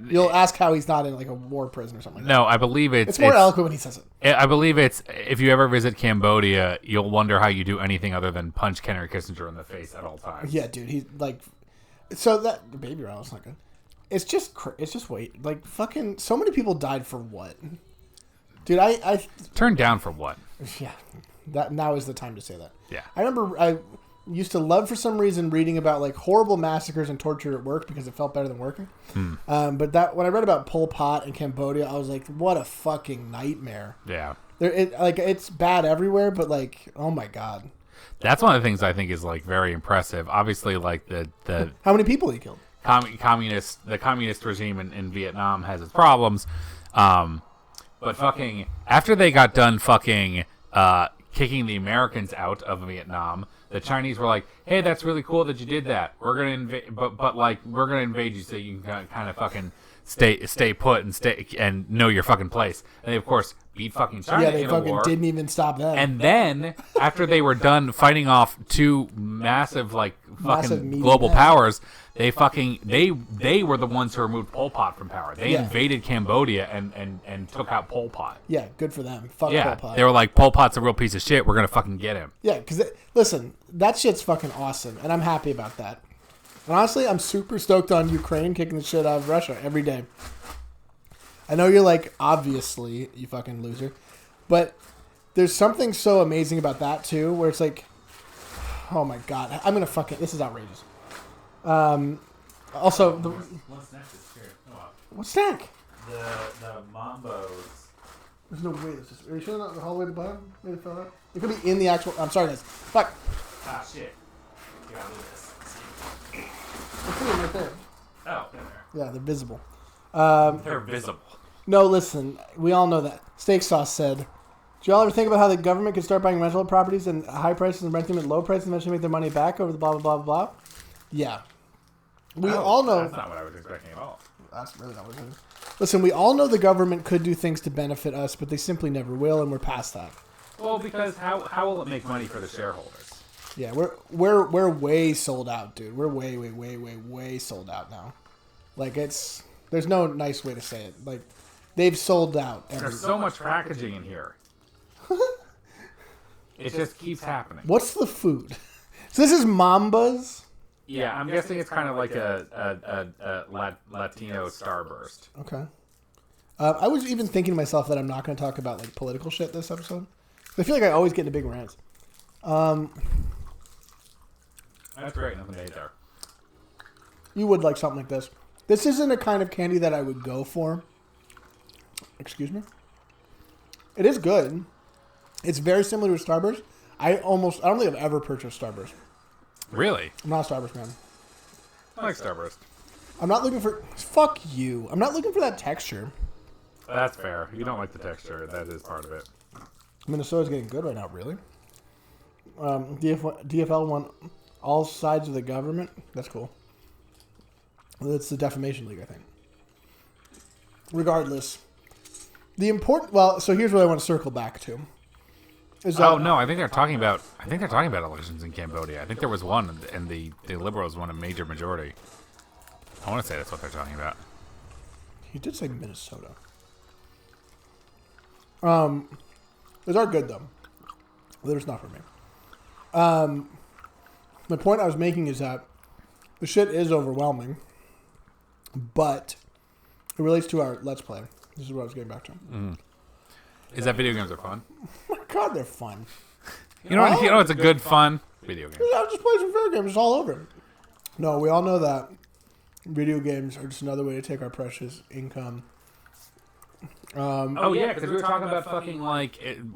You'll ask how he's not in like a war prison or something like that. No, I believe it's more eloquent when he says it. I believe it's, if you ever visit Cambodia, you'll wonder how you do anything other than punch Henry Kissinger in the face at all times. Yeah, dude. He's like... So that... The baby rattle is not good. It's just wait. Like, fucking... So many people died for what? Dude, I... Turned down for what? Yeah. Now is the time to say that. Yeah. I remember I used to love, for some reason, reading about, like, horrible massacres and torture at work because it felt better than working. But when I read about Pol Pot in Cambodia, I was like, what a fucking nightmare. Yeah. It's bad everywhere, but, like, oh, my God. That's one of the things I think is like very impressive. Obviously, like the How many people he killed? the communist regime in Vietnam has its problems. But fucking after they got done fucking kicking the Americans out of Vietnam, the Chinese were like, "Hey, that's really cool that you did that. We're gonna invade, but like we're gonna invade you so you can kind of fucking stay put and know your fucking place." And they of course beat fucking China. Yeah, they in fucking a war. didn't even stop that. And then after they were done fighting off two massive global powers, they were the ones who removed Pol Pot from power. They invaded Cambodia and took out Pol Pot. Yeah, good for them. Fuck Pol Pot. They were like, Pol Pot's a real piece of shit. We're gonna fucking get him. Yeah, because listen, that shit's fucking awesome, and I'm happy about that. And honestly, I'm super stoked on Ukraine kicking the shit out of Russia every day. I know you're like, obviously, you fucking loser, but there's something so amazing about that too, where it's like, oh my god, I'm gonna fucking, this is outrageous. Also, What's next is here. what snack? The Mambos. There's no way this is. Are you sure not all the way to the bottom? Maybe fell out. It could be in the actual. I'm sorry, guys. Fuck. Ah, shit. You gotta do this. I see them right there. Oh, they're there. Yeah, they're visible. They're visible. No, listen. We all know that. Steak Sauce said, "Do y'all ever think about how the government could start buying rental properties and high prices and renting them at low prices and eventually make their money back over the blah blah blah blah blah?" Yeah. We all know. That's not what I was expecting at all. That's really not what it is. Listen, we all know the government could do things to benefit us, but they simply never will, and we're past that. Well, because how will it make money for the shareholders? Yeah, we're way sold out, dude. We're way sold out now. Like there's no nice way to say it. Like they've sold out. There's so much packaging in here. It just keeps happening. What's the food? So this is Mambas. Yeah, I'm guessing it's kind of like a Latino starburst. Okay. I was even thinking to myself that I'm not going to talk about like political shit this episode. I feel like I always get into big rants. That's great. Nothing to hate there. You would like something like this. This isn't a kind of candy that I would go for. Excuse me? It is good. It's very similar to Starburst. I don't think I've ever purchased Starburst. Really? I'm not a Starburst man. I like Starburst. I'm not looking for... Fuck you. I'm not looking for that texture. That's fair. You don't like the texture. That is part of it. Minnesota's getting good right now, really. DFL won all sides of the government. That's cool. That's the Defamation League, I think. Regardless. So here's what I want to circle back to. No, I think they're talking about elections in Cambodia. I think there was one, and the Liberals won a major majority. I want to say that's what they're talking about. He did say Minnesota. Those are good though. They're not for me. The point I was making is that the shit is overwhelming, but it relates to our Let's Play. This is what I was getting back to. Mm. Is that video games are fun? Oh my god, they're fun. You know, it's a good fun video game. I'll just play some video games. It's all over. No, we all know that video games are just another way to take our precious income. Yeah, because we were talking about we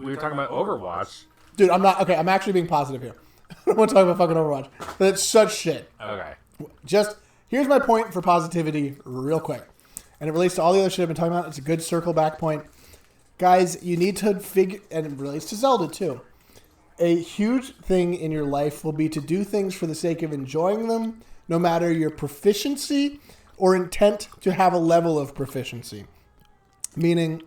were talking about Overwatch. Dude, I'm not... Okay, I'm actually being positive here. I don't want to talk about fucking Overwatch. But it's such shit. Okay. Here's my point for positivity real quick. And it relates to all the other shit I've been talking about. It's a good circle back point. Guys, you need to figure... And it relates to Zelda, too. A huge thing in your life will be to do things for the sake of enjoying them, no matter your proficiency or intent to have a level of proficiency. Meaning,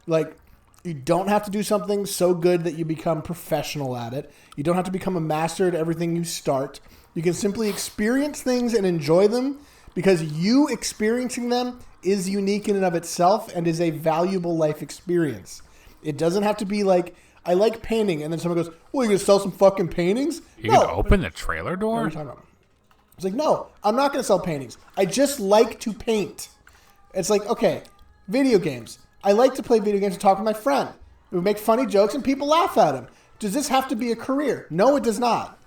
like, you don't have to do something so good that you become professional at it. You don't have to become a master at everything you start. You can simply experience things and enjoy them because you experiencing them is unique in and of itself and is a valuable life experience. It doesn't have to be like, I like painting, and then someone goes, well, you're going to sell some fucking paintings? You can open the trailer door? What are you talking about? It's like, no, I'm not going to sell paintings. I just like to paint. It's like, okay, video games. I like to play video games and talk with my friend. We make funny jokes and people laugh at them. Does this have to be a career? No, it does not.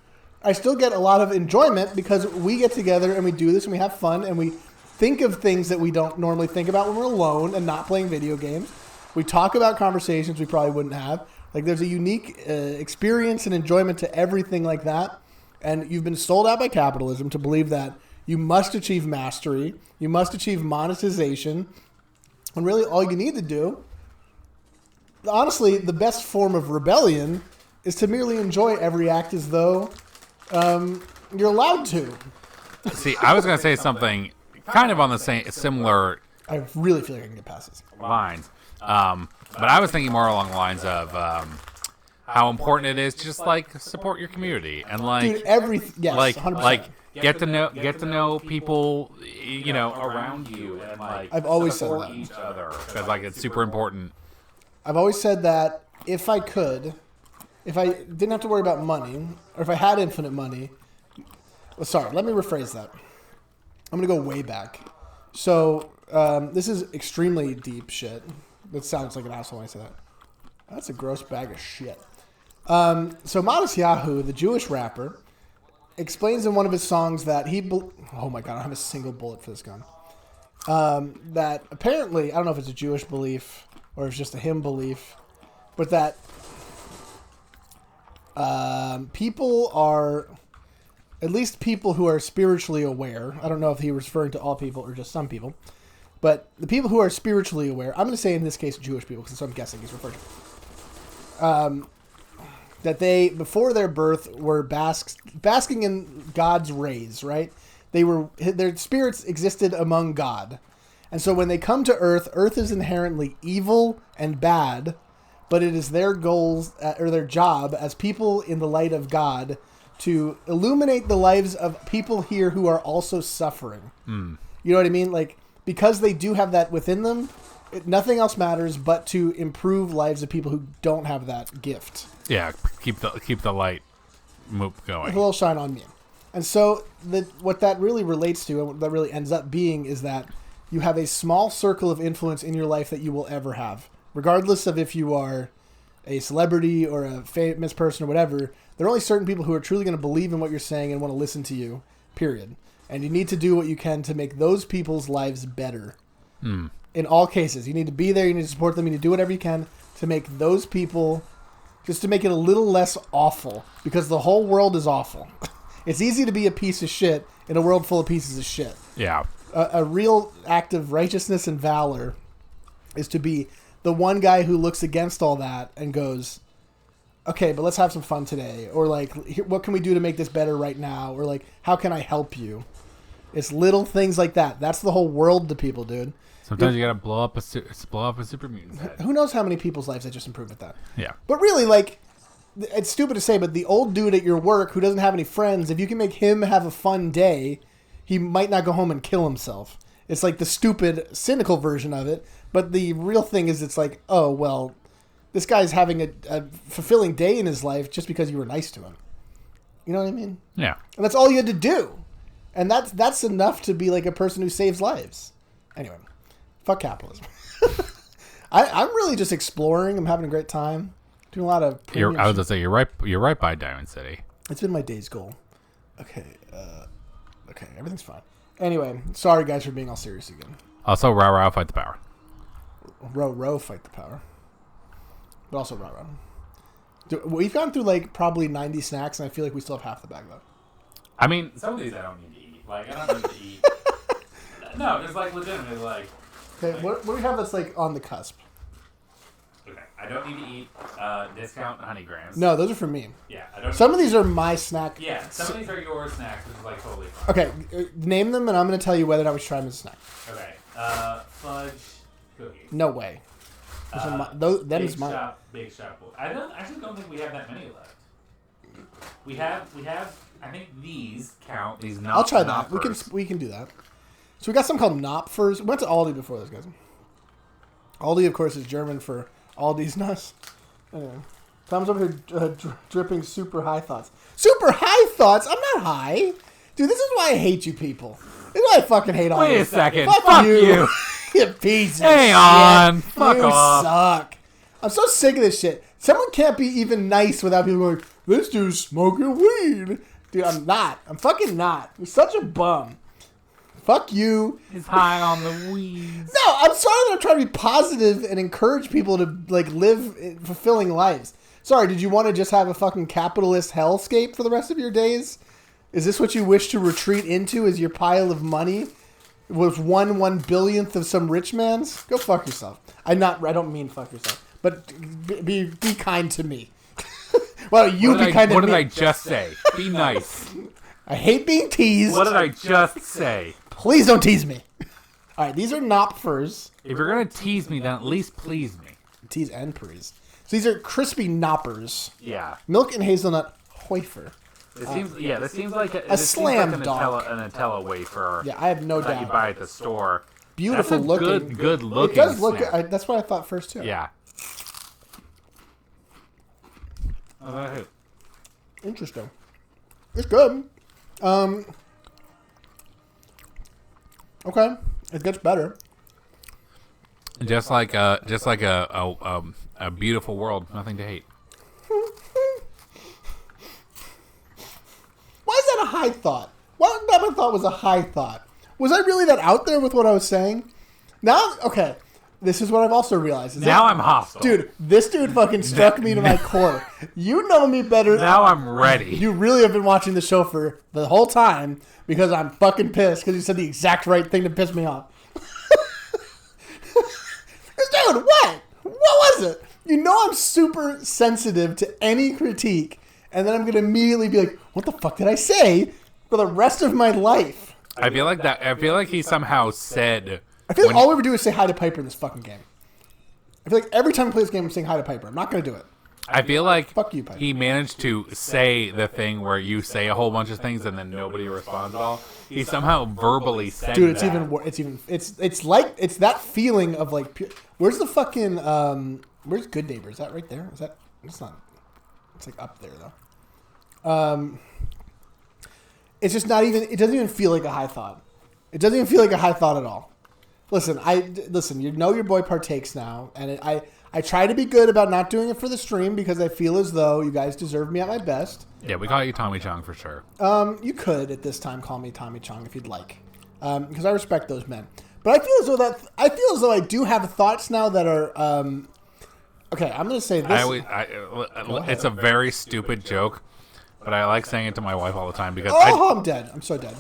I still get a lot of enjoyment because we get together and we do this and we have fun and we think of things that we don't normally think about when we're alone and not playing video games. We talk about conversations we probably wouldn't have. Like there's a unique experience and enjoyment to everything like that. And you've been sold out by capitalism to believe that you must achieve mastery, you must achieve monetization, when really all you need to do, honestly, the best form of rebellion is to merely enjoy every act as though you're allowed to. See, I was going to say something kind of on the similar I really feel like I can get past this. lines. But I was thinking more along the lines of how important it is to just like support your community and like Yes, like 100%. like get to know people around you and like I've always said support that. each other because like it's super important. I've always said that if I didn't have to worry about money, or if I had infinite money, sorry, let me rephrase that. I'm going to go way back. So, this is extremely deep shit. That sounds like an asshole when I say that. That's a gross bag of shit. So Modest Yahoo, the Jewish rapper, explains in one of his songs that oh my god, I don't have a single bullet for this gun. That apparently, I don't know if it's a Jewish belief or if it's just a him belief, but that people are, at least people who are spiritually aware, I don't know if he was referring to all people or just some people, but the people who are spiritually aware, I'm going to say in this case Jewish people, because that's what I'm guessing he's referring to, that they, before their birth, were basking in God's rays, right? Their spirits existed among God. And so when they come to Earth, Earth is inherently evil and bad, but it is their goals, or their job as people in the light of God to illuminate the lives of people here who are also suffering. You know what I mean? Like, because they do have that within them, nothing else matters but to improve lives of people who don't have that gift. Yeah, keep the light going. A little shine on me. And so what that really relates to, and what that really ends up being, is that you have a small circle of influence in your life that you will ever have. Regardless of if you are a celebrity or a famous person or whatever, there are only certain people who are truly going to believe in what you're saying and want to listen to you, period. And you need to do what you can to make those people's lives better. In all cases. You need to be there, you need to support them, you need to do whatever you can to make those people, just to make it a little less awful. Because the whole world is awful. It's easy to be a piece of shit in a world full of pieces of shit. Yeah. A real act of righteousness and valor is to be the one guy who looks against all that and goes, okay, but let's have some fun today. Or like, what can we do to make this better right now? Or like, how can I help you? It's little things like that. That's the whole world to people, dude. Sometimes you gotta blow up a super mutant's head. Who knows how many people's lives I just improved at that? Yeah. But really, like, it's stupid to say, but the old dude at your work who doesn't have any friends, if you can make him have a fun day, he might not go home and kill himself. It's like the stupid, cynical version of it. But the real thing is, it's like, oh, well, this guy's having a fulfilling day in his life just because you were nice to him. You know what I mean? Yeah. And that's all you had to do. And that's enough to be like a person who saves lives. Anyway, fuck capitalism. I'm really just exploring. I'm having a great time. Doing a lot of I was gonna say you're right by Diamond City. It's been my day's goal. Okay, everything's fine. Anyway, sorry guys for being all serious again. Also, rah fight the power. Row fight the power. But also rah. We've gone through like probably 90 snacks, and I feel like we still have half the bag left. I mean, some of these I don't need to eat. Like, I don't need to eat. No, it's like legitimately like. Okay, what do we have that's like on the cusp? Okay, I don't need to eat discount honey grams. No, those are for me. Yeah, I don't. Some of these are my snack. Yeah, some of these are your snacks, which is like totally fine. Okay, name them, and I'm going to tell you whether or not we should try them as a snack. Okay, fudge cookies. No way. Them's mine. Big shop. I actually don't think we have that many left. We have. I think these count. These not. I'll try that. Knoppers. We can do that. So we got something called Knopfers. We went to Aldi before this, guys. Aldi, of course, is German for Aldi's nuts. Anyway, Tom's over here dripping super high thoughts. Super high thoughts? I'm not high. Dude, this is why I hate you people. This is why I fucking hate all Wait you. a second. Fuck you. you. You piece of Hang shit. on. Fuck you off. suck. I'm so sick of this shit. Someone can't be even nice without people going, this dude's smoking weed. Dude, I'm not. I'm fucking not. You're such a bum. Fuck you. He's high on the weeds. No, I'm sorry that I'm trying to be positive and encourage people to like live fulfilling lives. Sorry, did you want to just have a fucking capitalist hellscape for the rest of your days? Is this what you wish to retreat into as your pile of money? It was 1/1 billionth of some rich man's? Go fuck yourself. I don't mean fuck yourself. But be kind to me. Well, you be kind to me. What did I just say? Be nice. I hate being teased. What did I just say? Please don't tease me. All right, these are Knopfers. If you're going to tease me, then at least please me. Tease and please. So these are crispy Knoppers. Yeah. Milk and hazelnut wafer. This seems like a slam like dunk. a Nutella wafer. Yeah, I have no doubt. That you buy at the store. Beautiful that's looking. Good looking. It does look snack. good. That's what I thought first too. Yeah. Oh, Interesting. It's good. Okay, it gets better. just like a beautiful world, nothing to hate. Why is that a high thought? What I thought was a high thought. Was I really that out there with what I was saying? Now, okay, this is what I've also realized. I'm hostile. Dude, this dude fucking struck me to my core. You know me better. Now I'm ready. You really have been watching the show for the whole time because I'm fucking pissed because you said the exact right thing to piss me off. Dude, what? What was it? You know I'm super sensitive to any critique, and then I'm going to immediately be like, what the fuck did I say for the rest of my life? I feel like he somehow said... I feel like all we ever do is say hi to Piper in this fucking game. I feel like every time I play this game, I'm saying hi to Piper. I'm not going to do it. I feel like Fuck you, Piper. he managed to say the thing where you say a whole bunch of things and then nobody responds at all. He somehow verbally said Dude, it's that. it's that feeling of like, where's the fucking, where's Good Neighbor? Is that right there? It's not, it's like up there though. It's just not even, it doesn't even feel like a high thought. It doesn't even feel like a high thought at all. Listen, you know your boy partakes now, and I try to be good about not doing it for the stream because I feel as though you guys deserve me at my best. Yeah, we call you Tommy Chong for sure. You could at this time call me Tommy Chong if you'd like, because I respect those men. But I feel as though I do have thoughts now that are okay. I'm going to say this. It's a very stupid joke, but I like saying it to my wife all the time because I'm dead. I'm so dead.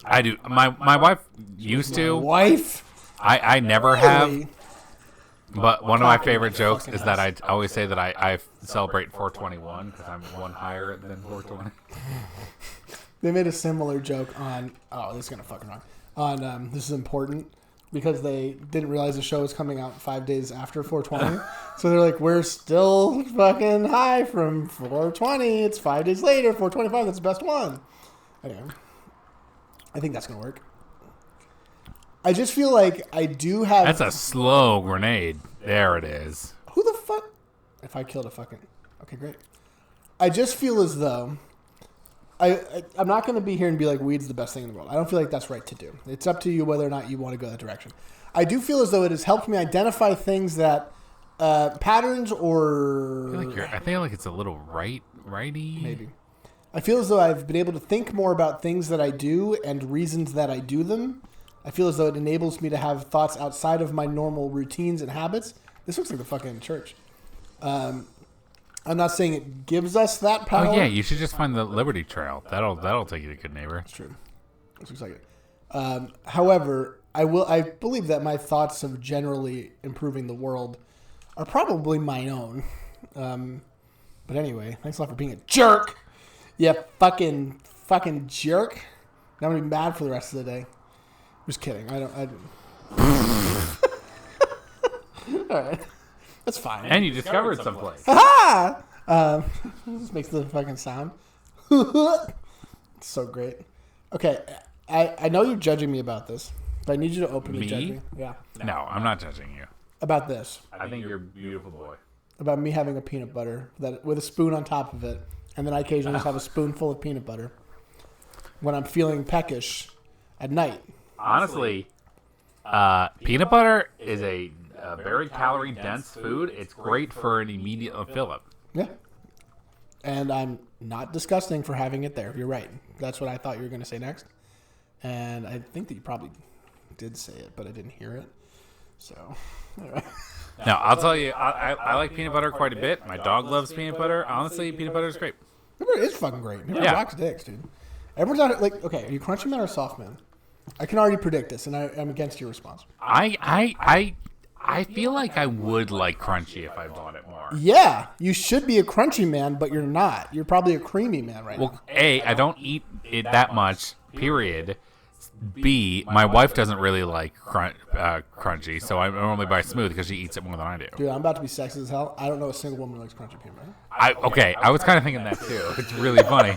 I do. My wife used to. Wife. I never Really? have. But one of my favorite jokes is that I always say that I celebrate 421 because I'm one higher than 420. They made a similar joke on. Oh, this is gonna fucking wrong. On this is important because they didn't realize the show was coming out 5 days after 420. So they're like, we're still fucking high from 420. It's 5 days later. 425. That's the best one. Anyway, I think that's gonna work. I just feel like I do have... That's a slow grenade. There it is. Who the fuck... If I killed a fucking... Okay, great. I just feel as though... I'm not going to be here and be like, weed's the best thing in the world. I don't feel like that's right to do. It's up to you whether or not you want to go that direction. I do feel as though it has helped me identify things that... patterns or... I feel like it's a little righty. Maybe. I feel as though I've been able to think more about things that I do and reasons that I do them. I feel as though it enables me to have thoughts outside of my normal routines and habits. This looks like the fucking church. I'm not saying it gives us that power. Oh yeah, you should just find the Liberty Trail. That'll take you to Good Neighbor. That's true. This looks like it. However, I believe that my thoughts of generally improving the world are probably my own. But anyway, thanks a lot for being a jerk. Yeah, fucking jerk. Now I'm gonna be mad for the rest of the day. Just kidding. I don't. All right, that's fine. And you discovered someplace. Ha! This makes the fucking sound. It's so great. Okay, I know you're judging me about this, but I need you to openly judge me. Yeah. No, I'm not judging you. About this. I think you're a beautiful boy. About me having a peanut butter with a spoon on top of it, and then I occasionally just have a spoonful of peanut butter when I'm feeling peckish at night. Honestly, peanut butter is a very calorie-dense food. It's great for an immediate fill-up. Yeah. And I'm not disgusting for having it there. You're right. That's what I thought you were going to say next. And I think that you probably did say it, but I didn't hear it. So, all right. Now, I'll tell you, I like peanut butter quite a bit. My dog loves peanut butter. Honestly, peanut butter is great. Peanut butter is fucking great. Peanut butter rocks dicks, dude. Everyone's out like, okay, are you crunchy man or soft man? I can already predict this, and I'm against your response. I feel like I would like crunchy if I bought it more. Yeah, you should be a crunchy man, but you're not. You're probably a creamy man right now. Well, A, I don't eat it that much, period. B, my wife doesn't really like crunchy, so I normally buy smooth because she eats it more than I do. Dude, I'm about to be sexist as hell. I don't know a single woman who likes crunchy peanut butter. I was kind of thinking that too. It's really funny.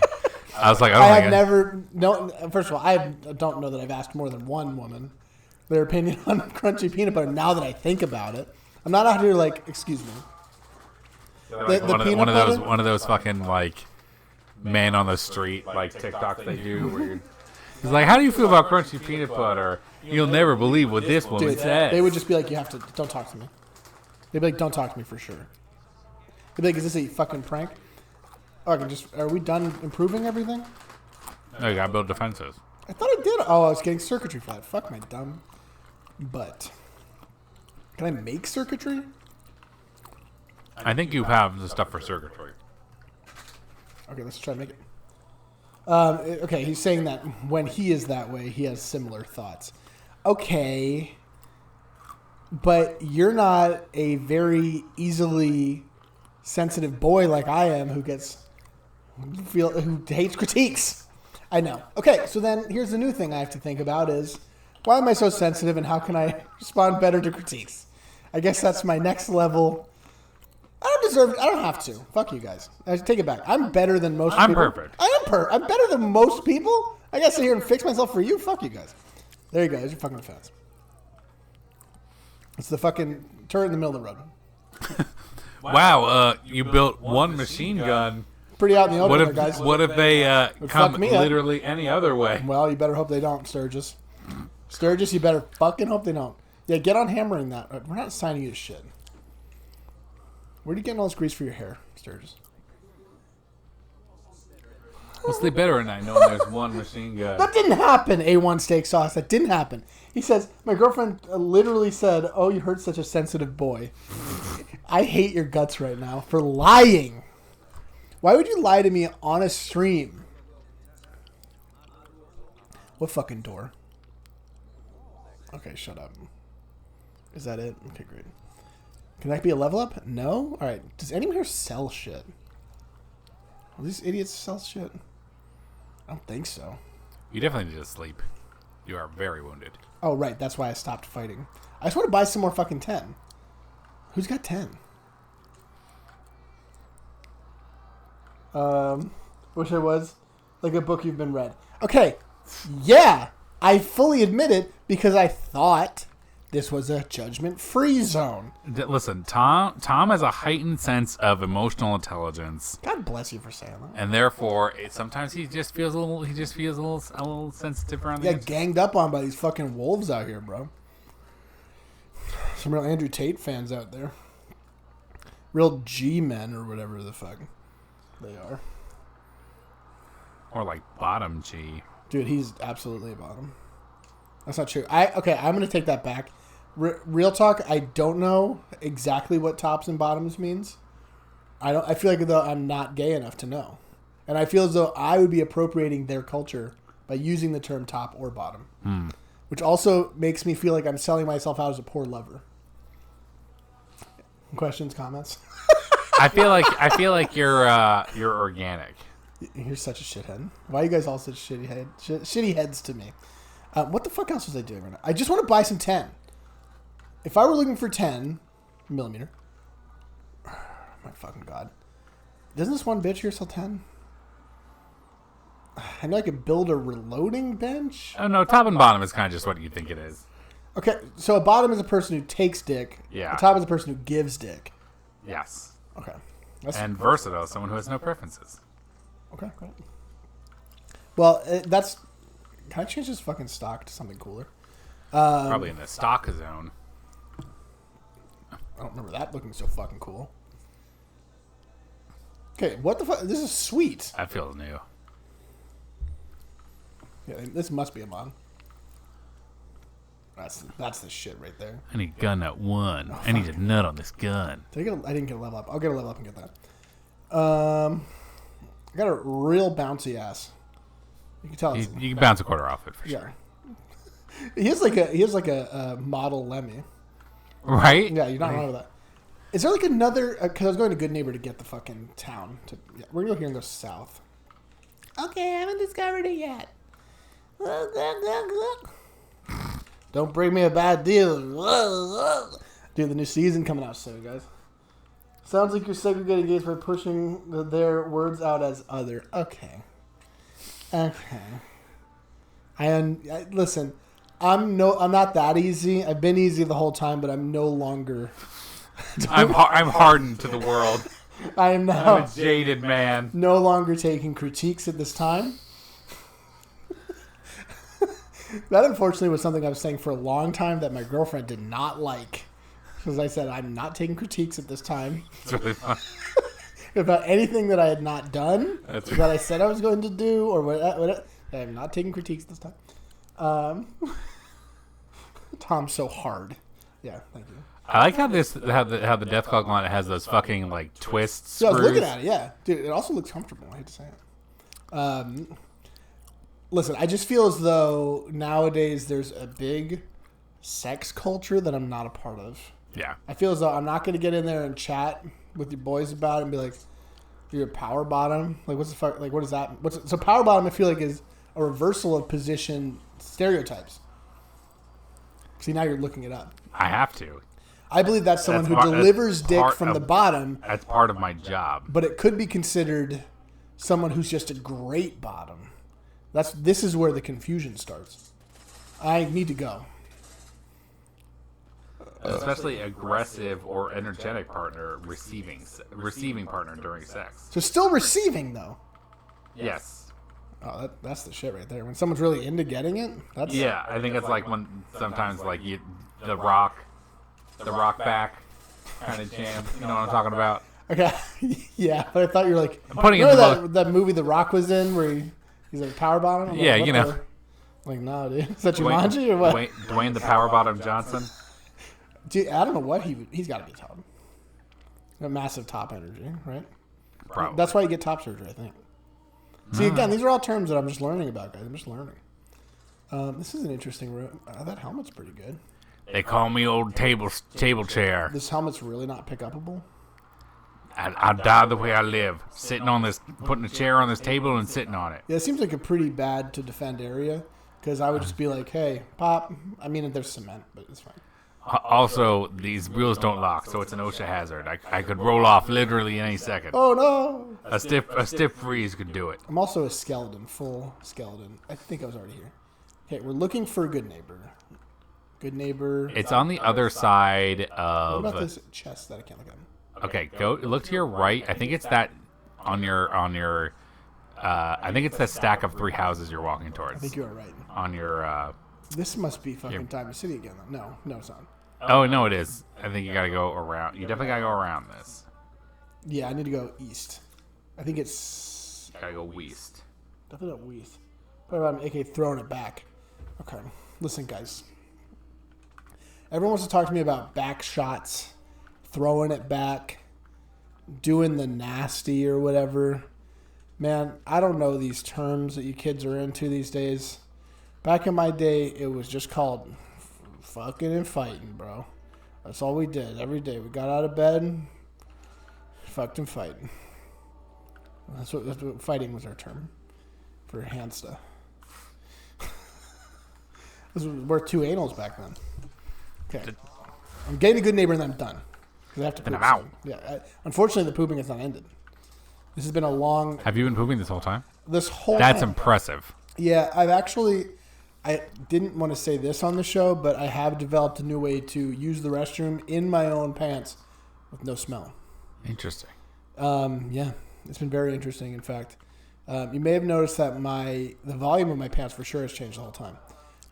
I was like, I have never. No, first of all, I don't know that I've asked more than one woman their opinion on crunchy peanut butter. Now that I think about it, I'm not out here like, excuse me. Like one of those fucking like man on the street like TikToks they do. Where you're, he's like, how do you feel about crunchy peanut butter? You'll never believe what this woman said. They would just be like, you have to don't talk to me. They'd be like, don't talk to me for sure. They'd be like, is this a fucking prank? Oh, are we done improving everything? No, you gotta build defenses. I thought I did. Oh, I was getting circuitry for that. Fuck my dumb butt. Can I make circuitry? I think you have the stuff for circuitry. Okay, let's try to make it. Okay, he's saying that when he is that way, he has similar thoughts. Okay, but you're not a very easily sensitive boy like I am, who hates critiques. I know. Okay, so then here's the new thing I have to think about is, why am I so sensitive and how can I respond better to critiques? I guess that's my next level. I don't have to. Fuck you guys. I take it back. I'm better than most people. I'm perfect. I'm better than most people? I gotta sit here and fix myself for you? Fuck you guys. There you go. There's your fucking defense. It's the fucking turret in the middle of the road. Wow, you built one machine gun. Pretty out in the open there, guys. What if they come literally any other way? Well, you better hope they don't, Sturgis. Sturgis, you better fucking hope they don't. Yeah, get on hammering that. We're not signing you to shit. Where are you getting all this grease for your hair, Sturgis? We'll sleep better at night knowing there's one machine gun. That didn't happen, A1 steak sauce. That didn't happen. He says, my girlfriend literally said, oh, you hurt such a sensitive boy. I hate your guts right now for lying. Why would you lie to me on a stream? What fucking door? Okay, shut up. Is that it? Okay, great. Can that be a level up? No? Alright. Does anyone here sell shit? Will these idiots sell shit? I don't think so. You definitely need to sleep. You are very wounded. Oh, right. That's why I stopped fighting. I just want to buy some more fucking 10. Who's got 10? Wish I was. Like a book you've been read. Okay. Yeah. I fully admit it because I thought this was a judgment-free zone. Listen, Tom has a heightened sense of emotional intelligence. God bless you for saying that. And therefore, sometimes he just feels a little sensitive around the edges. Ganged up on by these fucking wolves out here, bro. Some real Andrew Tate fans out there. Real G-men or whatever the fuck they are. Or like bottom G. Dude, he's absolutely a bottom. That's not true. I'm going to take that back. Real talk, I don't know exactly what tops and bottoms means. I feel like though I'm not gay enough to know. And I feel as though I would be appropriating their culture by using the term top or bottom. Which also makes me feel like I'm selling myself out as a poor lover. Questions, comments? I feel like you're organic. You're such a shithead. Why are you guys all such shitty heads to me? What the fuck else was I doing right now? I just want to buy some 10. If I were looking for 10 millimeter, my fucking god, doesn't this one bitch here sell 10? I know I could build a reloading bench. Oh no, top and bottom is kind of just what you think it is. Okay, so a bottom is a person who takes dick. Yeah. A top is a person who gives dick. Yes. Okay. And versatile, someone who has no preferences. Okay, great. Well, that's... Can I change this fucking stock to something cooler? Probably in the stock zone. I don't remember that looking so fucking cool. Okay, what the fuck? This is sweet. That feels new. Yeah, this must be a mod. That's the shit right there. I need gun nut 1. I need a nut on this gun. I didn't get a level up. I'll get a level up and get that. I got a real bouncy ass. You can tell. You can bounce a quarter off it for sure. He has like a model Lemmy. Right? Yeah, you're not wrong with that. Is there like another? Because I was going to Good Neighbor to get the fucking town. We're gonna go here and go south. Okay, I haven't discovered it yet. Don't bring me a bad deal. Dude, the new season coming out soon, guys. Sounds like you're segregating gays by pushing their words out as other. Okay. Listen. I'm not that easy. I've been easy the whole time, but I'm no longer. I'm hardened to the world. I'm a jaded man. No longer taking critiques at this time. That unfortunately was something I was saying for a long time that my girlfriend did not like. Because I said, I'm not taking critiques at this time. It's really fun. About anything that I had not done. That's that I said I was going to do. Or what I am not taking critiques this time. Tom's so hard. Yeah, thank you. I like how the Death Claw gauntlet has those fucking like twists. Yeah, I was looking at it. Yeah, dude, it also looks comfortable. I hate to say it. Listen, I just feel as though nowadays there's a big sex culture that I'm not a part of. Yeah, I feel as though I'm not going to get in there and chat with your boys about it and be like, "You're a power bottom." Like, what's the fuck? Like, what is that? So power bottom? I feel like is a reversal of position stereotypes. See, now you're looking it up. I have to. I believe that's someone who delivers dick from the bottom. That's part of my job. But it could be considered someone who's just a great bottom. This is where the confusion starts. I need to go. Especially aggressive or energetic partner receiving partner during sex. So still receiving though. Yes. Oh, that's the shit right there. When someone's really into getting it, that's yeah. I think it's like when sometimes like the rock back kind of jam. You know what I'm talking about? Okay, yeah. But I thought you were like, I'm putting that movie The Rock was in where he's like power bottom. Yeah, you know. Like, no, dude. Is that Jumanji or what? Dwayne the Power Bottom Johnson. Dude, I don't know what he's got to be top. A massive top energy, right? Probably. That's why you get top surgery, I think. See, again, these are all terms that I'm just learning about, guys. I'm just learning. This is an interesting room. That helmet's pretty good. They call me old table chair. This helmet's really not pick upable. I die the way I live, sitting on this, putting a chair on this table and sitting on it. Yeah, it seems like a pretty bad to defend area because I would just be like, "Hey, pop." I mean, there's cement, but it's fine. Also, these wheels don't lock, so it's an OSHA hazard. I could roll off literally any second. Oh no! A stiff freeze could do it. I'm also a skeleton, full skeleton. I think I was already here. Okay, we're looking for a good neighbor. Good neighbor. It's on the other side of. What about this chest that I can't look at? Okay, look to your right. I think it's that on your. I think it's that stack of 3 houses you're walking towards. I think you are right. On your. This must be fucking Diamond City again. No, it's not. Oh no, it is. I think you gotta go around. You definitely gotta go around this. Yeah, I need to go east. I think it's. You gotta go west. Definitely not west. But I'm AK throwing it back. Okay, listen, guys. Everyone wants to talk to me about back shots, throwing it back, doing the nasty or whatever. Man, I don't know these terms that you kids are into these days. Back in my day, it was just called fucking and fighting, bro. That's all we did every day. We got out of bed, fucked and fighting. That's what fighting was our term for hand stuff. This was worth 2 anals back then. Okay, I'm getting a good neighbor and then I'm done. I have to poop. I'm out. Yeah, unfortunately, the pooping has not ended. This has been a long. Have you been pooping this whole time? This whole. That's time. Impressive. Yeah, I didn't want to say this on the show, but I have developed a new way to use the restroom in my own pants with no smell. Interesting. Yeah, it's been very interesting. In fact, you may have noticed that the volume of my pants for sure has changed the whole time,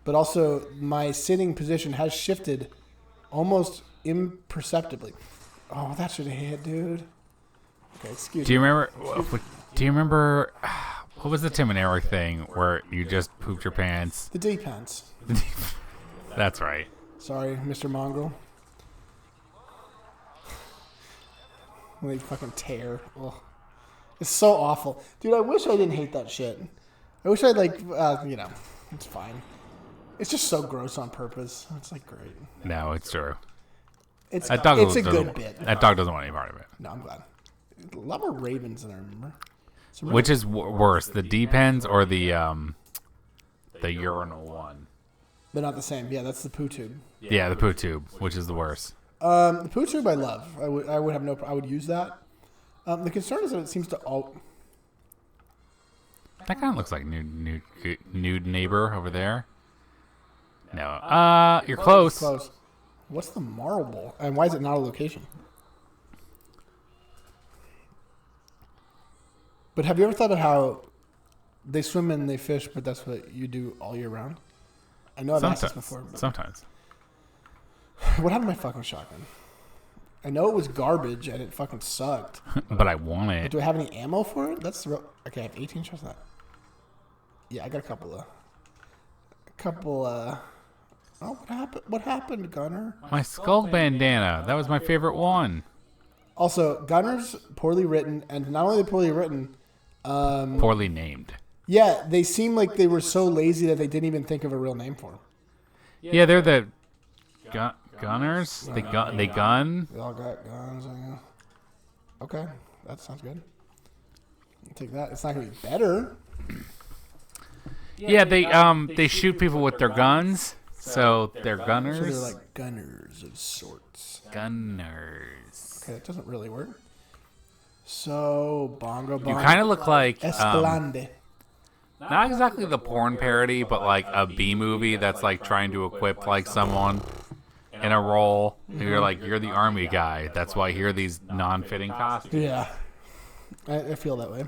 but also my sitting position has shifted almost imperceptibly. Oh, that should have hit, dude. Okay, excuse me. Do you remember? What was the Tim and Eric thing where you just pooped your pants? The D pants. That's right. Sorry, Mr. Mongrel. When they fucking tear. Ugh. It's so awful. Dude, I wish I didn't hate that shit. I wish I'd it's fine. It's just so gross on purpose. It's like great. No, it's true. It's That dog a doesn't- good bit. That dog doesn't want any part of it. No, I'm glad. A lot more ravens than I remember. Which is worse, the D-pens or the urinal one? They're not the same. Yeah, that's the poo tube. Yeah, the poo tube, which is the worst. The poo tube I love. I would have no. I would use that. The concern is that it seems to all. That kind of looks like nude neighbor over there. No, you're close. Close. What's the marble? And why is it not a location? But have you ever thought of how they swim and they fish, but that's what you do all year round? I know I've asked this before. But Sometimes. what happened to my fucking shotgun? I know it was garbage and it fucking sucked. But I want But it. do I have any ammo for it? That's real. Okay, I have 18 shots of that. Yeah, I got a couple. Oh, what happened? What happened, Gunner? My skull bandana. That was my favorite one. Also, Gunner's poorly written, and not only poorly written. Poorly named. Yeah, they seem like they were so lazy that they didn't even think of a real name for him. Yeah, they're the gunners. They gun. They all got guns. Okay, that sounds good. I'll take that. It's not gonna be better. Yeah, they shoot people with their guns, so they're So gunners. they're like gunners of sorts. Gunners. Okay, that doesn't really work. So bongo. You kind of look like Esplande. not exactly the porn parody, but like a B movie that's like trying to equip like someone in a role. You're like, you're the army guy. That's why here are these non-fitting costumes. Yeah, I feel that way.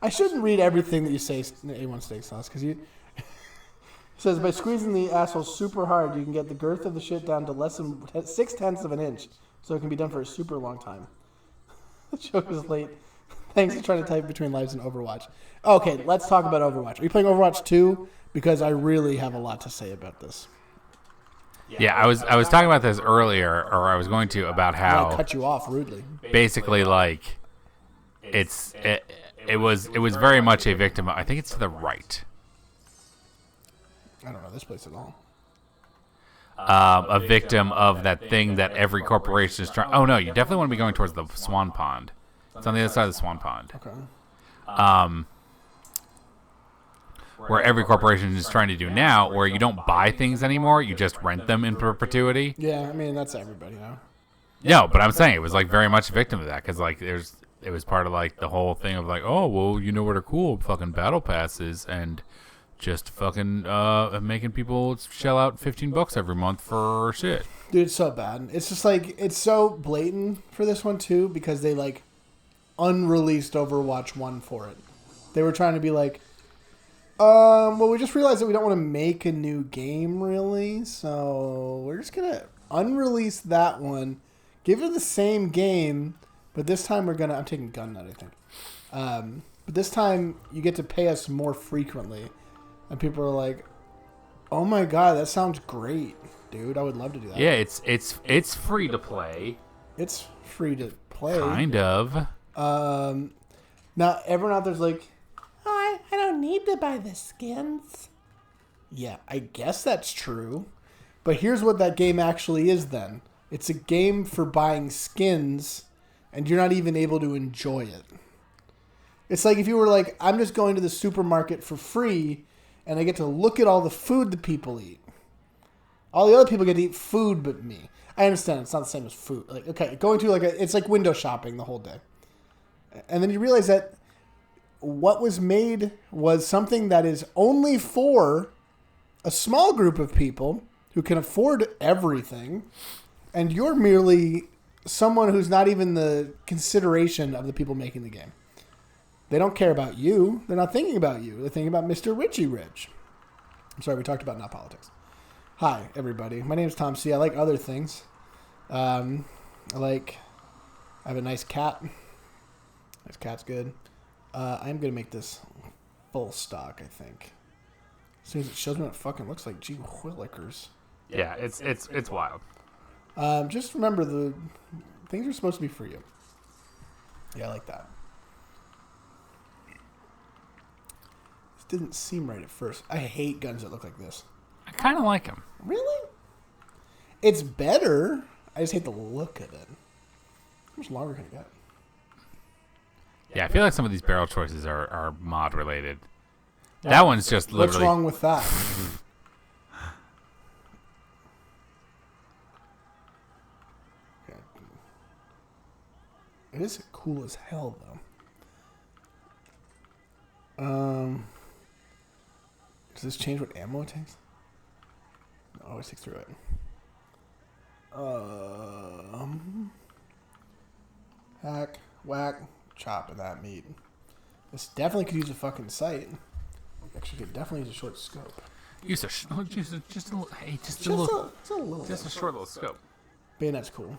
I shouldn't read everything that you say in A1 steak sauce because you. It says by squeezing the asshole super hard, you can get the girth of the shit down to less than 0.6 of an inch, so it can be done for a super long time. The joke is late. Thanks for trying to type between lives and Overwatch. Okay, let's talk about Overwatch. Are you playing Overwatch 2? Because I really have a lot to say about this. Yeah, I was talking about this earlier, or I was going to, about I how cut you off rudely. basically like it was very much a victim. I think it's to the right. I don't know this place at all. A victim of that thing that every corporation is trying. Oh no, you definitely want to be going towards the Swan Pond. It's on the other side of the Swan Pond. Okay. Where every corporation is trying to do now, where you don't buy things anymore, you just rent them in perpetuity. Yeah, I mean, that's everybody now. No, but I'm saying it was like very much a victim of that, because like it was part of like the whole thing of like, oh well, you know what are cool fucking battle passes and just fucking making people shell out $15 every month for shit. Dude, it's so bad. It's just like, it's so blatant for this one too, because they like unreleased Overwatch 1 for it. They were trying to be like, well, we just realized that we don't want to make a new game really, so we're just gonna unrelease that one, give it the same game, but this time I'm taking Gun Nut, I think. But this time you get to pay us more frequently. And people are like, "Oh my god, that sounds great, dude! I would love to do that." Yeah, it's free to play. It's free to play. Kind of. Now everyone out there's like, "Oh, I don't need to buy the skins." Yeah, I guess that's true. But here's what that game actually is. Then it's a game for buying skins, and you're not even able to enjoy it. It's like if you were like, "I'm just going to the supermarket for free." And I get to look at all the food that people eat. All the other people get to eat food but me. I understand it's not the same as food. Like, okay, going to it's like window shopping the whole day. And then you realize that what was made was something that is only for a small group of people who can afford everything. And you're merely someone who's not even the consideration of the people making the game. They don't care about you. They're not thinking about you. They're thinking about Mr. Richie Rich. I'm sorry, we talked about not politics. Hi, everybody. My name is Tom C. I like other things. I have a nice cat. This cat's good. I'm going to make this full stock, I think. As soon as it shows me what it fucking looks like, gee willikers. Yeah, it's wild. Just remember the things are supposed to be for you. Yeah, I like that. This didn't seem right at first. I hate guns that look like this. I kind of like them. Really? It's better. I just hate the look of it. How much longer can it get? Yeah, I feel like some of these barrel choices are mod related. That one's just literally. What's wrong with that? It is cool as hell, though. Does this change what ammo it takes? No, I always take through it. Hack, whack, chopping that meat. This definitely could use a fucking sight. Actually, could definitely use a short scope. Use a just a little, hey, just a short little scope. Bayonet's cool.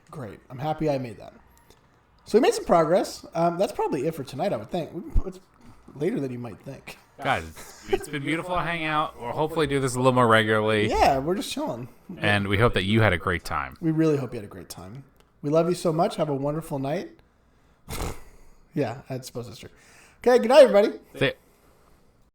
Great. I'm happy I made that. So we made some progress. That's probably it for tonight, I would think. It's later than you might think. Guys, it's been beautiful to hang out. We'll hopefully do this a little more regularly. Yeah, we're just chilling. And we hope that you had a great time. We really hope you had a great time. We love you so much. Have a wonderful night. Yeah, I suppose that's true. Okay, good night, everybody. See ya.